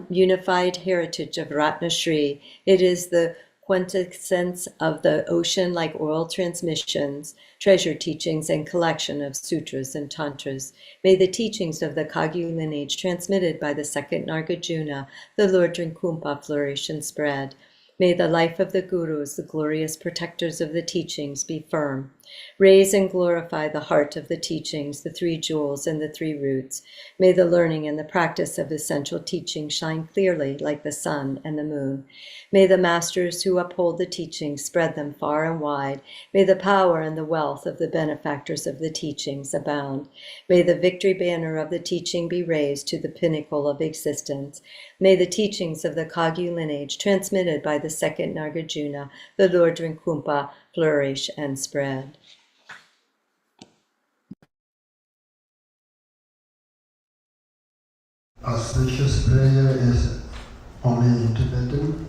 unified heritage of Ratnashri. It is the quintessence of the ocean like oral transmissions, treasure teachings, and collection of sutras and tantras. May the teachings of the Kagyu lineage transmitted by the second Nagarjuna, the Lord Drikung, flourish and spread. May the life of the gurus, the glorious protectors of the teachings, be firm. Raise and glorify the heart of the teachings, the three jewels and the three roots. May the learning and the practice of essential teaching shine clearly like the sun and the moon. May the masters who uphold the teachings spread them far and wide. May the power and the wealth of the benefactors of the teachings abound. May the victory banner of the teaching be raised to the pinnacle of existence. May the teachings of the Kagyu lineage, transmitted by the second Nagarjuna, the Lord Drikung, flourish and spread. Auspicious prayer is only in Tibetan.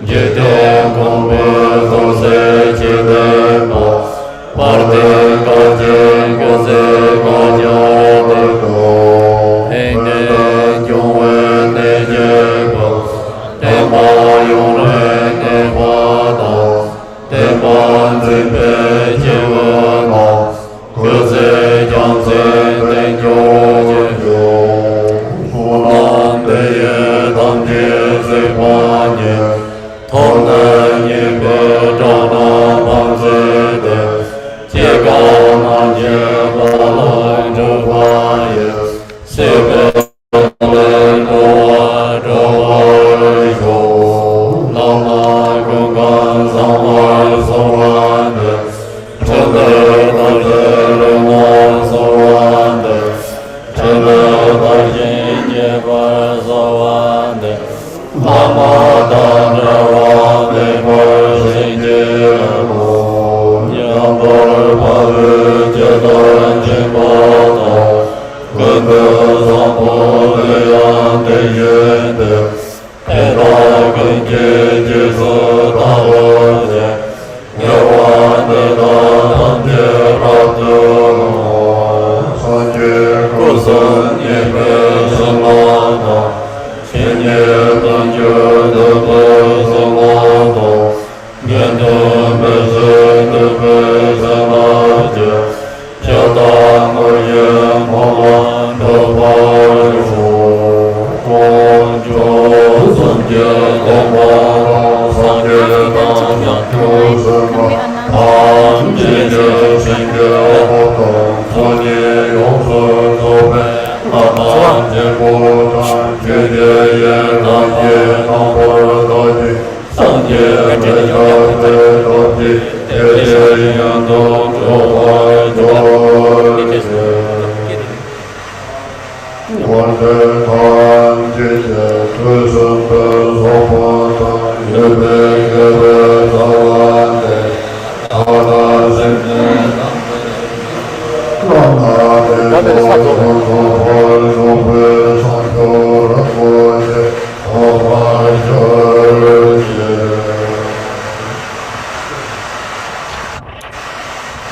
Jete kumbe tose jete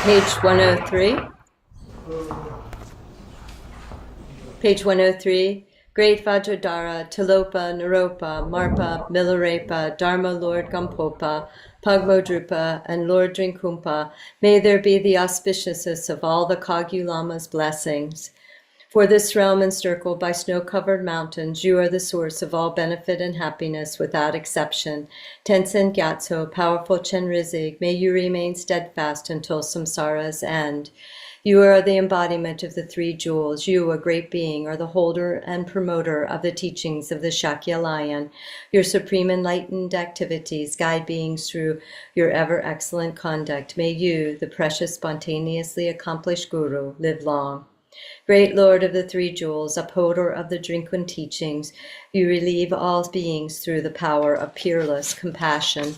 Page 103. Page 103. Great Vajradhara, Tilopa, Naropa, Marpa, Milarepa, Dharma Lord Gampopa, Pagmodrupa, and Lord Drinkumpa, may there be the auspiciousness of all the Kagyu Lama's blessings. For this realm encircled by snow-covered mountains, you are the source of all benefit and happiness without exception. Tenzin Gyatso, powerful Chenrizig, may you remain steadfast until samsara's end. You are the embodiment of the three jewels. You, a great being, are the holder and promoter of the teachings of the Shakya Lion. Your supreme enlightened activities guide beings through your ever-excellent conduct. May you, the precious spontaneously accomplished Guru, live long. Great Lord of the Three Jewels, upholder of the Drikung teachings, you relieve all beings through the power of peerless compassion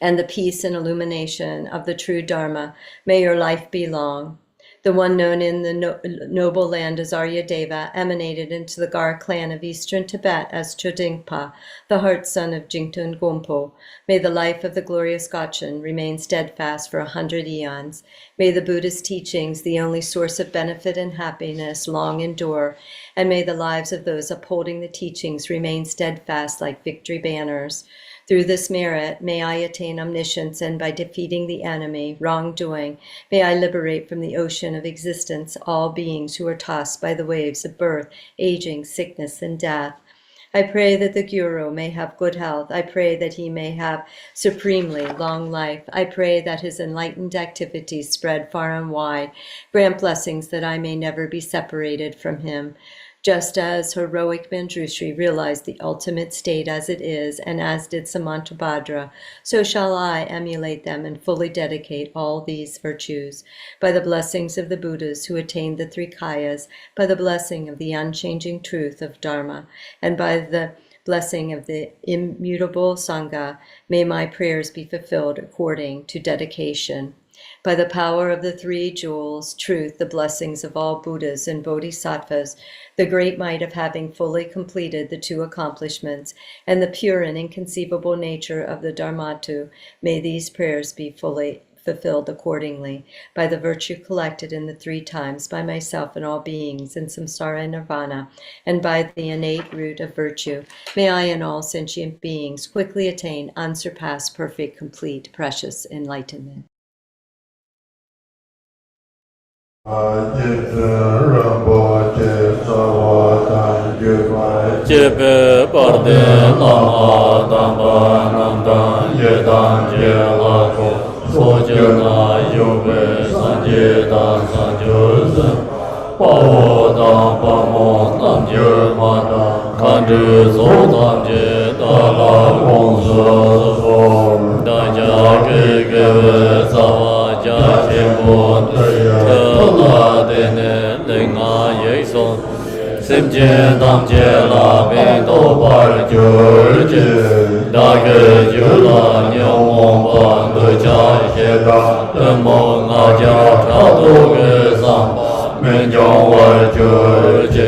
and the peace and illumination of the true Dharma. May your life be long. The one known in the noble land as Aryadeva emanated into the Gar clan of eastern Tibet as Chodingpa, the heart son of Jingtun Gompo. May the life of the glorious Garchen remain steadfast for 100 eons. May the Buddhist teachings, the only source of benefit and happiness, long endure. And may the lives of those upholding the teachings remain steadfast like victory banners. Through this merit, may I attain omniscience, and by defeating the enemy, wrongdoing, may I liberate from the ocean of existence all beings who are tossed by the waves of birth, aging, sickness, and death. I pray that the Guru may have good health. I pray that he may have supremely long life. I pray that his enlightened activities spread far and wide. Grant blessings that I may never be separated from him. Just as heroic Manjushri realized the ultimate state as it is, and as did Samantabhadra, so shall I emulate them and fully dedicate all these virtues. By the blessings of the Buddhas who attained the three kayas, by the blessing of the unchanging truth of Dharma, and by the blessing of the immutable Sangha, may my prayers be fulfilled according to dedication. By the power of the three jewels, truth, the blessings of all Buddhas and Bodhisattvas, the great might of having fully completed the two accomplishments, and the pure and inconceivable nature of the Dharmatu, may these prayers be fulfilled accordingly by the virtue collected in the 3 times by myself and all beings in samsara and nirvana, and by the innate root of virtue, may I and all sentient beings quickly attain unsurpassed, perfect, complete, precious enlightenment. Jebe barde lama damba namdan yedan je lako soje na yobe sanje dan sanjose pawo dan pamo nam je mada kande so dan je dala gongse so daja ke ke sawa ja chembo tela dene lenga yeson Simje damje la binto bar jurje Dage jula nyomon ban duja shega Demo ngaja tadoge samba Minjong war jurje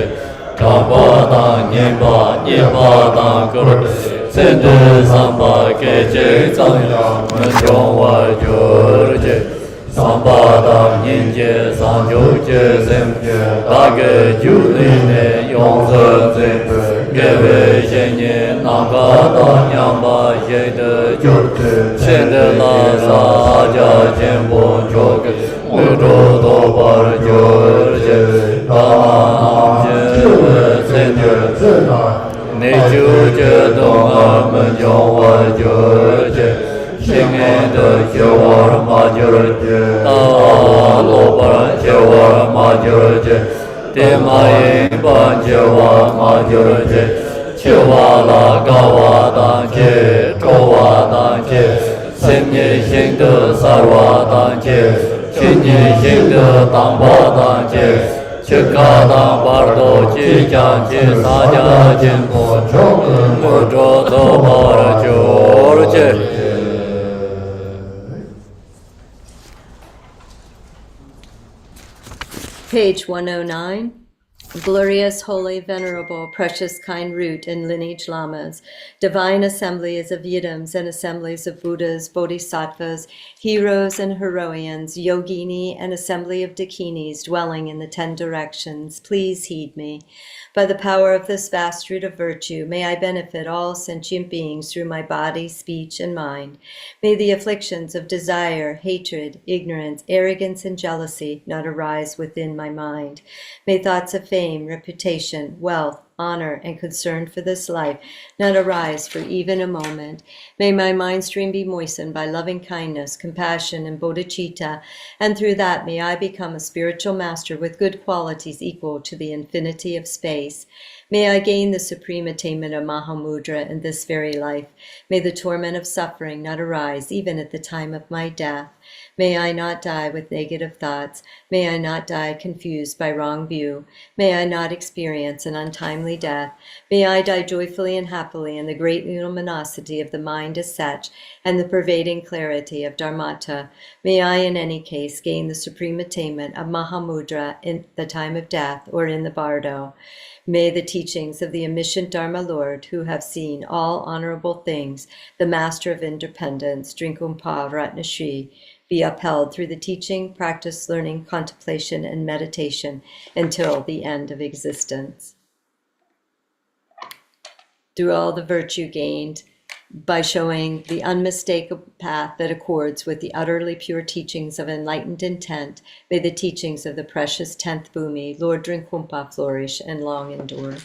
Kaba dan nyemba nyemba dan kur Sende samba keche zangya Minjong war jurje Sambadam Ninje Sanjuje Semje Dage Juline Yongze Zempe Geve Shenye Nagada Nyamba Yede Jurte Sende La Saja Jembo Choke Mudo Dobar Jurje Dama Namje Senje Sena Nejuje Donga Menjongwa Jurje Singing the Jawar Majority, Lobar Jawar Majority, Timayin Ban Jawar Majority, Chiwala Gawa Danche, Chowa Danche, Simye Shing the Sarwa Danche, Chinye Shing the Tamba Danche, Chikada Bardo Chijan Chisaja Jimbo Chok, Murdo Dobar George. Page 109. Glorious, holy, venerable, precious, kind root and lineage lamas, divine assemblies of yidams and assemblies of Buddhas, bodhisattvas, heroes and heroines, yogini and assembly of dakinis dwelling in the 10 directions, please heed me. By the power of this vast root of virtue, may I benefit all sentient beings through my body, speech, and mind. May the afflictions of desire, hatred, ignorance, arrogance, and jealousy not arise within my mind. May thoughts of fame, reputation, wealth, honor, and concern for this life not arise for even a moment. May my mind stream be moistened by loving kindness, compassion, and bodhicitta, and through that may I become a spiritual master with good qualities equal to the infinity of space. May I gain the supreme attainment of mahamudra in this very life. May the torment of suffering not arise even at the time of my death. May I not die with negative thoughts. May I not die confused by wrong view. May I not experience an untimely death. May I die joyfully and happily in the great luminosity of the mind as such and the pervading clarity of Dharmata. May I in any case gain the supreme attainment of mahamudra in the time of death or in the bardo. May the teachings of the omniscient Dharma Lord, who have seen all honorable things, the Master of Independence, Drikung Ratnashri, be upheld through the teaching, practice, learning, contemplation, and meditation until the end of existence. Through all the virtue gained by showing the unmistakable path that accords with the utterly pure teachings of enlightened intent, may the teachings of the precious 10th Bhumi, Lord Drikung, flourish and long endure.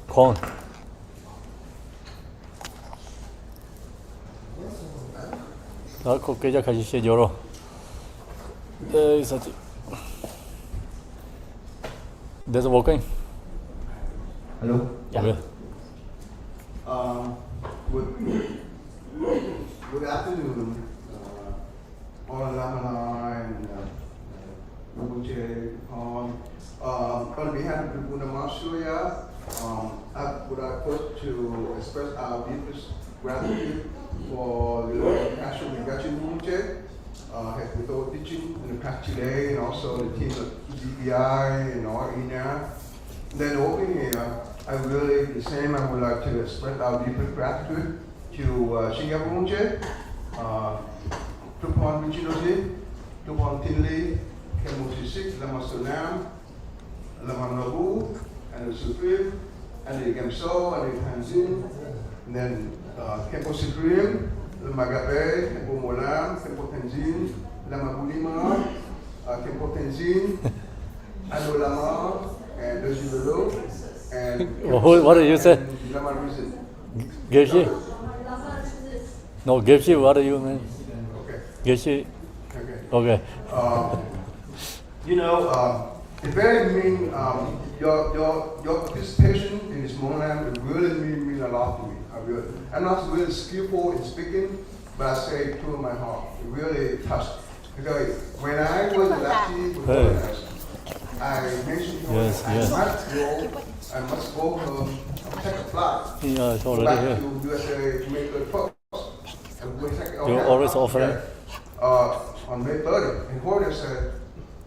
Con. 다 곱게 작하시 열어. There's a walking. Hello? Okay. Good afternoon, all alumni and Rinpoche. On behalf of the Buddha Masurya, I would like first to express our deepest gratitude for the passion of Garchen Rinpoche, with all teaching in the past 2 days, and also the team of DBI and all in there. Then over here, I really, the same, I would like to express our deepest gratitude to Shinga Rinpoche, Tupon Vichinosi, Tupon Tinli, Kemusisik, Lama Sonam, Lama Nabu, and the Supreme, and the Gamso, and the Tanzin, and then Kempo Supreme, Lama Gabe, Kempo Monlam, Kempo Tanzin, Lama Budima, Kempo Tanzin, Ando Lama, and Doji Lolo, and What did you say? Lama Rizin. Geshe? No, Geshe, what do you mean? Okay. Geshe? Okay. Okay. You know, it very mean your participation in this Monlam really mean a lot to me. I'm not really skillful in speaking, but I say it through my heart. It really touched. Because when I was in Lachi with foreigners, I mentioned to Yes, her, yes. I must go home, take a flight, Yeah, it's go already back here. to USA to make a post. You're always offering? On May 30th, and Horace said,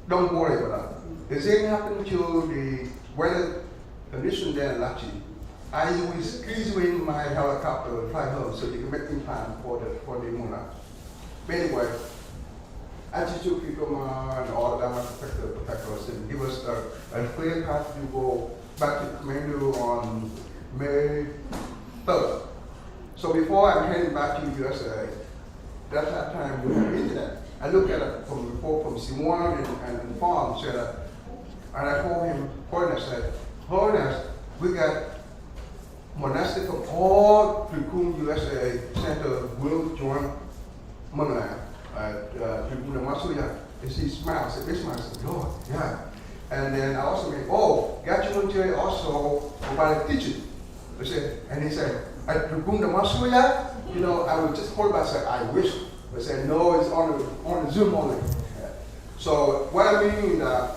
don't worry about that. Is anything happened to the weather condition there in Lachi? I will squeeze you in my helicopter and fly home so you can make in time for the Monlam. Anyway, attitude people and all the Dharma protectors and give us a clear path to go back to Kathmandu on May 3rd. So before I'm heading back to USA, that time we have internet. I looked at it from report from Simon and Farm said, and I told him, Holiness said, Holiness, we got monastic from all Drikung USA Center will join Monlam. Tribuna Masuya. And she smiled, said, this man said, Lord, yeah. And then I also made, Garchen Rinpoche also provided teaching. And he said, at Tribuna Masuya, you know, I would just hold back and say, I wish. But said, no, it's on the Zoom only. So what I mean that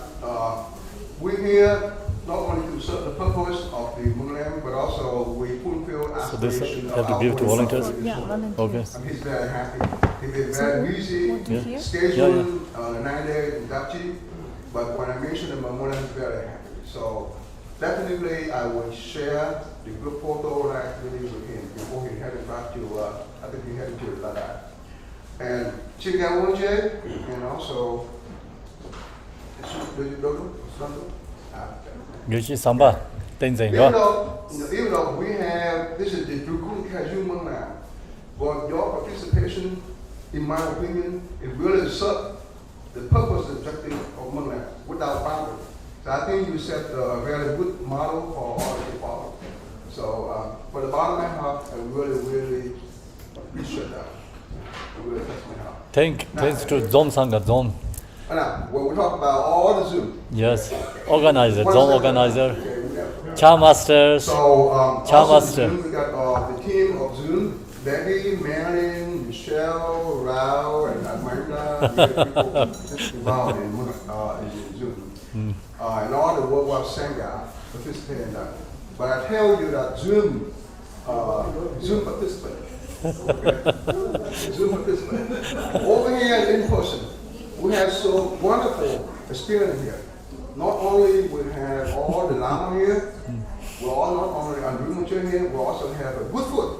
we're here not only to serve the purpose of the Monlam, but also we fulfill aspiration. So this have to give to volunteers? Yeah, volunteers. Okay. And he's very happy. He's been very busy, scheduled 9 days in Dachi, but when I mentioned him, Monlam is very happy. So definitely I will share the group photo that I really with him before he headed back to, I think he headed to Ladakh. And Chigawoje, and also, Geshe Samba, Tenzin, even though we have, this is the Drikung Kagyu Monlam, but your participation, in my opinion, is really serve the purpose and objective of Monlam without boundary. So I think you set a very good model for all to follow. So for the bottom of my heart, I really appreciate that. It really touched my heart. Thanks to Zom Sangha, Zom. Now, when we talk about all the Zoom. Yes, organizer, Zom organizer, Okay, we have, Cha Masters, So, Cha also Master. Zoom, we got the team of Zoom, Becky, Marilyn, Michelle, Rao, and Amanda. We got people involved in Zoom. And all the worldwide Sangha participate in that. But I tell you that Zoom participant. Okay? Zoom participant. Over here in person, we have so wonderful experience here. Not only we have all the Lama here, we're all not only on Rinpoche here, we also have a good food.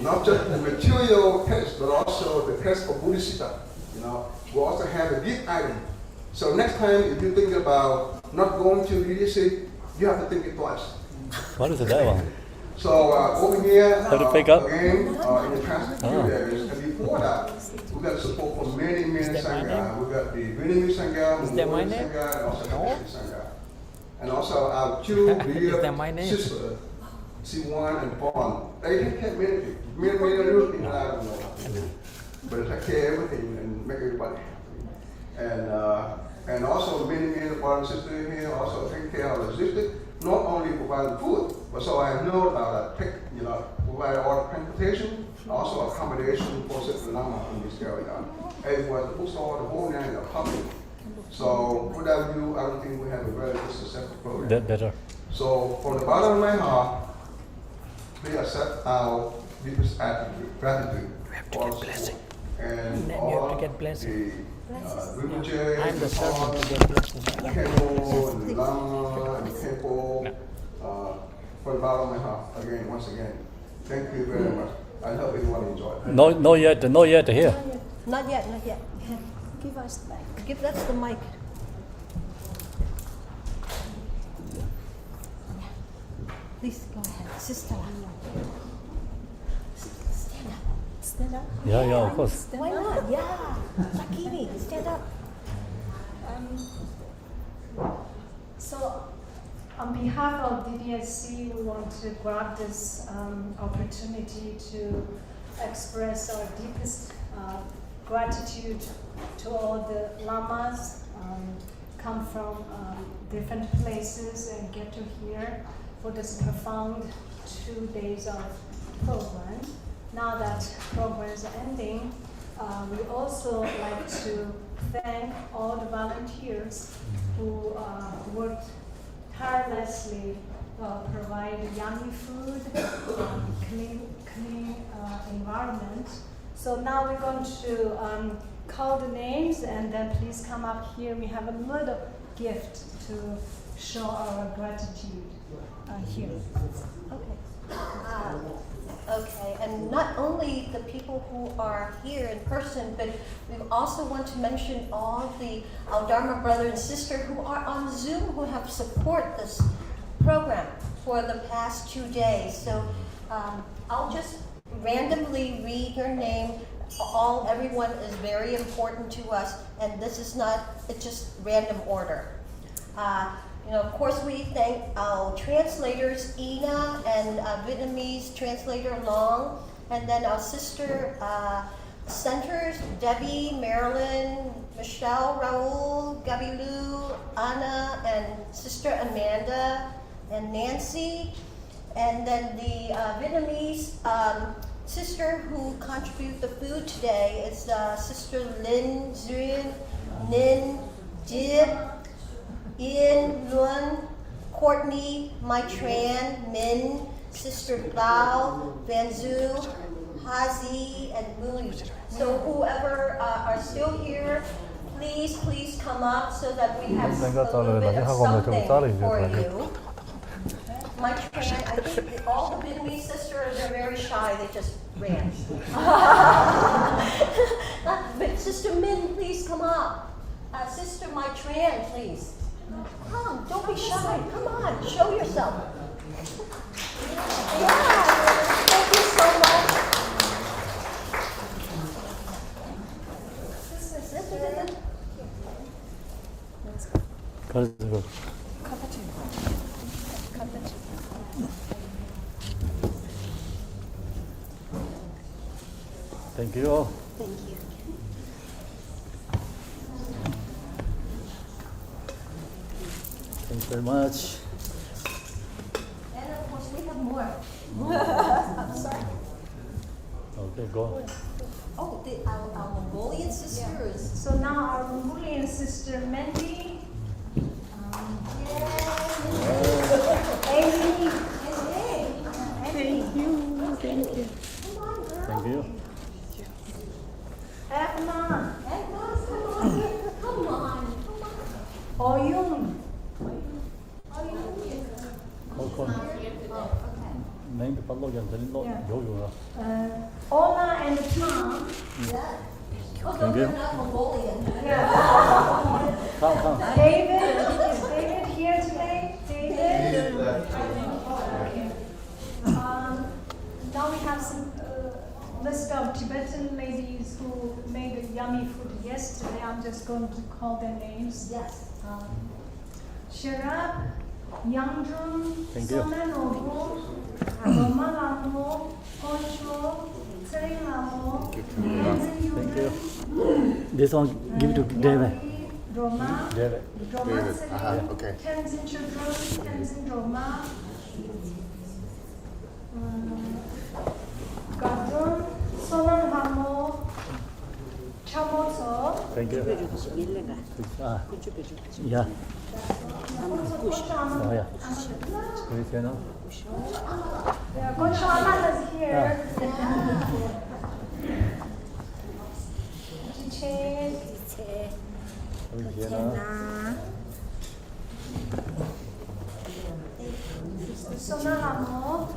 Not just the material test, but also the test of Buddhism. You know, we also have a gift item. So next time, if you think about not going to leadership, you have to think it twice. What is that one? So over here, How to pick up? again, in the past few days, and before that, we got support from many Sangha. We got the Vietnamese Sangha, Mongolian Sangha, and also Tibetan Sangha. And also our two dear sisters, C1 and Pawn. They take care of many little things I don't know. But they take care of everything and make everybody happy. And also many brothers and sisters here also take care of the sister, not only provide food, but so I know about provide all the transportation, also accommodation for Sister Lama in this area. As well as the bookstore, the whole land, the public. So without you, I don't think we have a very successful program. That better. So from the bottom of my heart, we accept our deepest gratitude. You have to get blessing. And You all have to get blessing. the Rinpoche, I'm the servant to get blessing. the temple, and the Lama, and the temple, from the bottom of my heart, once again, thank you very much. I hope everyone enjoyed. No yet here. Not yet. Give us the mic. That's the mic. Please go ahead. Sister. Stand up. Yeah, of course. Why not? Yeah. Sakini, stand up. So, on behalf of DDSC, we want to grab this opportunity to express our deepest gratitude to all the lamas come from different places and get to hear for this profound 2 days of program. Now that program is ending, we also like to thank all the volunteers who worked tirelessly provide yummy food, clean environment. So now we're going to call the names, and then please come up here. We have a little gift to show our gratitude here. Okay, and not only the people who are here in person, but we also want to mention all our Dharma brother and sister who are on Zoom who have support this program for the past 2 days. So I'll just randomly read your name. Everyone is very important to us, and this is it's just random order. Of course, we thank our translators, Ina, and Vietnamese translator Long, and then our sister centers, Debbie, Marilyn, Michelle, Raul, Gabi Lu, Anna, and sister Amanda, and Nancy. And then the Vietnamese sister who contribute the food today is Sister Lin Duyên, Ninh Dip, Ian, Luan, Courtney, Mai Tran, Min, Sister Bao, Van Zhu, Hazi, and Muli. So whoever are still here, please come up so that we have a little bit of something for you. Mai Tran, I think all the Vietnamese sisters are very shy, they just ran. But Sister Min, please come up. Sister Mai Tran, please. Come, don't be shy. Come on, show yourself. Yeah, thank you so much. Let's go. Thank you all. Thank you. Thanks very much. And of course, we have more. I'm sorry. Okay, go. Oh, our Mongolian sisters. So now our Mongolian sister Mandy. Amy. Thank you. Thank you. Come on, girl. Thank you. Edna. Come on. Oyun. Name the follow again. Ola and Tom. Thank you. Not Mongolian. Come. David. Is David here today? David. Okay. Now we have some list of Tibetan ladies who made yummy food yesterday. I'm just going to call their names. Yes. Sherab, Yangjun, Thank you. Somenoglu, Romalamo, Poncho, Tselamo, Thank you. This one give to David. Roma, David. Selim, Okay. Tenzin children, Tenzin Roma, Gadun, Sonan Hamo, Chamozo, Thank you. Yeah. Oh, yeah. Yeah, Gocho Aman is here. Chichen, Sonan Hamo,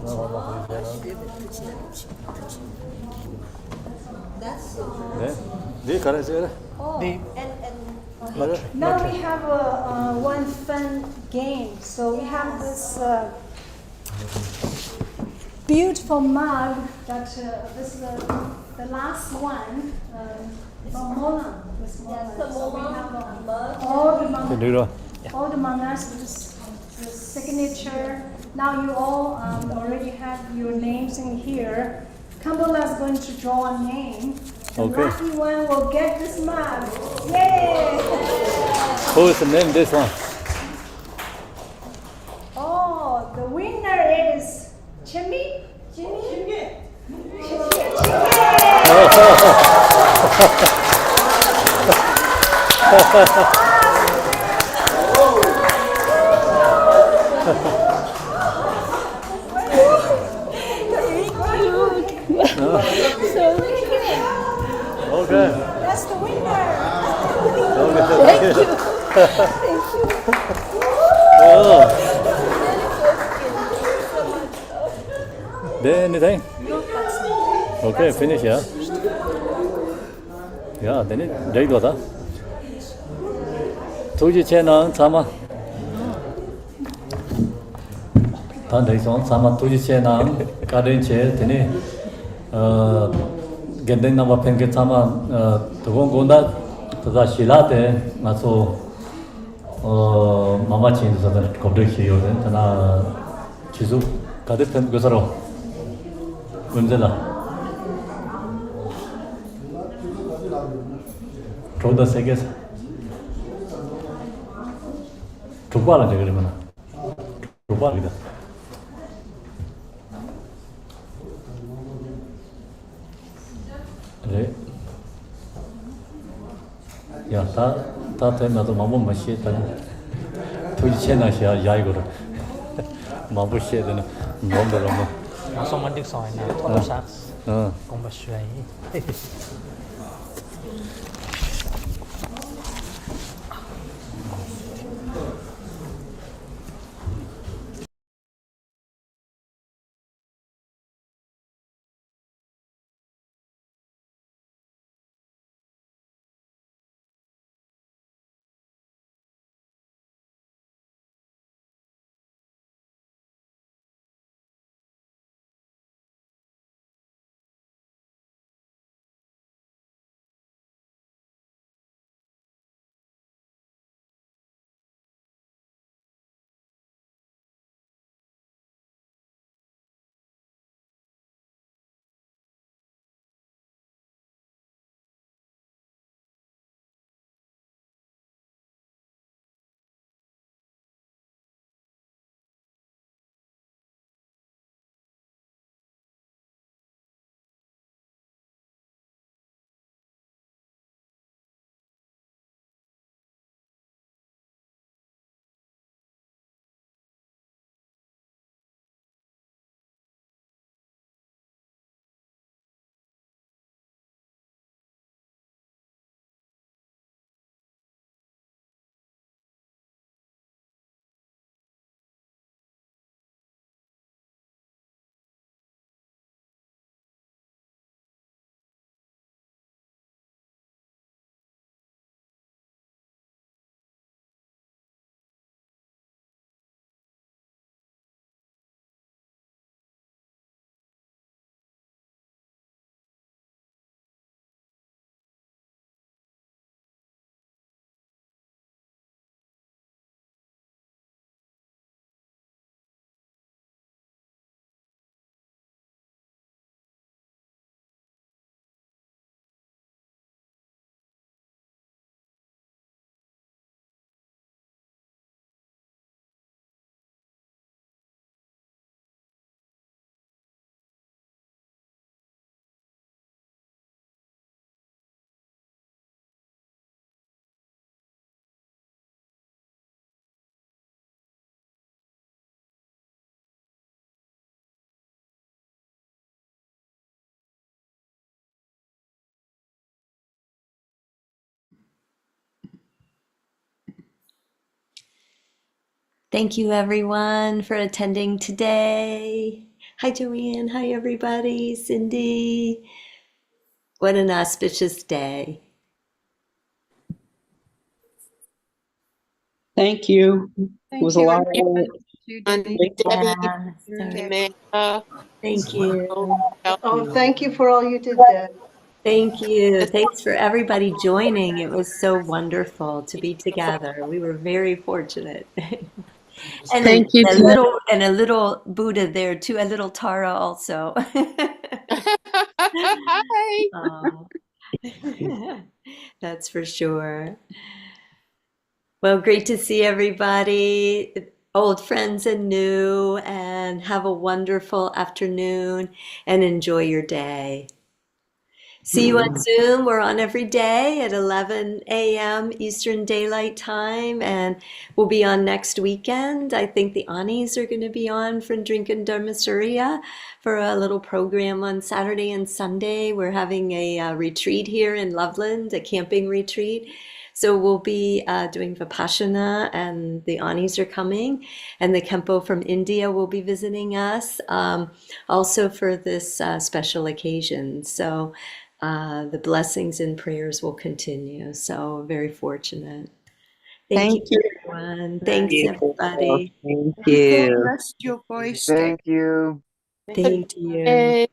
That's all. Đi khởi lại rồi. Oh, Đi. and now we have one fun game. So we have this beautiful mug that this is the last one from Monlam. This that's the So we Monlam have mug. all Đi rồi. the mangas, the signature. Now you all already have your names in here. Kambola is going to draw a name. The Okay. lucky one will get this mug. Yay! Who is the name this one? Oh, the winner is Jimmy. Okay. That's the winner. Thank you. Oh. Then anything? Okay, finish, yeah. Yeah, then it ready to that. Tuji chena sama. Tan dei son sama tuji chena kaden che tene gendeng nama pengke sama tukong gonda tada shilate maso mama chin sa ben kobde chiyo den tana chizu kade pen gosaro unzela troda seges trubala de grimana trubala gida 야, 다 되면 마음 마시 되는. 투지체나 시야 야이거든. 마음 시야 되는. 너무 Nó xong anh được sỏi nào, không sát, 어. không bật xoay. Thank you, everyone, for attending today. Hi, Joanne. Hi, everybody. Cindy. What an auspicious day. Thank you. It was a lot of work. Thank you. Oh, thank you for all you did, Deb. Thank you. Thanks for everybody joining. It was so wonderful to be together. We were very fortunate. And Thank you, a little Buddha there too, a little Tara also. Hi. Oh. That's for sure. Well, great to see everybody, old friends and new, and have a wonderful afternoon and enjoy your day. See you on Zoom. We're on every day at 11 a.m. Eastern Daylight Time, and we'll be on next weekend. I think the Anis are going to be on from Drikung Dharmasuriya for a little program on Saturday and Sunday. We're having a retreat here in Loveland, a camping retreat. So we'll be doing Vipassana, and the Anis are coming, and the Kempo from India will be visiting us also for this special occasion. So the blessings and prayers will continue. So very fortunate. Thank you, everyone. Thanks, everybody. Thank you. Rest your voice. Thank you. Thank you.